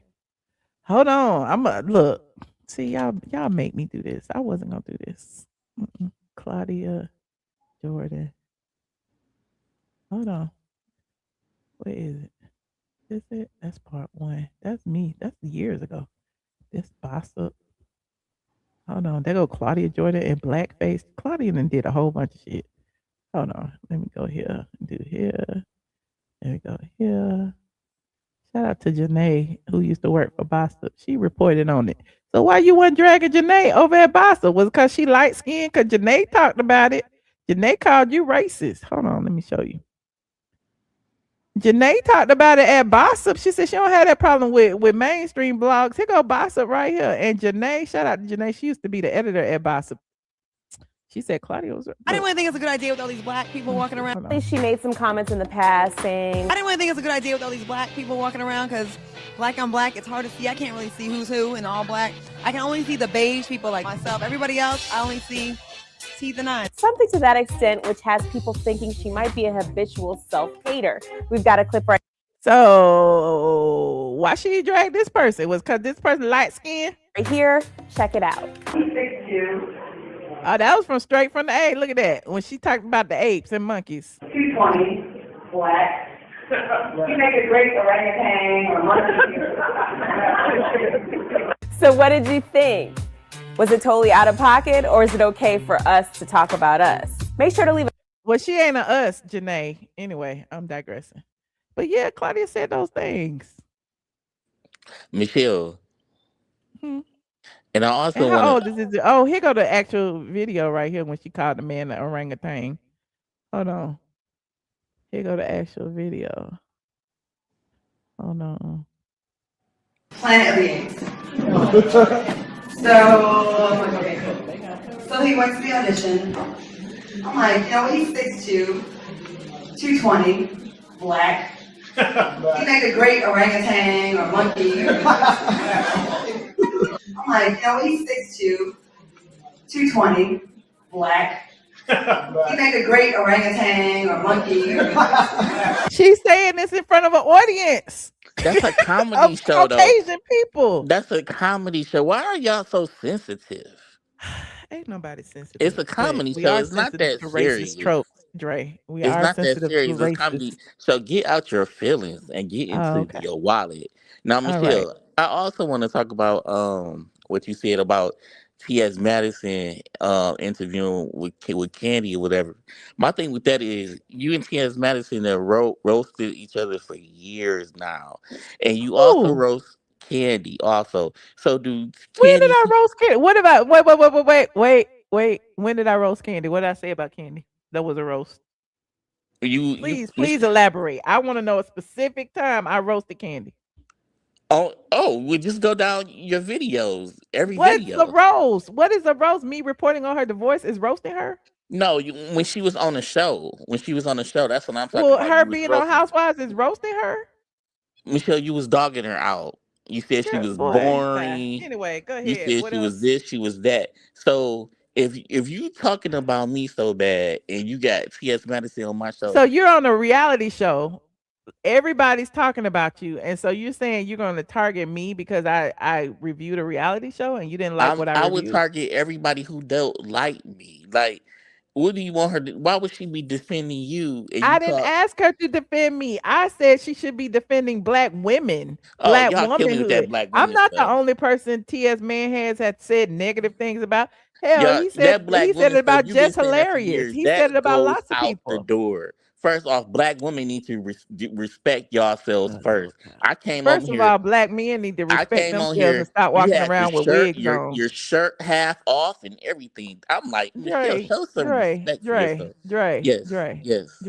Hold on. Look. See, y'all make me do this. I wasn't gonna do this. Claudia, Jordan. Hold on. Where is it? Is it? That's part 1. That's me. That's years ago. This boss up. Hold on. There go Claudia, Jordan, and Blackface. Claudia then did a whole bunch of shit. Hold on. Let me go here. Do here. There we go here. Shout out to Janae, who used to work for Bossa. She reported on it. So why you wasn't dragging Janae over at Bossa? Was it because she light skinned? Because Janae talked about it. Janae called you racist. Hold on, let me show you. Janae talked about it at Bossa. She said she don't have that problem with mainstream blogs. Here go Bossa right here. And Janae, shout out to Janae. She used to be the editor at Bossa. She said Claudia was. I didn't really think it's a good idea with all these black people walking around. She made some comments in the past saying, I didn't really think it's a good idea with all these black people walking around because black on black, it's hard to see. I can't really see who's who in all black. I can only see the beige people like myself. Everybody else, I only see teeth and eyes. something to that extent, which has people thinking she might be a habitual self-hater. We've got a clip right So why she drag this person? Was because this person light skinned? here. Check it out. Oh, that was straight from the A. Look at that. When she talked about the apes and monkeys. 220, black. You make a great orangutan or monkey. So what did you think? Was it totally out of pocket, or is it okay for us to talk about us? Make sure to leave Well, she ain't a us, Janae. Anyway, I'm digressing. But yeah, Claudia said those things. Michelle. Hmm. And I also How want old is this? Oh, here go the actual video right here when she called the man the orangutan. Hold on. Here go the actual video. Hold on. Planet of the Apes. So he went to the audition. I'm like, he's 6'2", 220, black. He make a great orangutan or monkey. I'm like, he's 6'2", 220, black. He make a great orangutan or monkey. She's saying this in front of an audience. that's a comedy show, though. Caucasian people. That's a comedy show. Why are y'all so sensitive? Ain't nobody sensitive. It's a comedy show. It's not that to serious. racist tropes, Dre. We It's are not that sensitive serious. to It's racist. comedy. So get out your feelings and get into okay. your wallet. Now, right. Michelle, I also want to talk about what you said about TS Madison interviewing with Candy or whatever. My thing with that is you and TS Madison have roasted each other for years now, and you also Who? roast Candy also. So do When did Candy? I roast Candy? What about wait? When did I roast Candy? What did I say about Candy? That was a roast. Please elaborate. I want to know a specific time I roasted Candy. We just go down your videos. Every What's video. the roast? What is a roast? Me reporting on her divorce is roasting her? No, when she was on the show. When she was on the show, that's what I'm talking Well, about. her You was being on roasting. Housewives is roasting her? Michelle, you was dogging her out. You said she was boring. Anyway, go ahead. You said What she else? was this, she was that. So if you talking about me so bad and you got TS Madison on my show. So you're on a reality show. Everybody's talking about you, and so you're saying you're going to target me because I reviewed a reality show and you didn't like what I reviewed? I would target everybody who don't like me. Like, what do you want her to? Why would she be defending you? And I didn't ask her to defend me. I said she should be defending black women. Black y'all kill me with that black women I'm not stuff. the only person T.S. Man has said negative things about. Hell, he said that black he said it about you've been Just saying that for Hilarious. years. He That said it about goes lots of out people. the door. First off, black women need to respect yourselves first. I came First over of here. all, black men need to respect on themselves here. and stop You walking had around your with shirt, wigs on. your shirt half off and everything. I'm like, Michelle, show some respect for yourself. Yes, yes.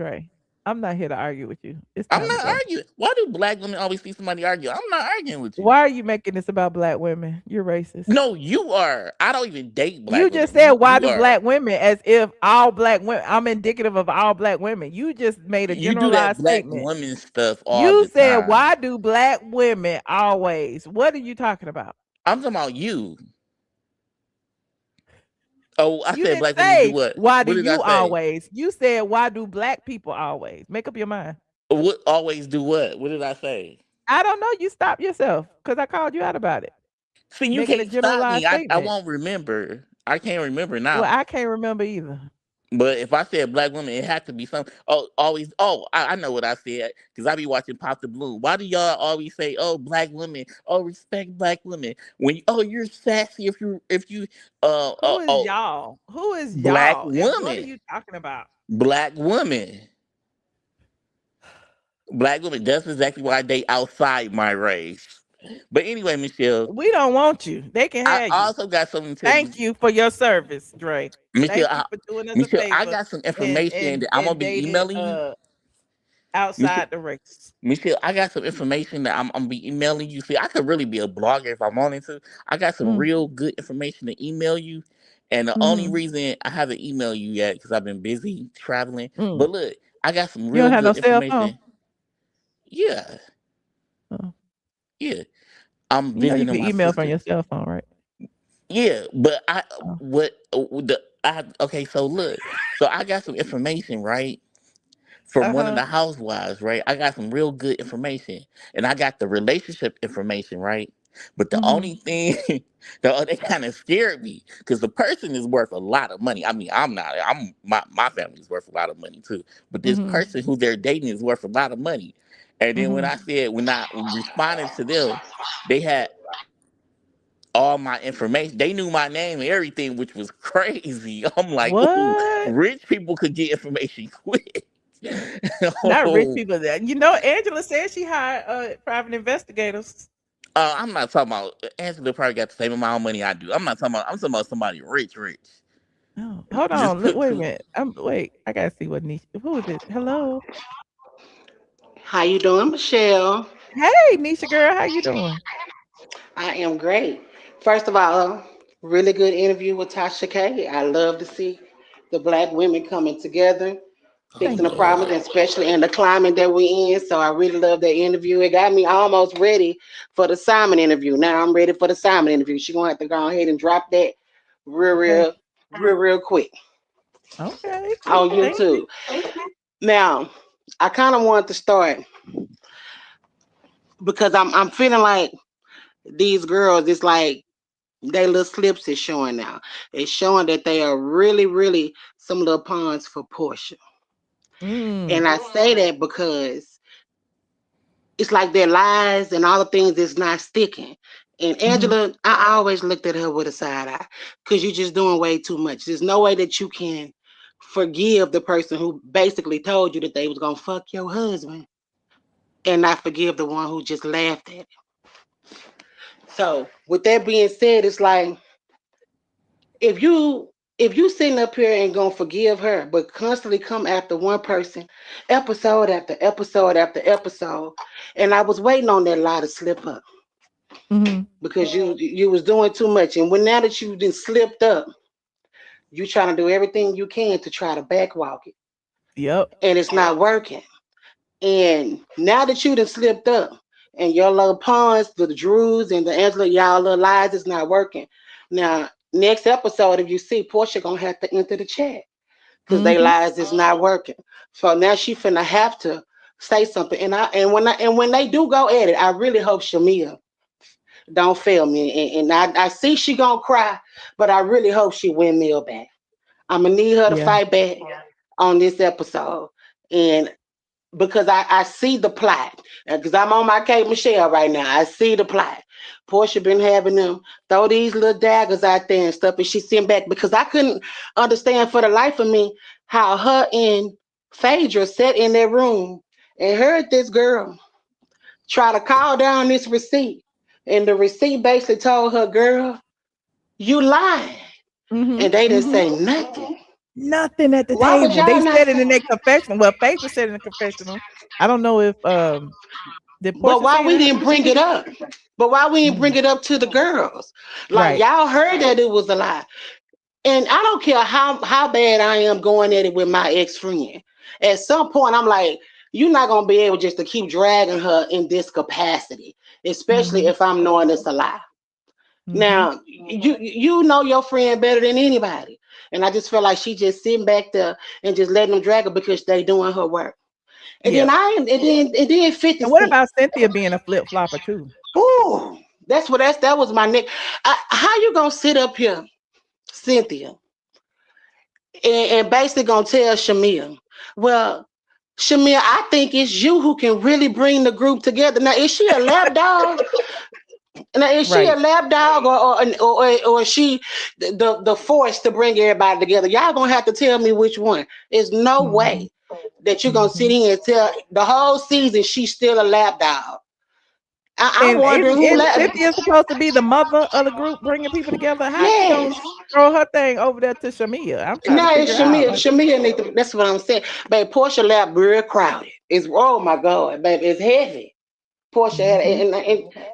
I'm not here to argue with you. It's I'm time to not go. arguing. Why do black women always see somebody argue? I'm not arguing with you. Why are you making this about black women? You're racist. No, you are. I don't even date black You women. just said why You do are. black women as if all black women. I'm indicative of all black women. You just made a You do that generalized black statement. woman stuff all You the said time. why do black women always? What are you talking about? I'm talking about you. Oh, I You said didn't black women do say what? why What do did I you say? always? You said why do black people always? Make up your mind. What always do what? What did I say? I don't know. You stop yourself because I called you out about it. See, you Making a can't stop me. generalized I statement. won't remember. I can't remember Well, now. I can't remember either. But if I said black women, it had to be something. Oh, always. Oh, I know what I said because I be watching Pop the Bloom. Why do y'all always say, "Oh, black women"? Oh, respect black women. When you're sassy if you Who is y'all? Who is black y'all? And what are woman, you talking about? black woman, black women. That's exactly why I date outside my race. But anyway, Michelle, We don't want you. They can I have you. also got something to tell you. Thank you for your service, Dre. Michelle, Thank you for doing us a Michelle, I favor got some information that I'm gonna and be dating emailing you. Michelle, outside the race. Michelle, I got some information that I'm gonna be emailing you. See, I could really be a blogger if I wanted to. I got some Mm, real good information to email you. And the only mhm, reason I haven't emailed you yet because I've been busy traveling. mm. But look, I got some You real don't have no good cell phone? information. Yeah, Oh, yeah. I'm you know you visiting can my email from sister. your cell phone, right? Yeah, but Oh. okay, so look. So I got some information, right? From one of Uh-huh. the housewives, right? I got some real good information, and I got the relationship information, right? But the Mm-hmm. only thing, they kind of scared me because the person is worth a lot of money. I mean, I'm not. My family's worth a lot of money too. But this Mm-hmm. person who they're dating is worth a lot of money. And then Mm-hmm. when I responded to them, they had all my information. They knew my name and everything, which was crazy. I'm like, ooh, What? rich people could get information quick. Not rich Oh, people. That you know, Angela said she hired private investigators. I'm not talking about Angela probably got the same amount of money I do. I'm talking about somebody rich. Oh, hold Just on. Look, put wait a two. minute. Wait. I gotta see what Nisha. Who is it? Hello. How you doing, Michelle? Hey, Nisha girl. How you doing? I am great. First of all, really good interview with Tasha K. I love to see the black women coming together, Oh fixing the Thank you. problems, Lord. especially in the climate that we're in. So I really love that interview. It got me almost ready for the Simon interview. Now I'm ready for the Simon interview. She's gonna have to go ahead and drop that real, Okay. real, real quick Okay. on Thank you. YouTube. Now, I kind of want to start because I'm feeling like these girls, it's like their little slips is showing now. It's showing that they are really, really some little pawns for Porsha. Mm. And I say that because it's like their lies and all the things is not sticking. And Mm-hmm. Angela, I always looked at her with a side eye because you're just doing way too much. There's no way that you can forgive the person who basically told you that they was gonna fuck your husband and not forgive the one who just laughed at it. So with that being said, it's like if you sitting up here and gonna forgive her, but constantly come after one person, episode after episode after episode, and I was waiting on that lie to slip up Mm-hmm. because you was doing too much, and when now that you done slipped up, you trying to do everything you can to try to backwalk it, Yep. and it's not working. And now that you done slipped up, and your little pawns, the Drews and the Angela, y'all little lies is not working. Now, next episode, if you see Porsha gonna have to enter the chat because they Mm-hmm. lies is not working. So now she finna have to say something. And when they do go at it, I really hope Shamea don't fail me. And I see she gonna cry, but I really hope she windmill back. I'm gonna need her to Yeah. fight back on this episode. And because I see the plot. Because I'm on my Kate Michelle right now. I see the plot. Porsha been having them throw these little daggers out there and stuff, and she sent back because I couldn't understand for the life of me how her and Phaedra sat in their room and heard this girl try to call down this receipt. And the receipt basically told her, girl, you lying. Mm-hmm. And they didn't Mm-hmm. say nothing. Nothing at the Why would table. They y'all not said it in say? their confessional. Well, Phaedra said it in the confessional. I don't know if did But Porsha why say we it in didn't her bring it up? But why we didn't confessional? bring it up to the girls? Like Right. y'all heard that it was a lie. And I don't care how bad I am going at it with my ex-friend. At some point, I'm like, you're not gonna be able just to keep dragging her in this capacity, especially if I'm knowing it's a lie. Now, you know your friend better than anybody. And I just feel like she just sitting back there and just letting them drag her because they doing her work. And Yeah. then it did 50 And what Cent. about Cynthia being a flip flopper too? Ooh, that was my neck. How you gonna sit up here, Cynthia, and basically gonna tell Shamea, well, Shamea, I think it's you who can really bring the group together. Now, is she a lap dog? Now, is she a lap dog or is she the force to bring everybody together? Y'all gonna have to tell me which one. There's no way that you're gonna sit here and tell the whole season she's still a lap dog. I'm And wondering who lap. Cynthia's supposed to be the mother of the group, bringing people together. How she Yes. gonna throw her thing over there to Shamea? I'm trying No, to it's figure out. Shamea need to, that's what I'm saying. Babe, Porsha lap real crowded. It's oh my God, baby, it's heavy. Porsha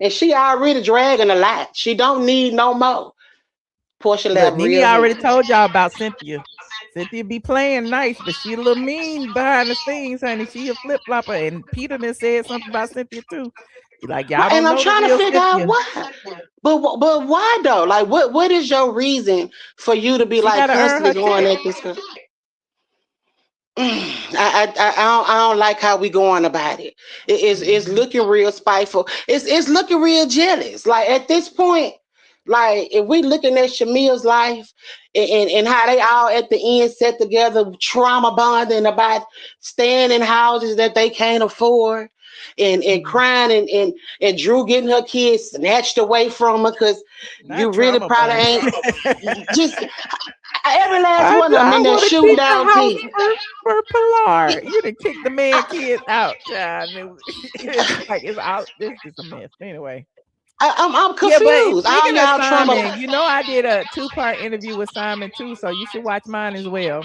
and she already dragging a lot. She don't need no more. Porscha lap Look, Nene real already heavy. told y'all about Cynthia. Cynthia be playing nice, but she a little mean behind the scenes, honey. She a flip flopper, and Peter done said something about Cynthia too. He like, y'all And don't I'm know the trying to real figure out Cynthia. why. But why though? Like what is your reason for you to be She like gotta earn constantly her going check. at this girl? I don't like how we going about it. It's looking real spiteful. It's looking real jealous. Like at this point, like if we looking at Shamea's life and how they all at the end set together trauma bonding about staying in houses that they can't afford and crying and Drew getting her kids snatched away from her because you really probably ain't just every last one of them in there want to shooting keep the down house kids. for Pilar. You done kick the man kids out, child. It's like it's out. This is a mess. Anyway. I'm Yeah, but confused. How speaking of y'all trauma? Simon, you know I did a 2-part interview with Simon too, so you should watch mine as well.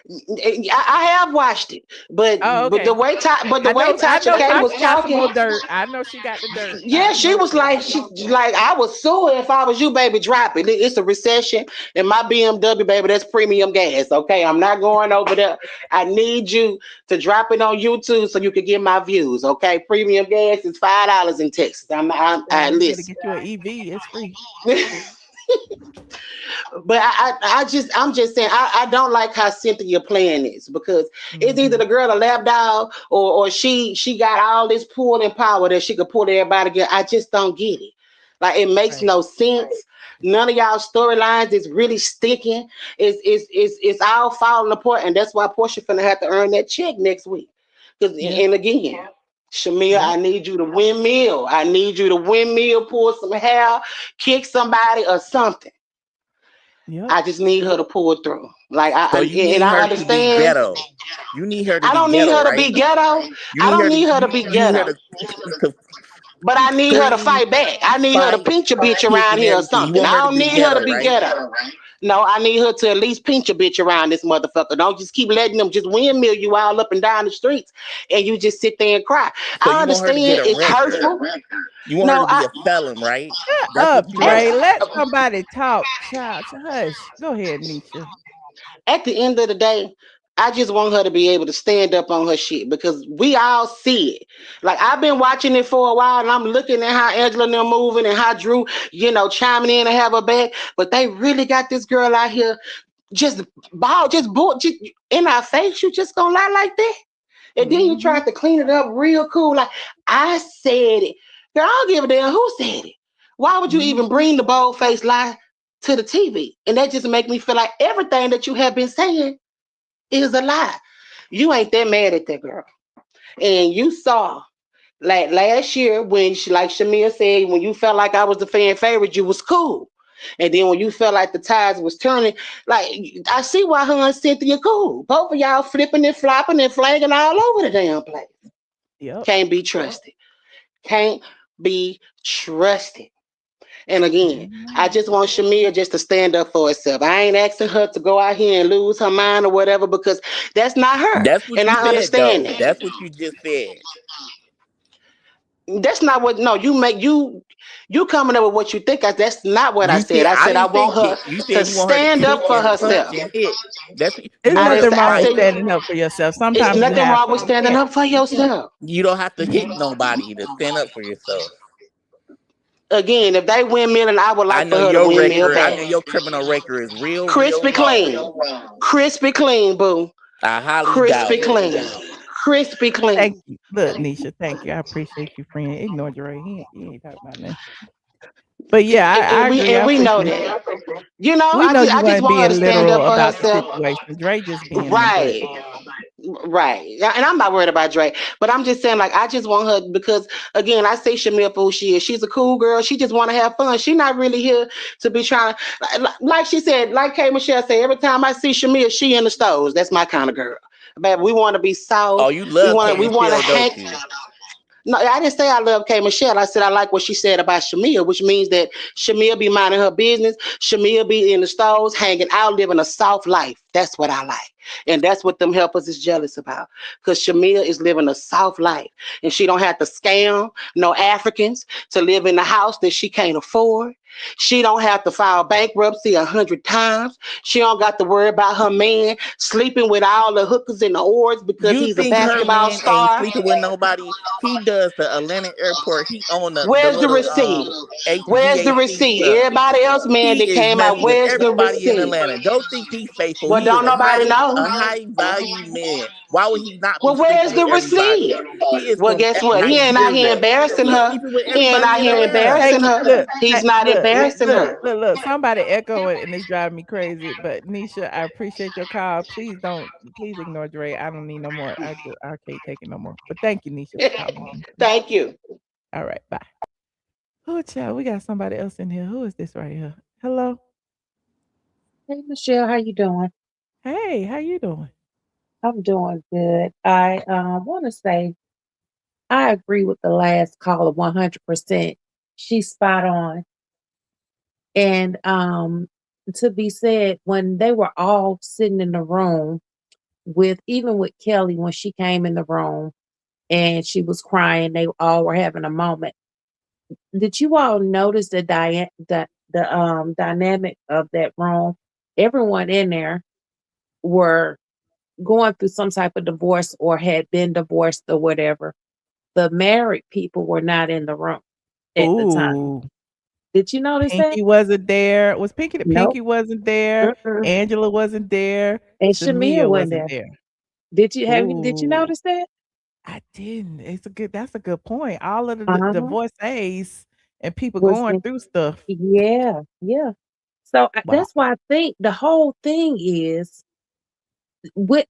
I have watched it, but okay. the way Tasha K was talking, more dirt. I know she got the dirt. yeah, she was like I was suing if I was you, baby. Drop it. It's a recession, and my BMW, baby, that's premium gas. Okay, I'm not going over there. I need you to drop it on YouTube so you can get my views. Okay, premium gas is $5 in Texas. I you listen. get you an EV. It's free. But I'm just saying I don't like how Cynthia playing this because it's either the girl a lap dog or she got all this pull and power that she could pull everybody together. I just don't get it. Like it makes no sense. None of y'all storylines is really sticking. It's all falling apart, and that's why Porsha finna have to earn that check next week. And again, Shamea, I need you to windmill. I need you to windmill, pull some hair, kick somebody or something. I just need her to pull through. Like I understand. Ghetto. You need her to I be don't ghetto, need her to right? be ghetto. I don't need her to be ghetto. But I need her to fight back. I need her to pinch a bitch around here or something. I don't need her to be ghetto. No, I need her to at least pinch a bitch around this motherfucker. Don't just keep letting them just windmill you all up and down the streets and you just sit there and cry. So I understand it's hurtful. You want her to be a felon, right? Shut up, Dre. Let somebody talk. Child, hush. Go ahead, Nisha. At the end of the day, I just want her to be able to stand up on her shit because we all see it. Like I've been watching it for a while and I'm looking at how Angela and them moving and how Drew, chiming in and have her back. But they really got this girl out here just in our face. You just gonna lie like that? And then you tried to clean it up real cool. Like I said it. Girl, I don't give a damn who said it. Why would you even bring the bold-faced lie to the TV? And that just make me feel like everything that you have been saying is a lie. You ain't that mad at that girl. And you saw, like last year, when like Shamea said, when you felt like I was the fan favorite, you was cool. And then when you felt like the tides was turning, like I see why her and Cynthia cool. Both of y'all flipping and flopping and flagging all over the damn place. Yep. Can't be trusted. Can't be trusted. And again, I just want Shamea just to stand up for herself. I ain't asking her to go out here and lose her mind or whatever, because that's not her. That's what And you I said, understand though. that. That's what you just said. That's not what. No, you coming up with what you think. That's not what I You said. said I I said I didn't want think her it. You to said you want her to stand kick up for and punch herself. and hit. That's There's I nothing didn't. wrong I with said standing up for yourself. it's Sometimes you nothing have wrong with to. standing up for yourself. you don't have to hit nobody to stand up for yourself. Again, if they windmill, and I would I like for know her to your windmill record. I back. know your criminal record is real Crispy long. clean. Crispy clean, boo. I highly doubt Crispy it. clean. Crispy Thank clean. you. Look, Nisha, thank you. I appreciate you, friend. Ignore Dre. He ain't talking about nothing. But yeah, I agree. I We know appreciate it. that. You know, We know you I just weren't want her to being stand up literal for about the herself. situation. Dre just being in the butt. Right. Right. Yeah, and I'm not worried about Drake, but I'm just saying, like, I just want her, because again, I say Shamea for who she is. She's a cool girl. She just want to have fun. She's not really here to be trying, like she said, like K. Michelle said, every time I see Shamea, she in the stores. That's my kind of girl. Baby, we want to be soft. Oh, you love K. We want to Michelle, don't hang. you? No, I didn't say I love K. Michelle. I said I like what she said about Shamea, which means that Shamea be minding her business. Shamea be in the stores, hanging out, living a soft life. That's what I like. And that's what them helpers is jealous about. Because Shamea is living a soft life. And she don't have to scam no Africans to live in the house that she can't afford. She don't have to file bankruptcy 100 times. She don't got to worry about her man sleeping with all the hookers and the whores because You he's a think her basketball man ain't star. sleeping with nobody? He does the Atlanta airport. He own the Where's the little receipt? Where's the HVAC receipt? stuff. Everybody else, man, He that is came out, messing with where's the everybody in receipt? Atlanta. Don't think he's faithful. Well, He is don't nobody a know. high value man. Why would he not be Well, where's sleeping the with everybody? receipt? He is Well, from guess what? He ain't out here Nigeria. embarrassing He's her. sleeping with He ain't out everybody in here Atlanta. embarrassing her. He's not embarrassing her. Look. Somebody echoing and it's driving me crazy. But Nisha, I appreciate your call. Please ignore Dre. I don't need no more. I can't take it no more. But thank you, Nisha, for calling. Thank you. All right, bye. Oh, child, we got somebody else in here. Who is this right here? Hello. Hey Michelle, how you doing? Hey, how you doing? I'm doing good. I want to say I agree with the last caller 100%. She's spot on. And to be said, when they were all sitting in the room even with Kelly, when she came in the room and she was crying, they all were having a moment. Did you all notice the dynamic of that room? Everyone in there were going through some type of divorce or had been divorced or whatever. The married people were not in the room at the time. Ooh. Did you notice that? Pinky wasn't there. Was Pinky the Nope. Pinky wasn't there? Mm-mm. Angela wasn't there. And Shamea Shamea wasn't wasn't there. there. Did you Ooh. notice that? I didn't. That's a good point. All of the Uh-huh. divorcees and people Was going in, through stuff. yeah. So Wow. that's why I think the whole thing is with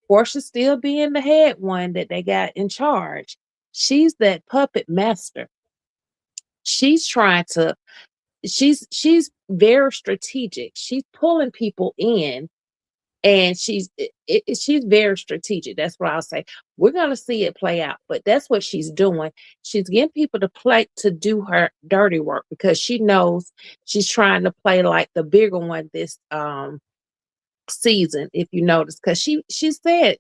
Porsha still being the head one that they got in charge. She's that puppet master. She's trying to she's very strategic. She's pulling people in, and she's very strategic. That's what I'll say. We're gonna see it play out, but that's what she's doing. She's getting people to do her dirty work because she knows she's trying to play like the bigger one this season, if you notice, because she's said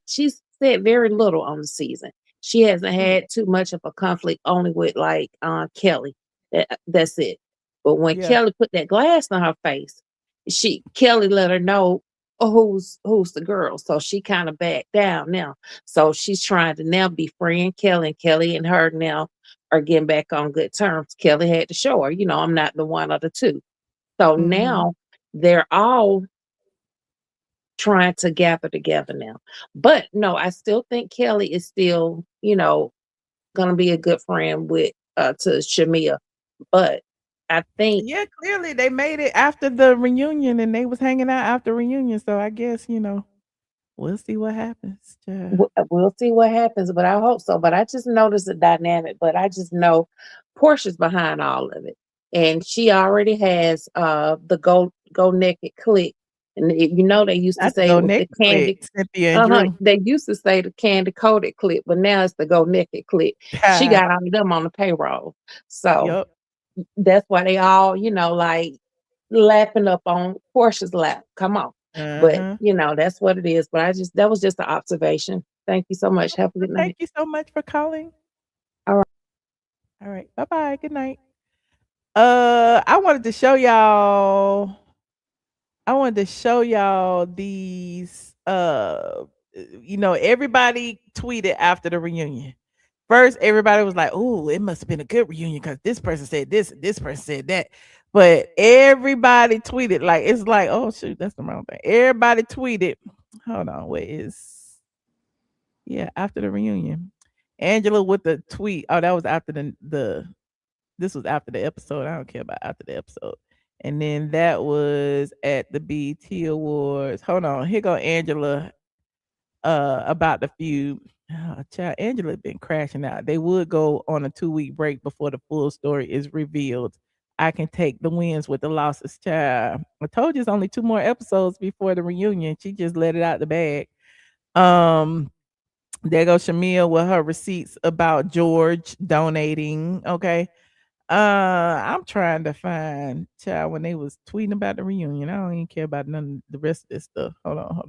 very little on the season. She hasn't had too much of a conflict, only with like Kelly. That's it. But when Kelly put that glass on her face, Kelly let her know who's the girl. So she kind of backed down now. So she's trying to now befriend Kelly, and Kelly and her now are getting back on good terms. Kelly had to show her, I'm not the one of the two. So now they're all trying to gather together now. But no, I still think Kelly is still, gonna be a good friend with to Shamea. But I think clearly they made it after the reunion and they was hanging out after reunion. So I guess, we'll see what happens. we'll see what happens, but I hope so. But I just noticed the dynamic, but I just know Porsha's behind all of it. And she already has the go naked click. And they used to say it was the candy. Cynthia and Drew. They used to say the candy coated clip, but now it's the go naked clip. She got all of them on the payroll. So that's why they all, like lapping up on Porsha's lap. Come on. But that's what it is. But that was just an observation. Thank you so much. Have a good night. Thank you so much for calling. All right. All right. Bye-bye. Good night. I wanted to show y'all these everybody tweeted after the reunion. First, everybody was like, "Oh, it must have been a good reunion because this person said this, and this person said that." But everybody tweeted it's like, "Oh shoot, that's the wrong thing." Everybody tweeted. Hold on, after the reunion, Angela with the tweet. Oh, that was after this was after the episode. I don't care about after the episode. And then that was at the BET Awards. Hold on, here go Angela. About the feud. Child, Angela been crashing out. They would go on a 2-week break before the full story is revealed. I can take the wins with the losses, child. I told you it's only 2 more episodes before the reunion. She just let it out the bag. There goes Shamea with her receipts about George donating. Okay. I'm trying to find child when they was tweeting about the reunion. I don't even care about none of the rest of this stuff. Hold on.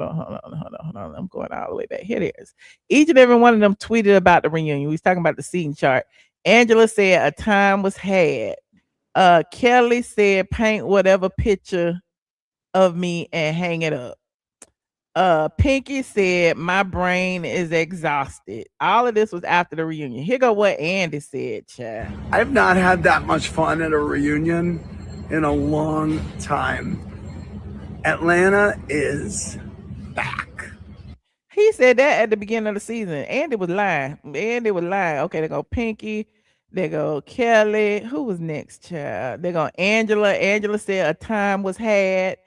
I'm going all the way back. Here it is. Each and every one of them tweeted about the reunion. We was talking about the seating chart. Angela said a time was had. Kelli said paint whatever picture of me and hang it up. Pinky said my brain is exhausted. All of this was after the reunion. Here go what Andy said, child. I've not had that much fun at a reunion in a long time. Atlanta is back. He said that at the beginning of the season. Andy was lying. Okay, they go Pinky. They go Kelli. Who was next, child? They go Angela. Angela said a time was had.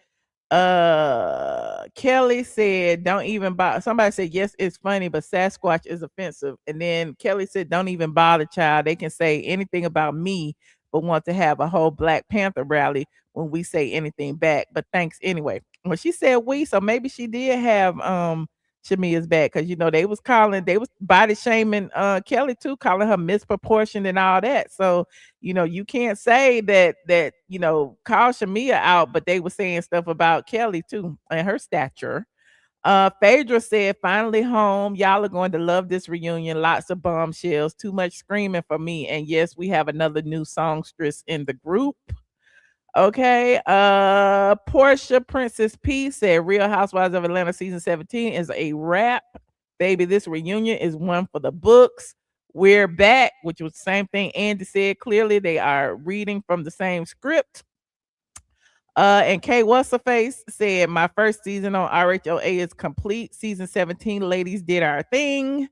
Kelli said don't even bother. Somebody said yes, it's funny, but Sasquatch is offensive. And then Kelli said don't even bother, child. They can say anything about me but want to have a whole Black Panther rally when we say anything back, but thanks anyway. Well, she said we, so maybe she did have Shamea's back, because they was body shaming Kelli too, calling her misproportioned and all that. So you can't say that call Shamea out, but they were saying stuff about Kelli too and her stature. Phaedra said, finally home. Y'all are going to love this reunion. Lots of bombshells, too much screaming for me. And yes, we have another new songstress in the group. Okay. Porsha Princess P said Real Housewives of Atlanta season 17 is a wrap. Baby, this reunion is one for the books. We're back, which was the same thing Andy said. Clearly, they are reading from the same script. And Kay What's-Her-Face said, my first season on RHOA is complete. Season 17, ladies did our thing.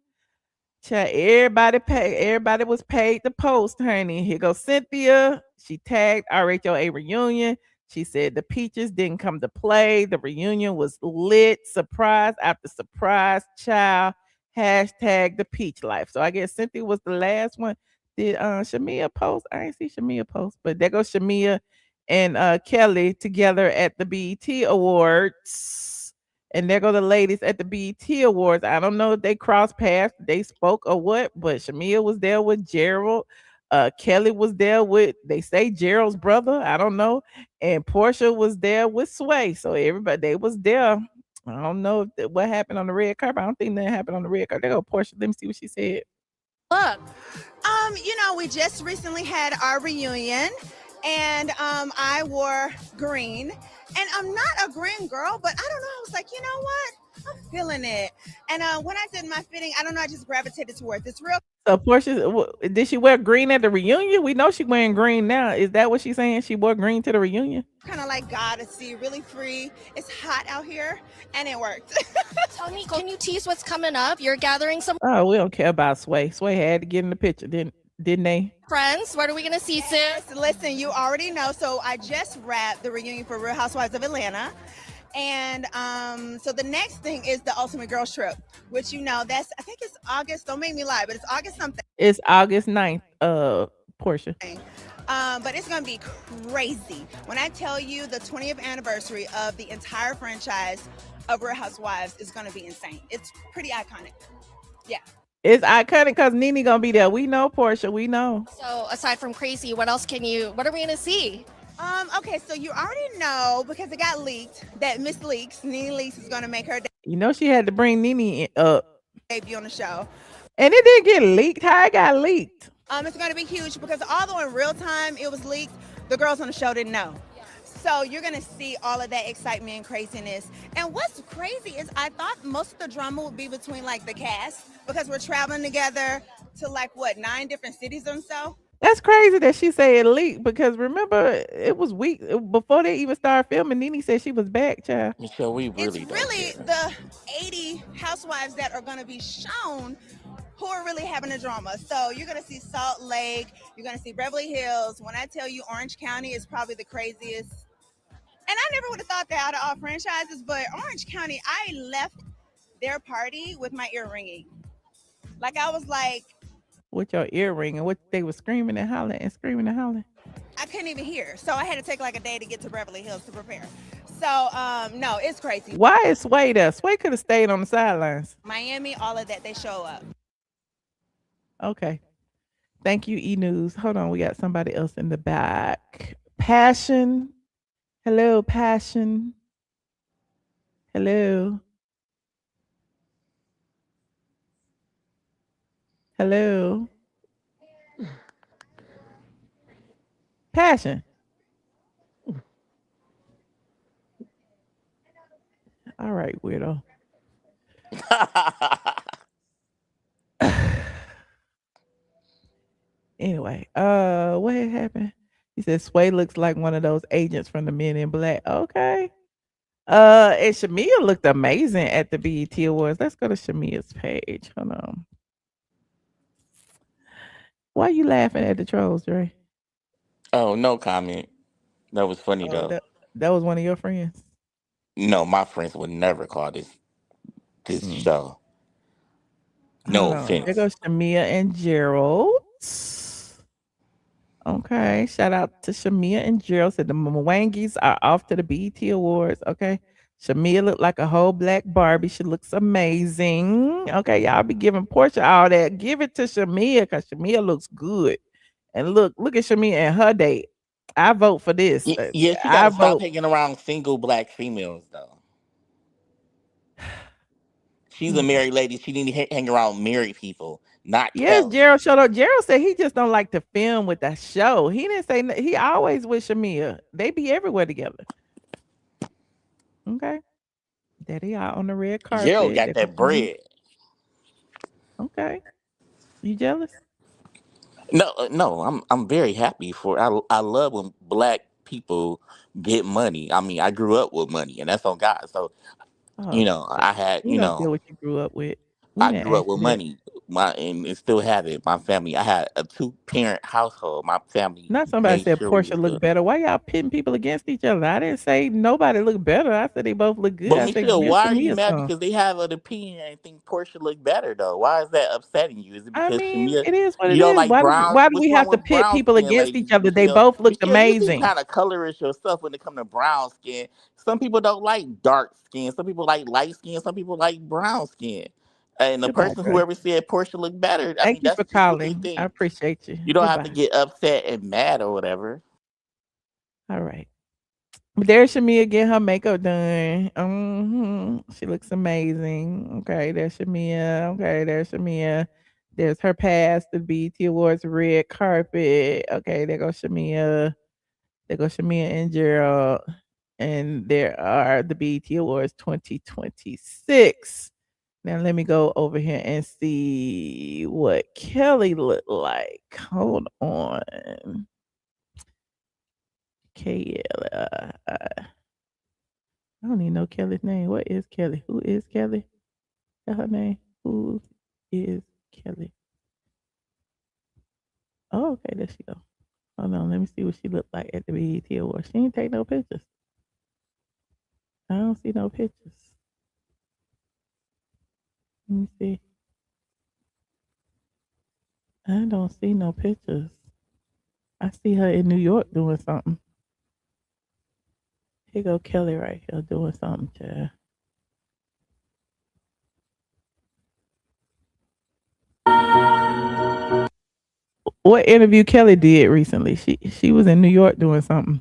Everybody was paid to post, honey. Here goes Cynthia. She tagged RHOA reunion. She said the peaches didn't come to play. The reunion was lit. Surprise after surprise, child. Hashtag the peach life. So I guess Cynthia was the last one. Did Shamea post? I ain't see Shamea post, but there goes Shamea and Kelli together at the BET Awards. And there go the ladies at the BET Awards. I don't know if they crossed paths, they spoke or what, but Shamea was there with Gerald. Kelli was there with, they say, Gerald's brother. I don't know. And Porsha was there with Sway. So everybody, they was there. I don't know what happened on the red carpet. I don't think that happened on the red carpet. There go Porsha. Let me see what she said. Look, we just recently had our reunion. And I wore green, and I'm not a green girl, but I don't know. I was like, you know what? I'm feeling it. And when I did my fitting, I don't know. I just gravitated towards this real. So Porsha, did she wear green at the reunion? We know she's wearing green now. Is that what she's saying? She wore green to the reunion? Kind of like goddessy, really free. It's hot out here, and it worked. Tony, can you tease what's coming up? You're gathering some. Oh, we don't care about Sway. Sway had to get in the picture, didn't they? Friends, what are we gonna see soon? Listen, you already know. So I just wrapped the reunion for Real Housewives of Atlanta. And so the next thing is the Ultimate Girls Trip, which I think it's August. Don't make me lie, but it's August something. It's August 9th, Porsha. But it's gonna be crazy. When I tell you the 20th anniversary of the entire franchise of Real Housewives is gonna be insane. It's pretty iconic. Yeah. It's iconic because Nene gonna be there. We know Porsha. We know. So aside from crazy, what else what are we gonna see? Okay, so you already know because it got leaked that Miss Leaks, Nene Leaks, is gonna make her You know she had to bring Nene up. debut on the show. And it didn't get leaked. How it got leaked? It's gonna be huge because although in real time it was leaked, the girls on the show didn't know. So you're gonna see all of that excitement and craziness. And what's crazy is I thought most of the drama would be between like the cast because we're traveling together to like 9 different cities or so. That's crazy that she said it leaked because remember it was weeks before they even started filming. Nene said she was back, child. Michelle, we really It's really the 80 housewives that are gonna be shown who are really having a drama. So you're gonna see Salt Lake, you're gonna see Beverly Hills. When I tell you Orange County is probably the craziest. And I never would have thought that out of all franchises, but Orange County, I left their party with my ear ringing. Like I was like, With your earring and what they were screaming and hollering and screaming and hollering. I couldn't even hear. So I had to take like a day to get to Beverly Hills to prepare. So no, it's crazy. Why is Sway there? Sway could have stayed on the sidelines. Miami, all of that, they show up. Okay. Thank you, E News. Hold on, we got somebody else in the back. Passion. Hello, Passion. Hello. Hello. Passion. All right, weirdo. Anyway, what had happened? He said Sway looks like one of those agents from the Men in Black. Okay. And Shamea looked amazing at the BET Awards. Let's go to Shamea's page. Hold on. Why are you laughing at the trolls, Dre? Oh, no comment. That was funny though. That was one of your friends. No, my friends would never call this show. No offense. There goes Shamea and Gerald. Okay. Shout out to Shamea and Gerald. Said the Mwangis are off to the BET Awards. Okay. Shamea looked like a whole black Barbie. She looks amazing. Okay, y'all be giving Porsha all that. Give it to Shamea because Shamea looks good. And look at Shamea and her date. I vote for this. Yeah, she gotta stop hanging around single black females though. She's a married lady. She need to hang around married people, not Yes, Kelly. Gerald showed up. Gerald said he just don't like to film with the show. He didn't say he always with Shamea. They be everywhere together. Okay. There they are on the red carpet. Gerald got that bread. Okay. You jealous? No, I'm very happy for. I love when black people get money. I mean, I grew up with money, and that's on God. So, I had, We don't care what you grew up with. I grew up with money. And still have it. My family. I had a 2-parent household. My family. Not somebody made said sure we Porsha was look good. better. Why y'all pitting people against each other? I didn't say nobody look better. I said they both look good. But I said, Michelle, give why are Shamea you mad? some. Because they have an opinion and think Porsche look better though. Why is that upsetting you? Is it I because mean, Shamea, it is what you it don't is. like brown? Why do What's we wrong have to with pit brown people skin against ladies, each other? They Michelle? both looked Michelle, you seem amazing. kind of colorist yourself when it comes to brown skin. Some people don't like dark skin. Some people like light skin. Some people like brown skin. And the Goodbye, person Dre. whoever said Porsche look better, I Thank mean you that's for just what they calling. I think. appreciate you. You don't have to Goodbye. get upset and mad or whatever. All right. But there's Shamea getting her makeup done. She looks amazing. Okay, there's Shamea. Okay, there's Shamea. There's her pass to BET Awards red carpet. Okay, there goes Shamea. There goes Shamea and Gerald. And there are the BET Awards 2026. Now let me go over here and see what Kelly looked like. Hold on. KL. I don't even know Kelly's name. What is Kelly? Who is Kelly? Got her name? Who is Kelly? Oh, okay, there she go. Hold on, let me see what she looked like at the BET Awards. She ain't take no pictures. I don't see no pictures. Let me see. I don't see no pictures. I see her in New York doing something. Here go Kelly right here doing something, child. What interview Kelly did recently? She was in New York doing something.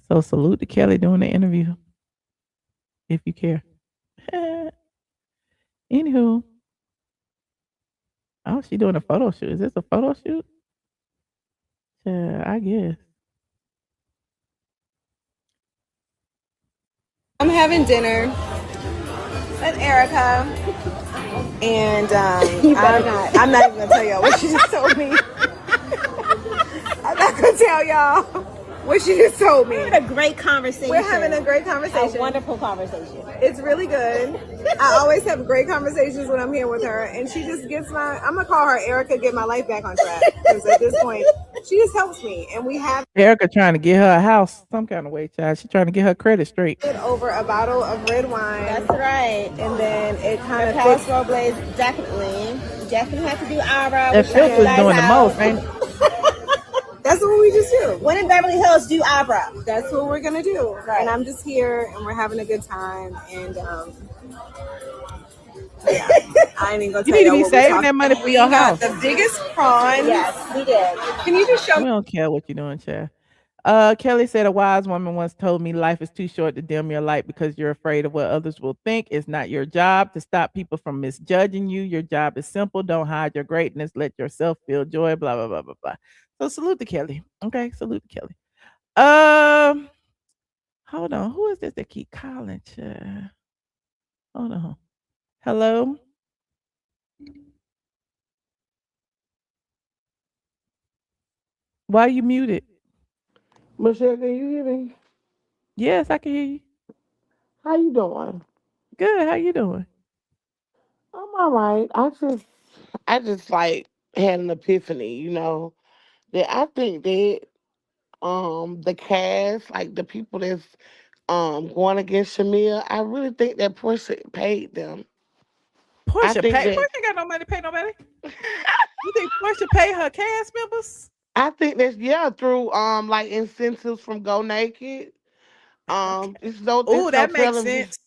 So salute to Kelly doing the interview, if you care. Anywho, oh, she doing a photo shoot. Is this a photo shoot? Yeah, I guess. I'm having dinner with Erica, and I'm not even gonna tell y'all what she just told me. I'm not gonna tell y'all what she just told me. We're having a great conversation. We're having a great conversation. A wonderful conversation. It's really good. I always have great conversations when I'm here with her, and she just gets I'm gonna call her Erica, get my life back on track. Because at this point, she just helps me, and we have Erica trying to get her a house some kind of way, child. She trying to get her credit straight. over a bottle of red wine. That's right. And then it kind of Palace Robles definitely have to do eyebrows. That filter's doing the most, ain't it? That's what we just do. When in Beverly Hills, do eyebrows. That's what we're gonna do. Right. And I'm just here, and we're having a good time. And yeah, I ain't even gonna You tell need to y'all be what saving we that money for your We got house. the biggest prawns. Yes, we did. Can you just show We don't care what you're doing, child. Kelly said a wise woman once told me life is too short to dim your light because you're afraid of what others will think. It's not your job to stop people from misjudging you. Your job is simple. Don't hide your greatness. Let yourself feel joy. Blah blah blah blah blah. So salute to Kelly. Okay, salute to Kelly. Hold on. Who is this that keep calling? Child? Hold on. Hello. Why you muted? Michelle, can you hear me? Yes, I can hear you. How you doing? Good. How you doing? I'm all right. I just like had an epiphany, that I think that the cast, like the people that's going against Shamea, I really think that Porsha paid them. Porsha ain't got no money to pay nobody. You think Porsha pay her cast members? I think that's through like incentives from Go Naked. It's no That makes telling. sense.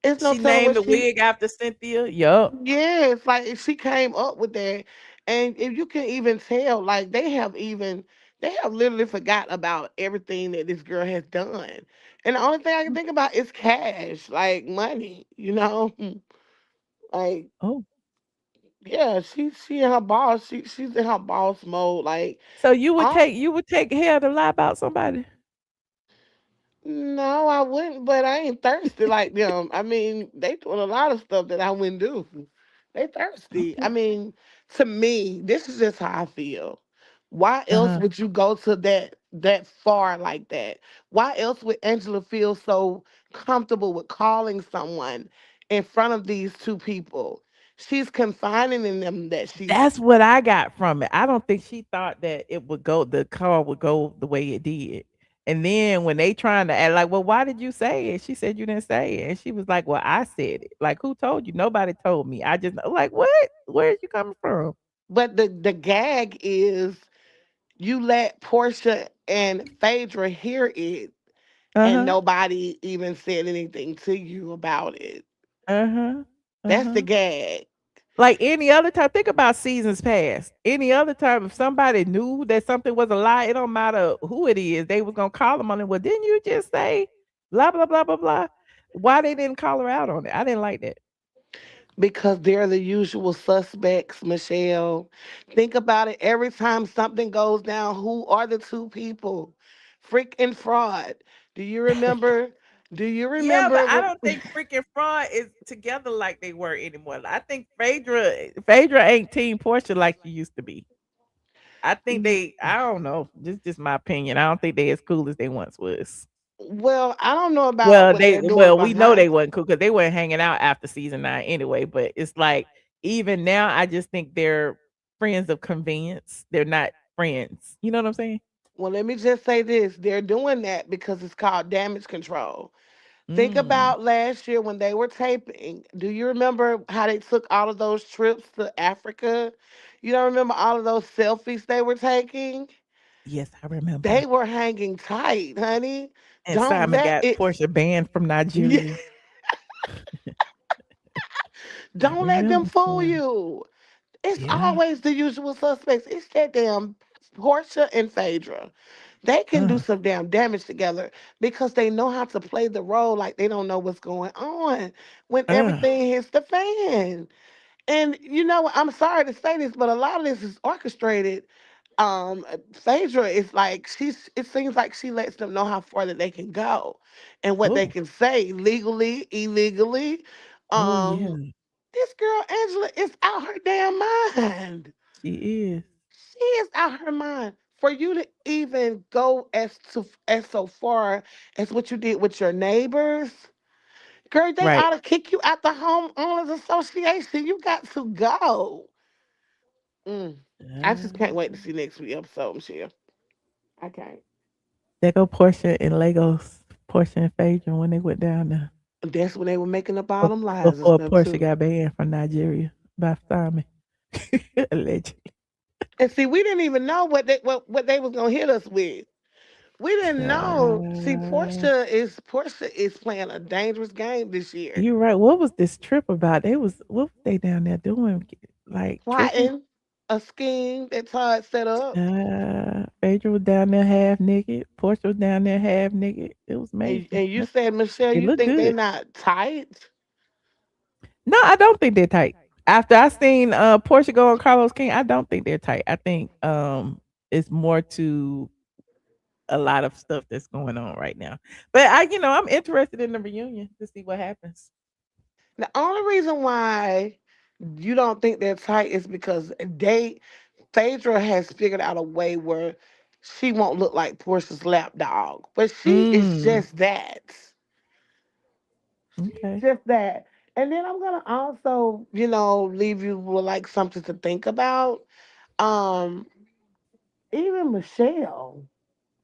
It's no She telling named what the wig after Cynthia. Yup. Yeah, it's like she came up with that, and if you can even tell, like they have literally forgot about everything that this girl has done, and the only thing I can think about is cash, like money, like Oh. yeah, she in her boss, she's in her boss mode, like So you would I take hair to lie about somebody? no, I wouldn't, but I ain't thirsty like them. I mean, they doing a lot of stuff that I wouldn't do. They thirsty. I mean, to me, this is just how I feel. Why else Uh-huh. would you go to that far like that? Why else would Angela feel so comfortable with calling someone in front of these two people? She's confining in them that she's That's what I got from it. I don't think she thought that the car would go the way it did. And then when they trying to act like, well, why did you say it? She said you didn't say it. And she was like, well, I said it. Like, who told you? Nobody told me. I just like, what? Where's you coming from? but the gag is you let Porsche and Phaedra hear it and Uh-huh. nobody even said anything to you about it. Uh-huh. That's the Uh-huh. gag. Like any other time, think about seasons past. Any other time, if somebody knew that something was a lie, it don't matter who it is, they was gonna call them on it. Well, didn't you just say blah blah blah blah blah? Why they didn't call her out on it? I didn't like that. Because they're the usual suspects, Michelle. Think about it. Every time something goes down, who are the two people? Freak and fraud. Do you remember? Do you Yeah, but remember I when don't think freaking fraud is together like they were anymore. I think Phaedra ain't team Porsche like she used to be. I think I don't know. Just my opinion. I don't think they as cool as they once was. well, I don't know about what they're doing We know behind. they wasn't cool because they weren't hanging out after season 9 anyway. But it's like even now, I just think they're friends of convenience. They're not friends. You know what I'm saying? Well, let me just say this. They're doing that because it's called damage control. Think Mm. about last year when they were taping. Do you remember how they took all of those trips to Africa? You don't remember all of those selfies they were taking? Yes, I remember. They were hanging tight, honey. And Don't Simon let got it Porsche banned from Yeah, Nigeria. I don't let them remember fool Simon. you. It's Yeah. always the usual suspects. It's that damn Porsha and Phaedra. They can do some damn damage together because they know how to play the role like they don't know what's going on when everything hits the fan. And you know, I'm sorry to say this, but a lot of this is orchestrated. Phaedra is like it seems like she lets them know how far that they can go and what they Oh. can say legally, illegally. Oh yeah. This girl Angela is out her damn mind. She is. She is out her mind. For you to even go as so far as what you did with your neighbors, girl, they Right. ought to kick you out the homeowners association. You got to go. I just can't wait to see next week's episode, Michelle. I can't. There go Porsha and Legos. Porsha and Phaedra when they went down there. That's when they were making the bottom lies and Before stuff Porsha too. got banned from Nigeria by Simon. Allegedly. And see, we didn't even know what they was gonna hit us with. We didn't know. See, Porsha is playing a dangerous game this year. You're right. What was this trip about? What were they down there doing? Like tripping? Plotting a scheme that Todd set up. Phaedra was down there half naked. Porsha was down there half naked. It was And, amazing. and you said, Michelle, It you looked think they good. not tight? No, I don't think they're tight. After I seen Porsche go on Carlos King, I don't think they're tight. I think it's more to a lot of stuff that's going on right now. But I'm interested in the reunion to see what happens. The only reason why you don't think they're tight is because Phaedra has figured out a way where she won't look like Portia's lapdog. But she is Mm. just that. Okay. Just that. And then I'm gonna also, leave you with like something to think about. Um, even Michelle.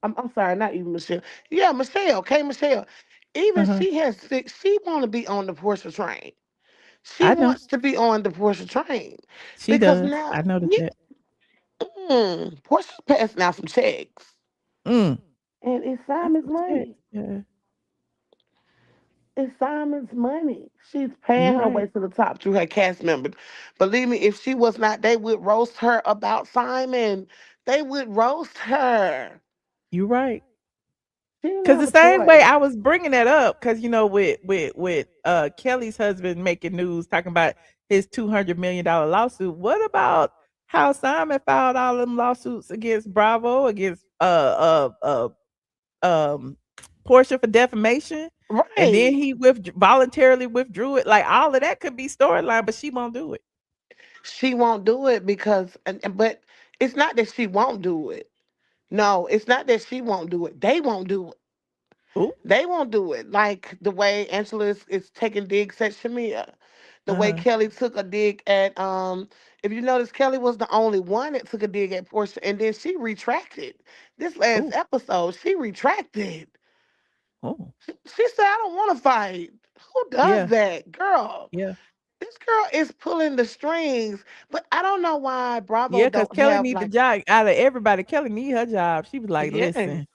I'm sorry, not even Michelle. Yeah, Michelle, Michelle. Even Uh-huh. she she wanna be on the Porsche train. She I know. wants to be on the Porsche train. She Because does. now, I noticed yeah, that. Portia's passing out some checks. Mm. And it's I Simon's noticed money. that. Yeah. It's Simon's money. She's paying You're her way right. to the top through her cast members. Believe me, if she was not, they would roast her about Simon. They would roast her. You're right. She didn't Cause the have a same way choice. I was bringing that up, cause with Kelly's husband making news talking about his $200 million lawsuit. What about how Simon filed all them lawsuits against Bravo, against um Portia for defamation, and then Right. he voluntarily withdrew it. Like all of that could be storyline, but she won't do it. She won't do it because, but it's not that she won't do it. No, it's not that she won't do it. They won't do it. Ooh. They won't do it. Like the way Angela is taking digs at Shamea. The way Uh-huh. Kelly took a dig at if you notice, Kelly was the only one that took a dig at Portia, and then she retracted. This last Oh. episode, she retracted. Oh. She said, I don't want to fight. Who does Yeah. that? Girl, Yeah. this girl is pulling the strings, but I don't know why Bravo Yeah, cause don't Kelly have need the like, job out of everybody. Kelly need her job. She was like, yes. listen.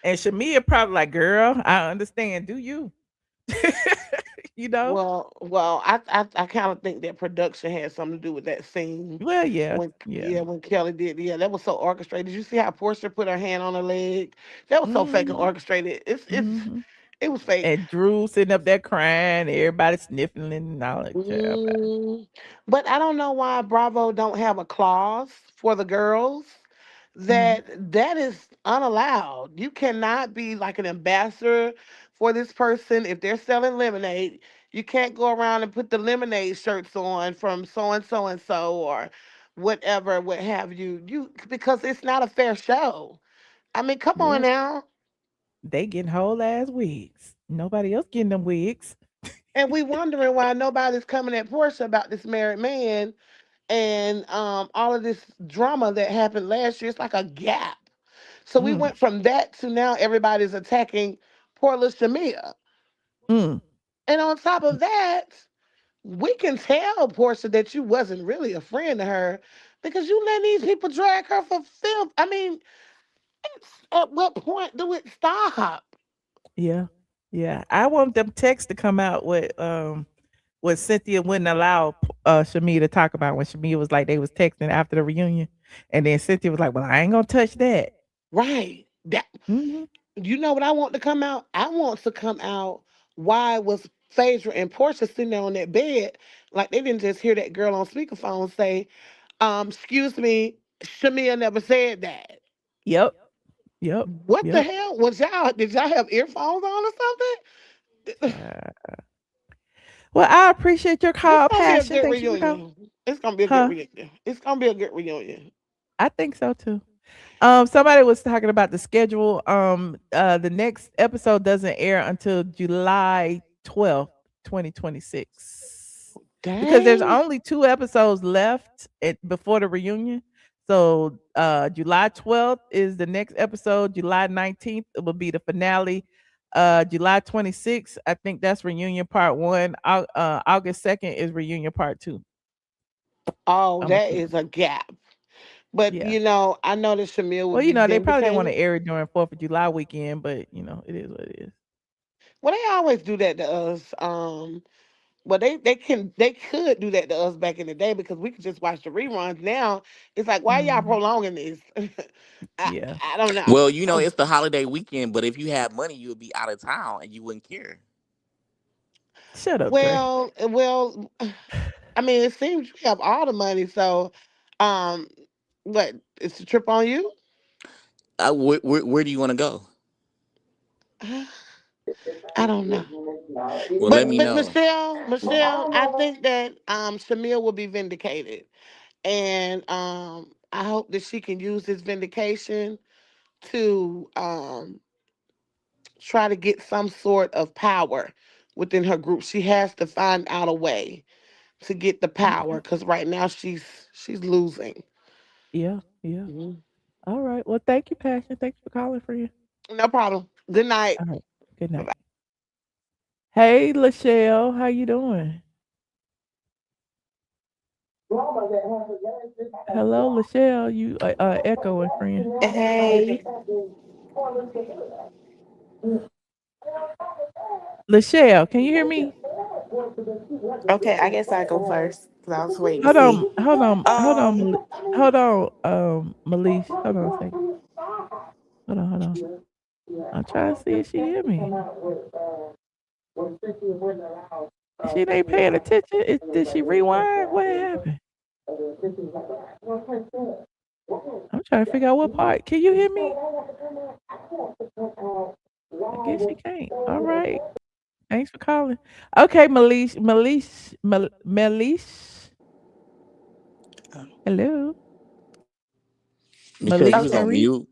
And Shamea probably like, girl, I understand. Do you? You know? Well, I kind of think that production had something to do with that scene Well, yeah. Yeah. when Kelly did, that was so orchestrated. Did you see how Portia put her hand on her leg? That was so fake and Mhm. orchestrated. Mhm. It was fake. And Drew sitting up there crying, everybody sniffling and all that child. But I don't know why Bravo don't have a clause for the girls Mhm. that is unallowed. You cannot be like an ambassador for this person if they're selling lemonade. You can't go around and put the lemonade shirts on from so and so or whatever, what have you. Because it's not a fair show. I mean, come on Yeah. now. They getting whole ass wigs. Nobody else getting them wigs. And we wondering why nobody's coming at Portia about this married man and all of this drama that happened last year. It's like a gap. So we Mm. went from that to now everybody's attacking poor little Shamea. Mm. And on top of that, we can tell Portia that you wasn't really a friend to her because you let these people drag her for filth. I mean, at what point do it stop? Yeah. Yeah. I want them texts to come out with Cynthia wouldn't allow Shamea to talk about when Shamea was like they was texting after the reunion, and then Cynthia was like, "Well, I ain't gonna touch that." Right. That Mhm. you know what I want to come out? I want to come out why was Phaedra and Porsha sitting there on that bed like they didn't just hear that girl on speakerphone say, excuse me, Shamea never said that. Yep. Yep. What the Yep. hell? Did y'all have earphones on or something? Well, I appreciate your It's call, gonna be a Passion. good Thank you for calling. reunion. It's gonna be a good Huh? reunion. It's gonna be a good reunion. I think so too. Somebody was talking about the schedule. The next episode doesn't air until July 12th, 2026. Because there's Dang. only 2 episodes left before the reunion. So July 12th is the next episode. July 19th will be the finale. July 26th, I think that's reunion part one. August 2nd is reunion part two. Oh, I'm that assuming. is a gap. But Yeah. you know, I know that Shamil will Well, be they probably didn't want to vindicated. air it during 4th of July weekend, but it is what it is. Well, they always do that to us. Well, they could do that to us back in the day because we could just watch the reruns. Now it's like, why y'all Mhm. prolonging this? I Yeah. I don't know. Well, it's the holiday weekend, but if you had money, you would be out of town and you wouldn't care. Shut up, Dre. Well, I mean, it seems you have all the money, so um, what? It's a trip on you. Where do you want to go? I don't know. Well, let But me but know. Michelle, I think that Shamil will be vindicated, and I hope that she can use this vindication to try to get some sort of power within her group. She has to find out a way to get the Okay. power because right now she's losing. Yeah, yeah. Mhm. All right. Well, thank you, Passion. Thanks for calling, friend. No problem. Good night. All right. Good night. Hey, Lachelle, how you doing? Hello, Lachelle. You echoing, friend. Hey. Lachelle, can you hear me? Okay, I guess I go first because I was waiting to Hold see. on, hold on, hold on, Um, hold on, Malish. Hold on a second. Hold on, hold on. I'm trying to see if she hear me. She ain't paying attention. Did she rewind? What happened? I'm trying to figure out what part. Can you hear me? I guess she can't. All right. Thanks for calling. Okay, Malish. Hello, Michelle, you was Malish. on okay. mute.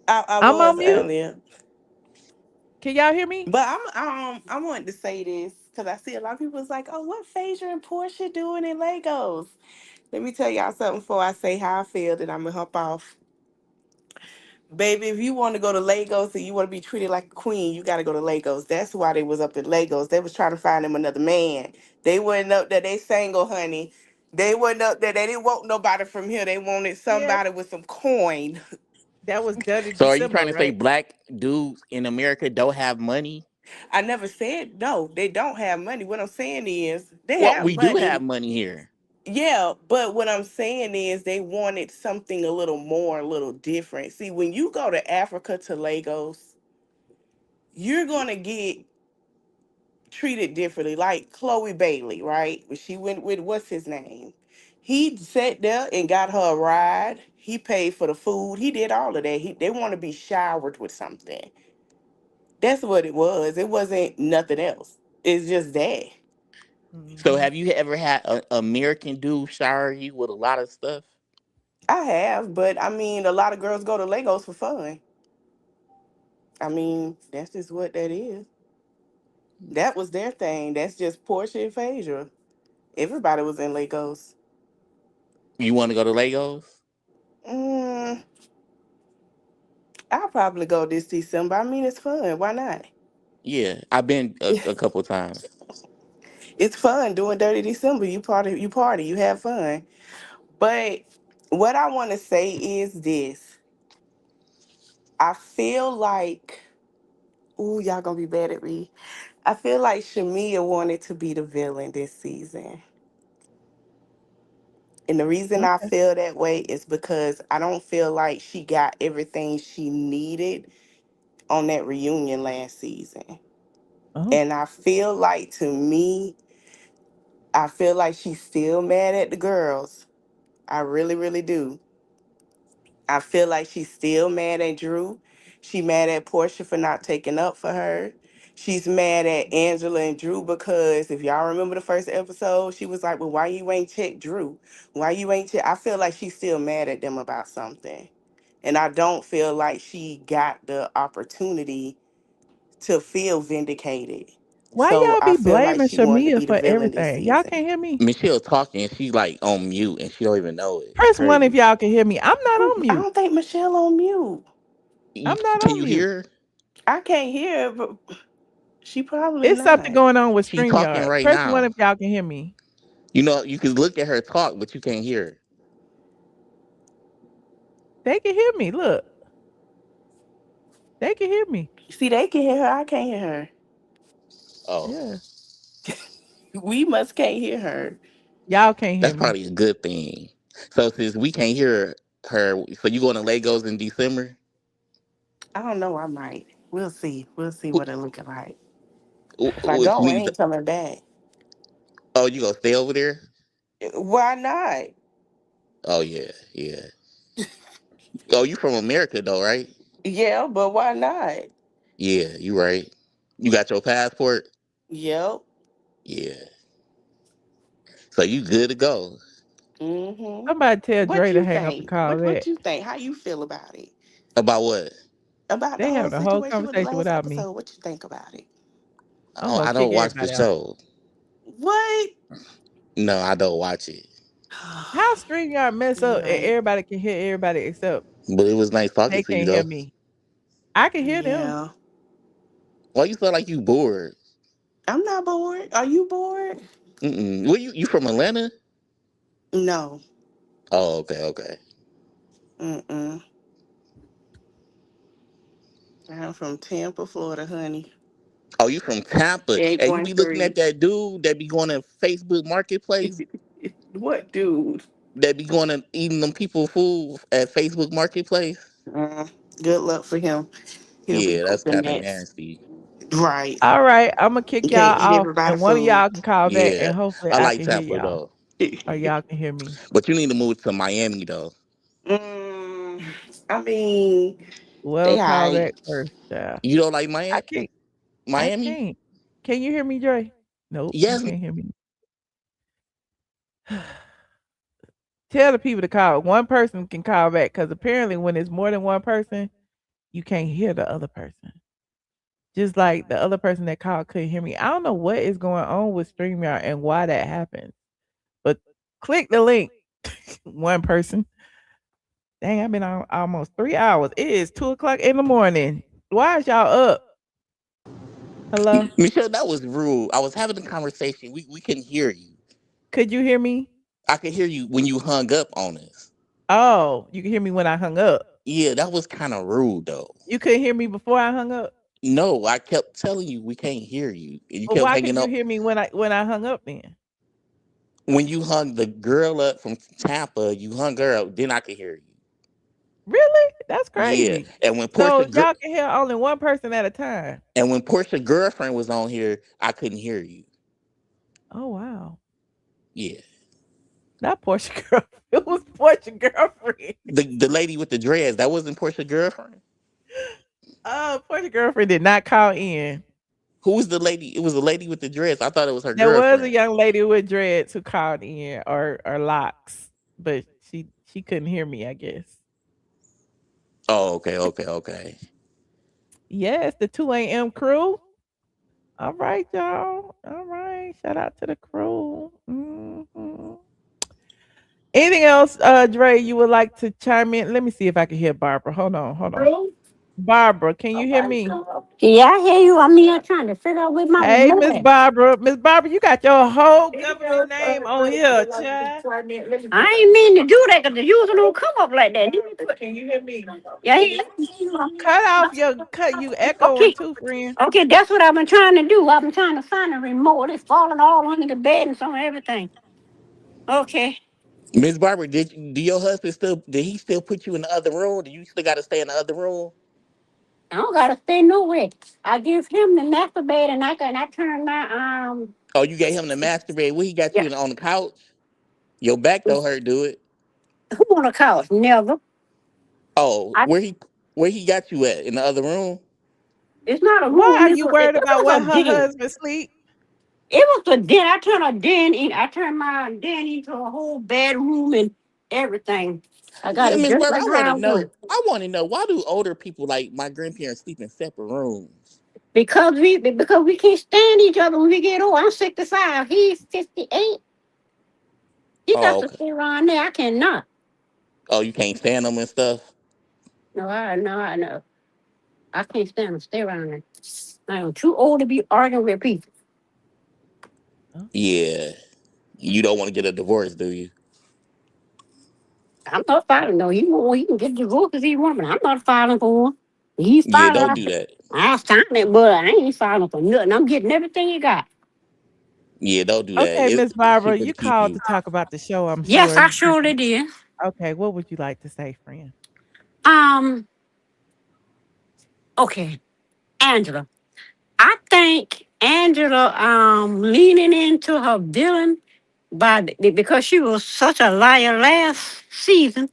I I'm on was mute. earlier, Can y'all hear me? but I wanted to say this because I see a lot of people was like, "Oh, what Phaedra and Portia doing in Legos?" Let me tell y'all something before I say how I feel. That I'm gonna hop off. Baby, if you want to go to Legos and you want to be treated like a queen, you got to go to Legos. That's why they was up at Legos. They was trying to find them another man. They wasn't up there. They single, honey. They wasn't up there. They didn't want nobody from here. They wanted Yeah, somebody with some coin. that was done in So are you December, trying to say right? black dudes in America don't have money? I never said no. They don't have money. What I'm saying is they Well, have we do have money. money here. Yeah, but what I'm saying is they wanted something a little more, a little different. See, when you go to Africa to Lagos, you're gonna get treated differently. Like Chloe Bailey, right? When she went with what's his name? He sat there and got her a ride. He paid for the food. He did all of that. They want to be showered with something. That's what it was. It wasn't nothing else. It's just that. So Hmm. have you ever had an American dude shower you with a lot of stuff? I have, but I mean, a lot of girls go to Legos for fun. I mean, that's just what that is. That was their thing. That's just Portia and Phaedra. Everybody was in Legos. You want to go to Legos? Mm, I'll probably go this December. I mean, it's fun. Why not? Yeah, I've been a couple times. It's fun doing Dirty December. You party, you have fun. But what I want to say is this. I feel like, ooh, y'all gonna be bad at me. I feel like Shamea wanted to be the villain this season. And the reason I Okay. feel that way is because I don't feel like she got everything she needed on that reunion last season. Oh. And I feel like, to me, I feel like she's still mad at the girls. I really, really do. I feel like she's still mad at Drew. She mad at Porsha for not taking up for her. She's mad at Angela and Drew because if y'all remember the first episode, she was like, "Well, why you ain't check Drew? Why you ain't check?" I feel like she's still mad at them about something. And I don't feel like she got the opportunity to feel vindicated. Why So y'all I be feel like blaming she wanted to Shamea be the for villain this everything? Y'all season. can't hear me? Michelle talking, she's like on mute and she don't even know it. It's Press one if crazy. y'all can hear me. I'm not on I mute. don't think Michelle on mute. You, I'm not can on you mute. hear her? I can't hear her, but she probably It's something not. going on with She talking StreamYard. right Press one now. if y'all can hear me. You know, you can look at her talk, but you can't hear her. They can hear me. Look, they can hear me. See, they can hear her. I can't hear her. Oh, Yeah. We must can't hear her. Y'all can't hear that's me. probably a good thing. So since we can't hear her, so you going to Legos in December? I don't know. I might. We'll see. We'll see Who, what it looking like. If I which go, I means, ain't coming back. oh, you gonna stay over there? Why not? Oh yeah, yeah. Oh, you from America though, right? Yeah, but why not? Yeah, you right. You got your passport? Yep. Yeah. So you good to go. Mm-hmm. Somebody tell What Dre to you hang up the think? call. What That you think? How you feel about it? About what? About the they whole having a whole situation with the conversation last without me. episode? What you think about it? I'm Oh, gonna I kick don't watch the everybody out. show. What? No, I don't watch it. How StreamYard mess You up and right. everybody can hear everybody except But it was nice talking they to you can't hear though. me. I can hear them. Yeah. Why you sound like you bored? I'm not bored. Are you bored? Mm-mm. Where you from Atlanta? No. Oh, okay, okay. Mm-mm. I'm from Tampa, Florida, honey. Oh, you from Tampa? And you be looking at 8.3. that dude that be going to Facebook Marketplace, What dude? that be going and eating them people food at Facebook Marketplace. Uh, Good luck for him. He'll be Yeah, that's hoping kind of that. nasty. Right. All right, I'm gonna kick You can't y'all eat off, everybody and one of food. y'all can call back, Yeah, and hopefully I I like can hear Tampa y'all, though, or y'all can hear me. but you need to move to Miami though. Mm, I mean, Well, they call high. back first, child. You don't like I Miami? can't. I Miami? can't. Can you hear me, Dre? Nope, he Yes. can't hear me. Tell the people to call. One person can call back because apparently, when it's more than one person, you can't hear the other person. Just like the other person that called couldn't hear me. I don't know what is going on with StreamYard and why that happens. But click the link. One person. Dang, I've been on almost 3 hours. It is 2 o'clock in the morning. Why is y'all up? Hello? Michelle, that was rude. I was having a conversation. We couldn't hear you. Could you hear me? I could hear you when you hung up on us. Oh, you can hear me when I hung up. Yeah, that was kind of rude though. You couldn't hear me before I hung up? No, I kept telling you we can't hear you, and you But kept why hanging couldn't you up. hear me when I hung up then? When you hung the girl up from Tampa, you hung her up. Then I could hear you. Really? That's Yeah, crazy. and when So y'all can hear only one person at a time. Portia girlfriend was on here, I couldn't hear you. Oh wow. Yeah, Not Porsche girlfriend. It was Porsche girlfriend. the lady with the dreads, that wasn't Portia girlfriend. Oh, Porsche girlfriend did not call in. Who was the lady? It was the lady with the dreads. I thought it was her There was a girlfriend. young lady with dreads who called in or locks, but she couldn't hear me, I guess. Oh, okay, okay, okay. Yes, the 2 a.m. crew. All right, y'all. All right. Shout out to the crew. Anything else, Dre, you would like to chime in? Let me see if I can hear Barbara. Hold on, hold on. Barbara, can you hear me? Yeah, I hear you. I'm here trying to figure out where my Hey, remote Miss at. Barbara. Miss Barbara, you got your whole government name on here, child. I ain't mean to do that because the user don't come up like that. Can you hear me? Yeah, Cut you echoing okay. too, friend. Okay, that's what I've been trying to do. I've been trying to find a remote. It's falling all under the bed and some everything. Okay. Miss Barbara, do your husband did he still put you in the other room? Do you still got to stay in the other room? I don't gotta stay nowhere. I give him the master bed, and I turn my Oh, you gave him the master bed. Where he got yeah. you on the couch? Your back don't hurt, do it? Who on the couch? Never. Oh, I. where he got you at in the other room? It's not a Why room. are It you was, it, worried it about was where a her den. husband sleep? It was a den. I turned a den in. I turned my den into a whole bedroom and everything. I got Yeah, it Miss just Barbara, like I how want I to want know. it. I want to know why do older people like my grandparents sleep in separate rooms? Because we can't stand each other when we get old. I'm 65. He's 58. He got Oh, to okay. stay around there. I cannot. Oh, you can't stand them and stuff. No, I know. I can't stand to stay around there. I'm too old to be arguing with people. Yeah, you don't want to get a divorce, do you? I'm not filing. No, he can get divorced if he wants, but I'm not filing for him. He's Yeah, filing. don't do that. I'll sign it, but I ain't filing for nothing. I'm getting everything he got. Yeah, don't do that. Okay, Miss She Barbara, better you keep called you. to talk about the show, I'm Yes, sure. I surely did. Okay, what would you like to say, friend? Um. Okay, Angela. I think Angela leaning into her villain because she was such a liar last season.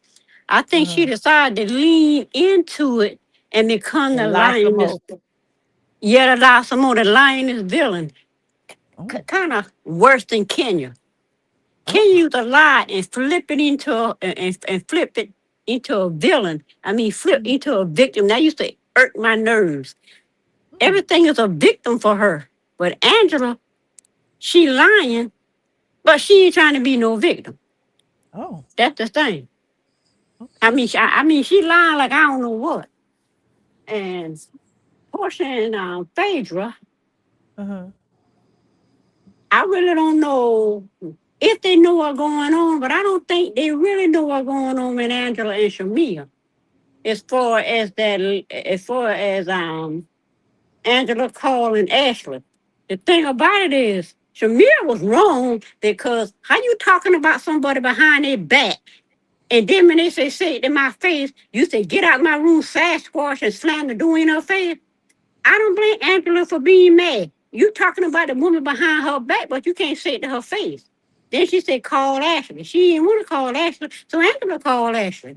I think she decided to lean into it and become the And lie some lioness. more. Yet allow some more the lioness villain. Oh, Kind of worse than Kenya. Kenya used a lie and flip it into and flip it into a villain. I mean, flip into a victim. That used to irk my nerves. Everything is a victim for her. But Angela, she lying, but she ain't trying to be no victim. oh, That's the thing. okay. I mean, she lying like I don't know what. And Porsha and Phaedra, Uh-huh. I really don't know if they know what's going on, but I don't think they really know what's going on with Angela and Shamea. As far as Angela Cole and Ashley. The thing about it is, Shamea was wrong because how you talking about somebody behind their back? And then when they say it in my face, you say, get out my room, Sasquatch, and slam the door in her face. I don't blame Angela for being mad. You talking about the woman behind her back, but you can't say it to her face. Then she said, call Ashley. She didn't want to call Ashley, so Angela called Ashley.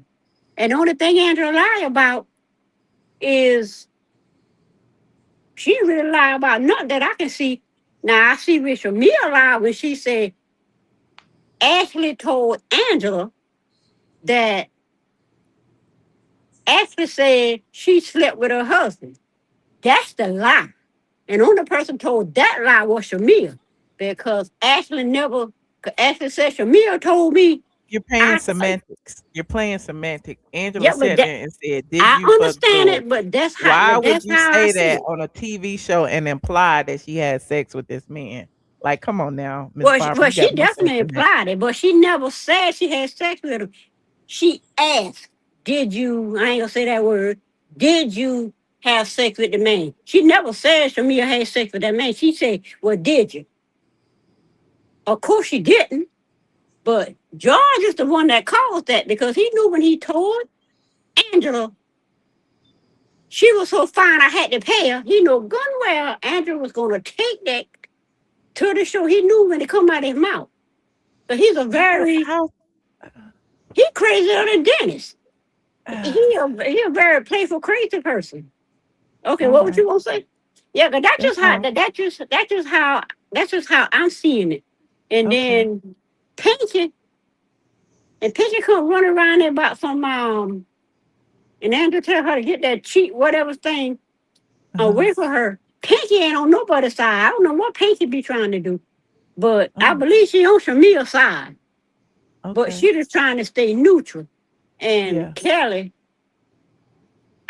And the only thing Angela lied about is she really lied about nothing that I can see. Now I see Rachel Mia lied when she said Ashley told Angela that Ashley said she slept with her husband. That's the lie. And the only person told that lie was Shamea. Because Ashley said, Shamea told me, You're playing I, semantics. You're playing semantics. Angela yeah, but sat there and said, did I you fuck understand George? it, but Why would that's you how I say see that it. on a TV show and imply that she had sex with this man? Like, come on now, Miss Well, Barbara, you she got me so definitely semantic. implied it, but she never said she had sex with him. She asked, did you, I ain't gonna say that word, did you have sex with the man? She never said Shamea had sex with that man. She said, well, did you? Of course she didn't, but George is the one that caused that because he knew when he told Angela she was so fine I had to pay her. He knew good and well Angela was gonna take that to the show. He knew when it come out of his mouth. But he's he crazier than Dennis. He a very playful, crazy person. Okay, All what would right. you want to say? Yeah, but That's all. that's just how I'm seeing it. And Okay. then Pinky come run around there about some and Andrew tell her to get that cheap whatever thing away from her. Pinky ain't on nobody's side. I don't know what Pinky be trying to do, but I Oh, believe she on Shamea's side. But okay. she just trying to stay neutral. And Yeah. Kelly,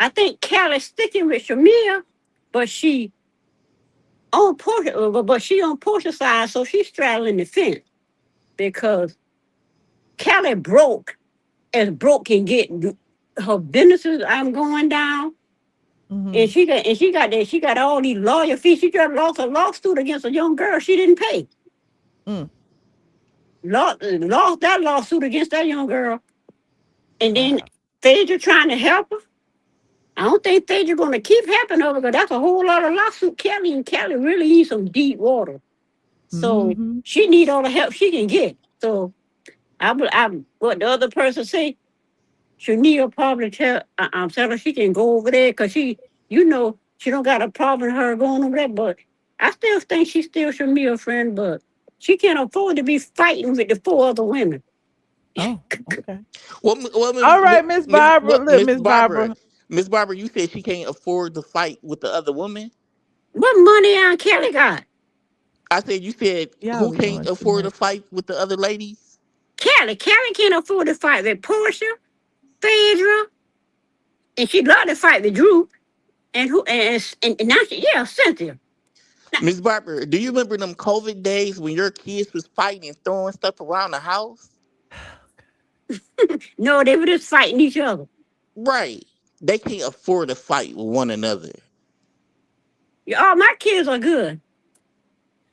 I think Kelly's sticking with Shamea, but she on Portia's side, so she's straddling the fence because Kelly broke can get. Her businesses I'm going down, and Mm-hmm. she got all these lawyer fees. She just lost a lawsuit against a young girl she didn't pay. Mm. lost that lawsuit against that young girl. And then Phaedra trying to help her. I don't think Phaedra going to keep helping her because that's a whole lot of lawsuit. Kelli really needs some deep water. So she need all the help she can get. So I what the other person say, Shamea probably tell her she can go over there because she don't got a problem with her going over there. But I still think she's still Shamea's friend, but she can't afford to be fighting with the 4 other women. Oh, okay. Well, All right, Miss Barbara. Look, Miss Barbara. Miss Barbara, you said she can't afford to fight with the other women. What money Aunt Kelli got? I said you said who can't afford to fight with the other ladies? Kelli can't afford to fight with Porsha, Phaedra, and she'd love to fight with Drew, and now Cynthia. Miss Barbara, do you remember them COVID days when your kids was fighting and throwing stuff around the house? No, they were just fighting each other. Right. They can't afford to fight with one another. All my kids are good.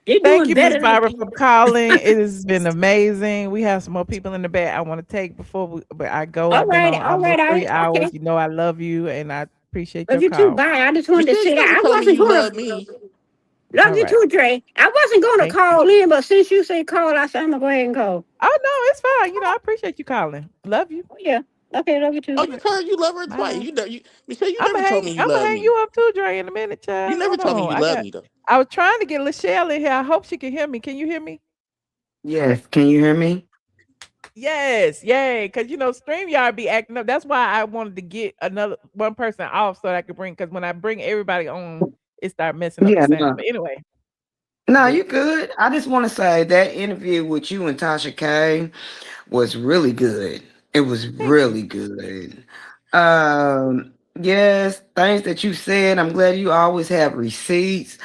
They're Thank doing you, better Miss Barbara, for calling. It has been amazing. We have some more people in the back I want to take but I go. I've been on almost 3 hours. Okay. You know I love you, and I appreciate Love your you too. call. Bye. I just wanted to say that I told me wasn't you going love me. Love All you right. too, Dre. I wasn't going to Thank call in, but since you say call, I said I'm going to go ahead and call. Oh, no, it's fine. I appreciate you calling. Love you. Oh, yeah. Okay, love you too. Oh, you told her you love her twice. Michelle, you never told me you I'm love gonna hang me. you up too, Dre, in a minute, child. You never Hold told me on. you love me though. I was trying to get Lachelle in here. I hope she can hear me. Can you hear me? Yes. Can you hear me? Yes, yay. Because StreamYard be acting up. That's why I wanted to get one person off so that I could bring, because when I bring everybody on, it start messing up the Yeah. sound. No. But anyway. No, you good. I just want to say that interview with you and Tasha K was really good. It was really good. Yes, things that you said. I'm glad you always have receipts.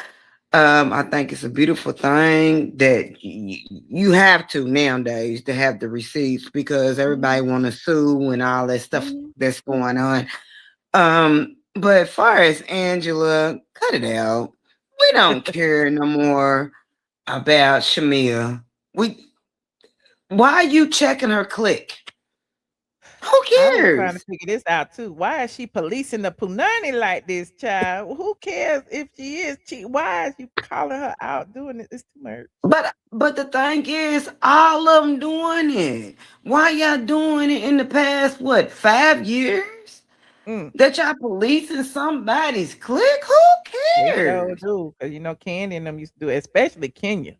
I think it's a beautiful thing that you have to nowadays to have the receipts because everybody want to sue and all that stuff that's going on. But as far as Angela, cut it out. We don't care no more about Shamea. Why are you checking her click? Who I was trying to cares? figure this out too. Why is she policing the punani like this, child? Who cares if she is cheating? Why is you calling her out doing it? It's too much. But the thing is, all of them doing it. Why y'all doing it in the past, 5 years? That y'all policing somebody's click? Who They sure cares? do. Because Candy and them used to do it, especially Kenya.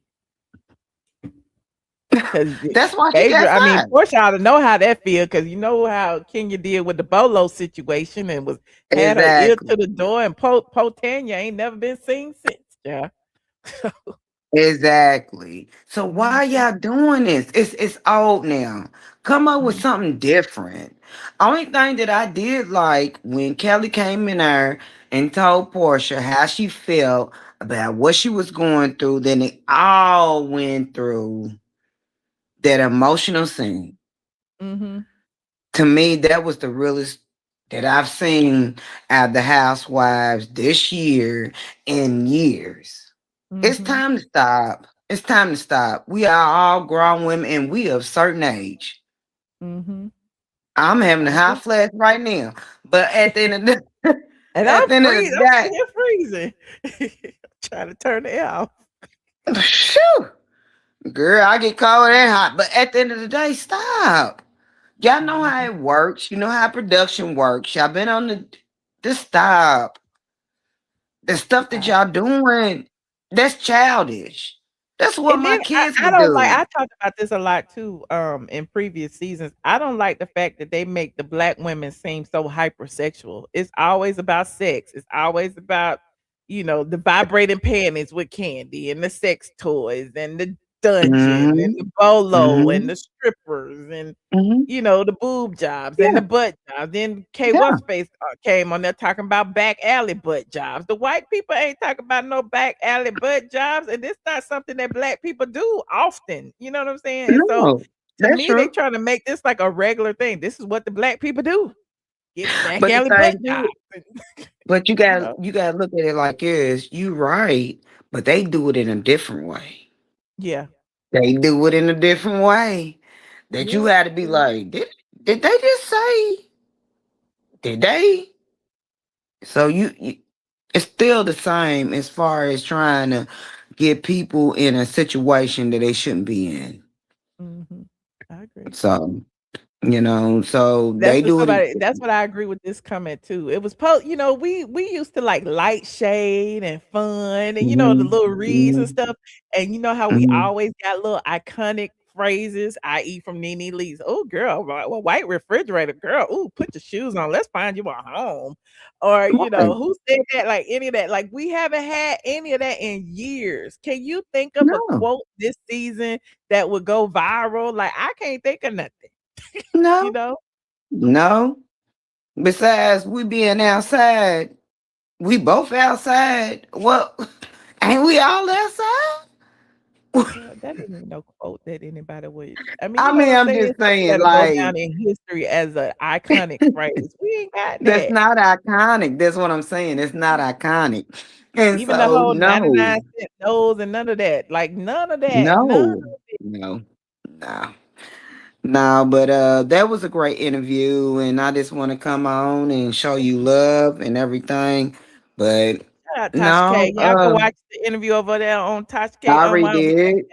Because that's why she got fired. Porsha ought to know how that feel, because you know how Kenya did with the Bolo situation and had her ear to the door, and Po Tanya ain't never been seen since. Yeah. Exactly. So why y'all doing this? It's old now. Come up with something different. Only thing that I did like when Kelli came in there and told Porsha how she felt about what she was going through, then they all went through that emotional scene. To me, that was the realest that I've seen out of the Housewives this year in years. It's time to stop. It's time to stop. We are all grown women and we of certain age. I'm having a hot flash right now. But at the end of the and at I'm the end of the day, here freezing. Trying to turn it off. Phew. Girl, I get cold and hot. But at the end of the day, stop. Y'all know how it works. You know how production works. Y'all been on the stop. The stuff that y'all doing, that's childish. That's what And my then kids I would don't like. do. I talked about this a lot too. In previous seasons, I don't like the fact that they make the black women seem so hypersexual. It's always about sex. It's always about the vibrating panties with Candy and the sex toys and the dungeon and the bolo and the strippers and the boob jobs and the butt jobs. Then What's face came on there talking about back alley butt jobs. The white people ain't talking about no back alley butt jobs, and it's not something that black people do often. You know what I'm saying? And so No, to that's me, they true. trying to make this like a regular thing. This is what the black people do. Get back But the alley butt thing jobs. is, but you got to look at it like this. You right, but they do it in a different way. Yeah. They do it in a different way. That you Yeah. had to be like, did they just say? Did they? So it's still the same as far as trying to get people in a situation that they shouldn't be in. I agree. So, so That's they what do it. somebody. That's what I agree with this comment too. It was we used to like light shade and fun, and the Mhm, little reads and mhm, stuff, and you know how we mhm. always got little iconic phrases, i.e. from Nene Lee's. Oh, girl, white refrigerator, girl. Ooh, put your shoes on. Let's find you a home, or Right. who said that? Like any of that. Like we haven't had any of that in years. Can you think of a No, quote this season that would go viral? Like I can't think of nothing. you no, know. no. Besides, we being outside, we both outside. Well, ain't we all outside? Well, that ain't even no quote that anybody would. I mean, I you know what mean, I'm I'm saying? just Something saying, that'll go like, down in history as an iconic phrase. We ain't got that's that. not iconic. That's what I'm saying. It's not iconic. And Even the so, whole no, 99-cent nose and none of that. Like none of that. None of no, it. no, no. No, but that was a great interview, and I just want to come on and show you love and everything. But Shout out Tasha no, K. Y'all go watch the interview over there on Tasha I K already Unwind with did.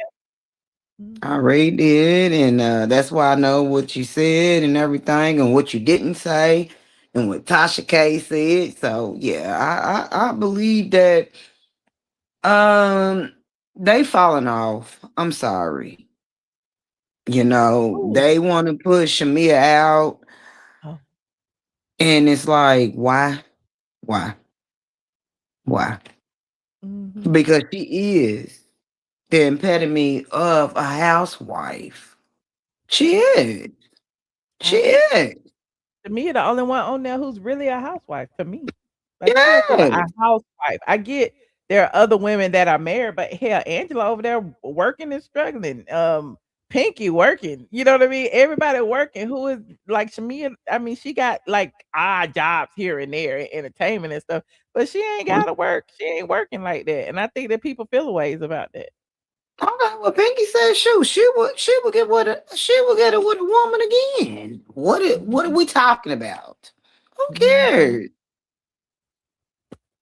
I Mhm. already did, and that's why I know what you said and everything, and what you didn't say, and what Tasha K said. So yeah, I believe that they falling off. I'm sorry. Ooh. They want to push Shamea out, Oh. and it's like, why? Why? Why? Mhm. Because she is the epitome of a housewife. She is. She I agree. is. To me, the only one on there who's really a housewife, to me. Like, you look at a Yes. housewife. I get there are other women that are married, but hell, Angela over there working and struggling. Pinky working. You know what I mean? Everybody working. Who is like Shamea? I mean, she got like odd jobs here and there in entertainment and stuff, but she ain't gotta work. She ain't working like that. And I think that people feel ways about that. Okay, well, Pinky said, shoot, she would get it with a woman again. What are we talking about? Who Mhm. cares?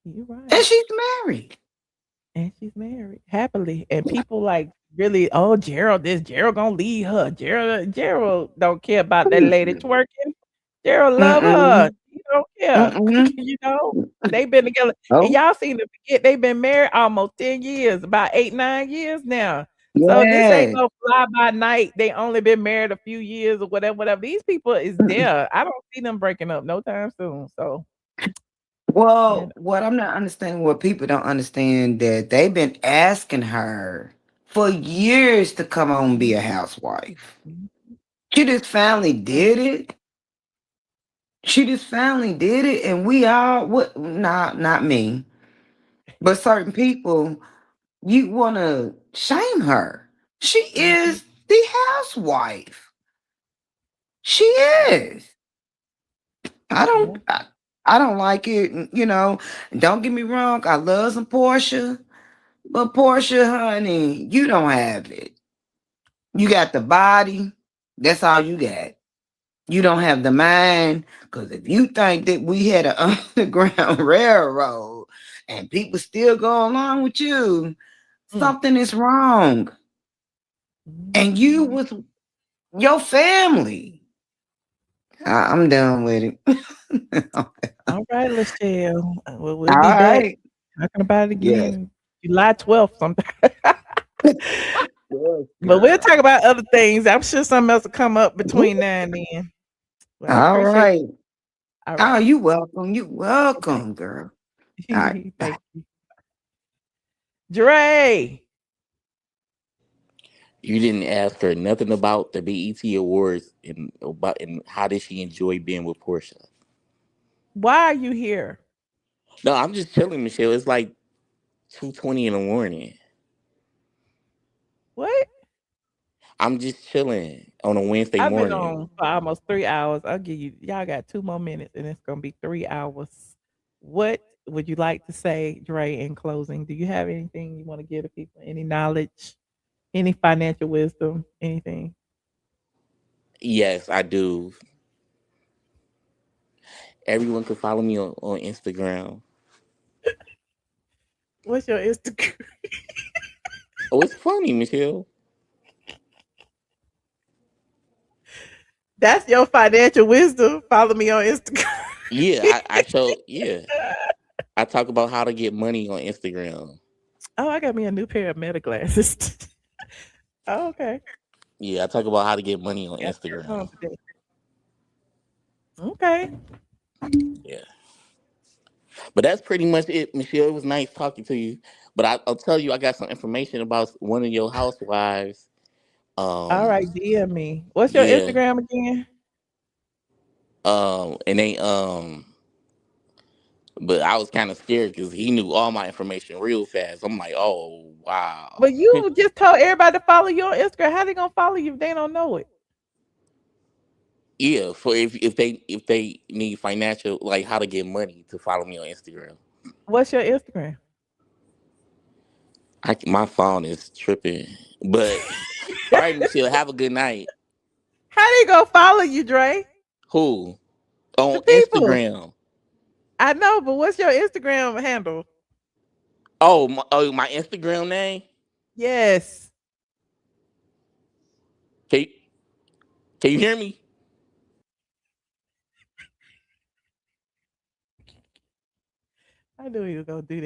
You're And right. she's married. And she's married happily. And people like really, oh, Gerald, this Gerald gonna leave her. Gerald don't care about that lady twerking. Gerald love her. Mm-mm. He don't care. Mm-mm. you know, they've been together. And Oh, y'all seem to forget they've been married almost 10 years, about 8, 9 years now. So this ain't yes. no fly by night. They only been married a few years or whatever, whatever. These people is there. I don't see them breaking up no time soon. So yeah. Well, what I'm not understanding, what people don't understand, that they've been asking her for years to come on and be a housewife. Mhm. She just finally did it. She just finally did it, and we all what? Not me, but certain people, you want to shame her. She Mhm. is the housewife. She is. I Yeah. don't. I don't like it. Don't get me wrong. I love some Porsha. But Portia, honey, you don't have it. You got the body. That's all you got. You don't have the mind. Because if you think that we had an underground railroad and people still go along with you, Mm. something is wrong. And you Mhm. with your family. I'm done with it. All All right, Lachelle. Well, we'll be back right. talking about it Yes. again July 12th sometime. Yes, But we'll girl. talk about other things. I'm sure something else will come up between now and then. Well, I All appreciate right. you. All Oh, right. you welcome. You Okay. welcome, girl. All right. Bye. Thank you. Dre. You didn't ask her nothing about the BET Awards and how did she enjoy being with Portia. Why are you here? No, I'm just chilling, Michelle. It's like 2:20 in the morning. What? I'm just chilling on a Wednesday I've been morning. on for almost 3 hours. I'll give you, y'all got 2 more minutes and it's going to be 3 hours. What would you like to say, Dre, in closing? Do you have anything you want to give to people? Any knowledge? Any financial wisdom? Anything? Yes, I do. Everyone can follow me on Instagram. What's your Instagram? Oh, it's funny, Michelle. That's your financial wisdom. Follow me on Instagram. Yeah, I show. Yeah, I talk about how to get money on Instagram. Oh, I got me a new pair of meta glasses. Oh, okay. Yeah, I talk about how to get money on Got yours on Instagram. today. Okay. Yeah, but that's pretty much it, Michelle. It was nice talking to you. But I'll tell you, I got some information about one of your housewives. All Um, right, DM me. What's your yeah. Instagram again? And they but I was kind of scared because he knew all my information real fast. I'm like, oh wow. But you just told everybody to follow you on Instagram. How they gonna follow you if they don't know it? Yeah, for if they need financial, like how to get money, to follow me on Instagram. What's your Instagram? My phone is tripping. But all right, Michelle, have a good night. How they gonna follow you, Dre? Who? The On people. Instagram. I know, but what's your Instagram handle? Oh, my Instagram name? Yes. Can you, can you hear me? I knew he was gonna do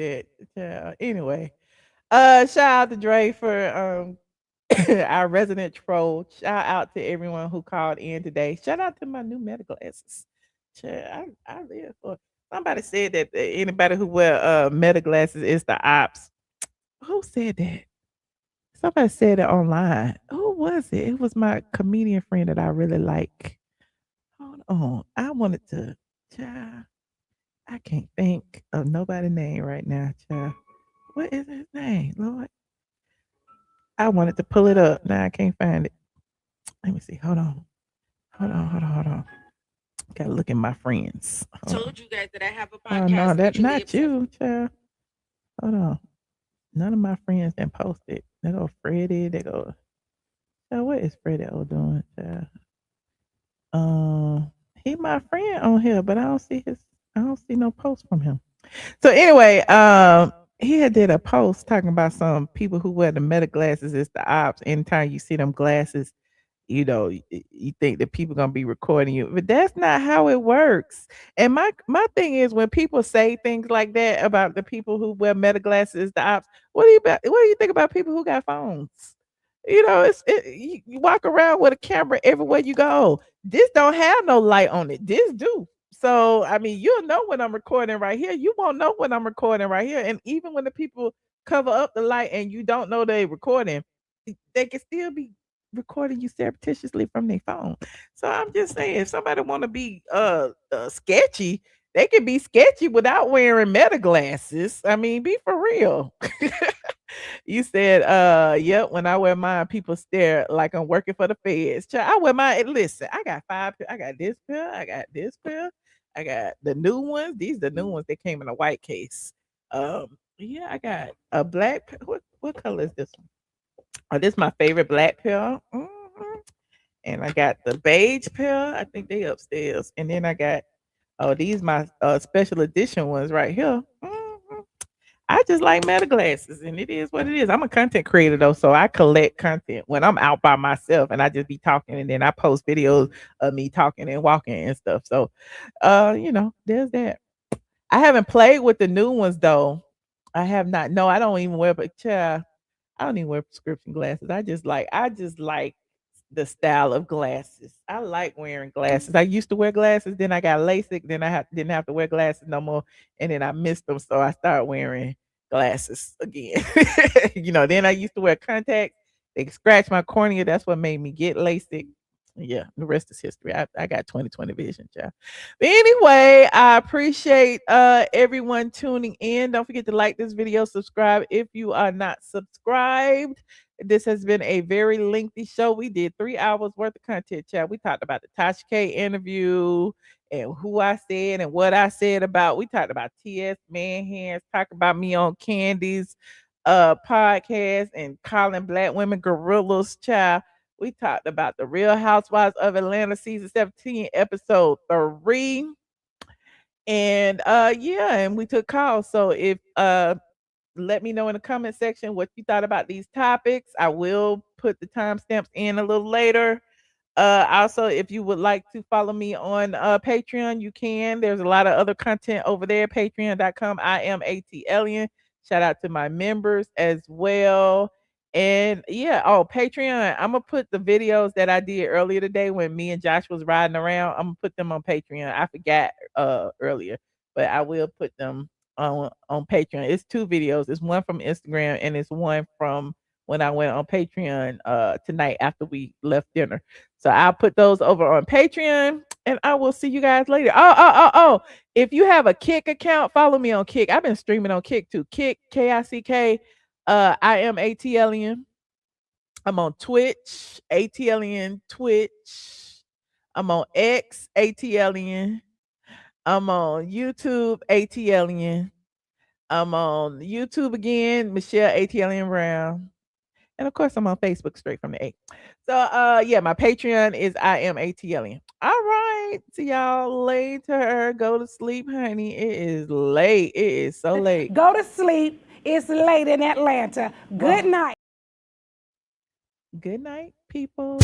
that. Anyway, shout out to Dre for our resident troll. Shout out to everyone who called in today. Shout out to my new medical glasses. I live for. Somebody said that anybody who wear meta glasses is the ops. Who said that? Somebody said it online. Who was it? It was my comedian friend that I really like. Hold on. I wanted to. Child, I can't think of nobody's name right now, child. What is his name, Lord? I wanted to pull it up. Now I can't find it. Let me see. Hold on. Hold on. Gotta look at my friends. Told you guys that I have a podcast. Oh no, that's Mutually not you, child. Hold on. None of my friends didn't post it. They go Freddie. They go. Child, what is Freddie O doing, child? He my friend on here, but I don't see no post from him. So anyway, he had did a post talking about some people who wear the meta glasses is the ops. Anytime you see them glasses, you think that people gonna be recording you, but that's not how it works. And my thing is when people say things like that about the people who wear meta glasses, the ops. What do you think about people who got phones? You walk around with a camera everywhere you go. This don't have no light on it. This do. So I mean, you'll know when I'm recording right here. You won't know when I'm recording right here. And even when the people cover up the light and you don't know they recording, they can still be recording you surreptitiously from their phone. So I'm just saying, if somebody want to be sketchy, they can be sketchy without wearing meta glasses. I mean, be for real. You said, yep, when I wear mine, people stare like I'm working for the feds. Child, I wear mine. Listen, I got I got this pair, I got this pair, I got the new ones. These are the new ones that came in a white case. Yeah, I got a black pair. What color is this one? Oh, this is my favorite black pair. And I got the beige pair. I think they upstairs. And then I got these my special edition ones right here. I just like meta glasses, and it is what it is. I'm a content creator though, so I collect content when I'm out by myself, and I just be talking, and then I post videos of me talking and walking and stuff. So, there's that. I haven't played with the new ones though. I have not. No, I don't even wear. But child, I don't even wear prescription glasses. I just like the style of glasses. I like wearing glasses. I used to wear glasses, then I got LASIK, then didn't have to wear glasses no more, and then I missed them, so I started wearing glasses again. Then I used to wear contacts. They scratched my cornea. That's what made me get LASIK. Yeah, the rest is history. I got 20/20 vision, child. But anyway, I appreciate everyone tuning in. Don't forget to like this video, subscribe if you are not subscribed. This has been a very lengthy show. We did 3 hours worth of content, child. We talked about the Tasha K interview and who I said and what I said about. We talked about TS man hands, talked about me on Candy's podcast and calling black women gorillas, child. We talked about the Real Housewives of Atlanta season 17, episode 3. And yeah, and we took calls. So if let me know in the comment section what you thought about these topics. I will put the timestamps in a little later. Also, if you would like to follow me on Patreon, you can. There's a lot of other content over there. Patreon.com. I am ATLien. Shout out to my members as well. And yeah, Patreon. I'm gonna put the videos that I did earlier today when me and Josh was riding around. I'm gonna put them on Patreon. I forgot earlier, but I will put them on Patreon. It's 2 videos. It's one from Instagram and it's one from when I went on Patreon tonight after we left dinner. So I'll put those over on Patreon and I will see you guys later. Oh. If you have a Kick account, follow me on Kick. I've been streaming on Kick too. Kick, Kick. I am ATLien. I'm on Twitch, ATLien Twitch. I'm on X, ATLien. I'm on YouTube, ATLien. I'm on YouTube again, Michelle ATLien Brown. And of course, I'm on Facebook straight from the A. So yeah, my Patreon is I am ATLien. All right. See y'all later. Go to sleep, honey. It is late. It is so late. Go to sleep. It's late in Atlanta. Good night. Good night, people.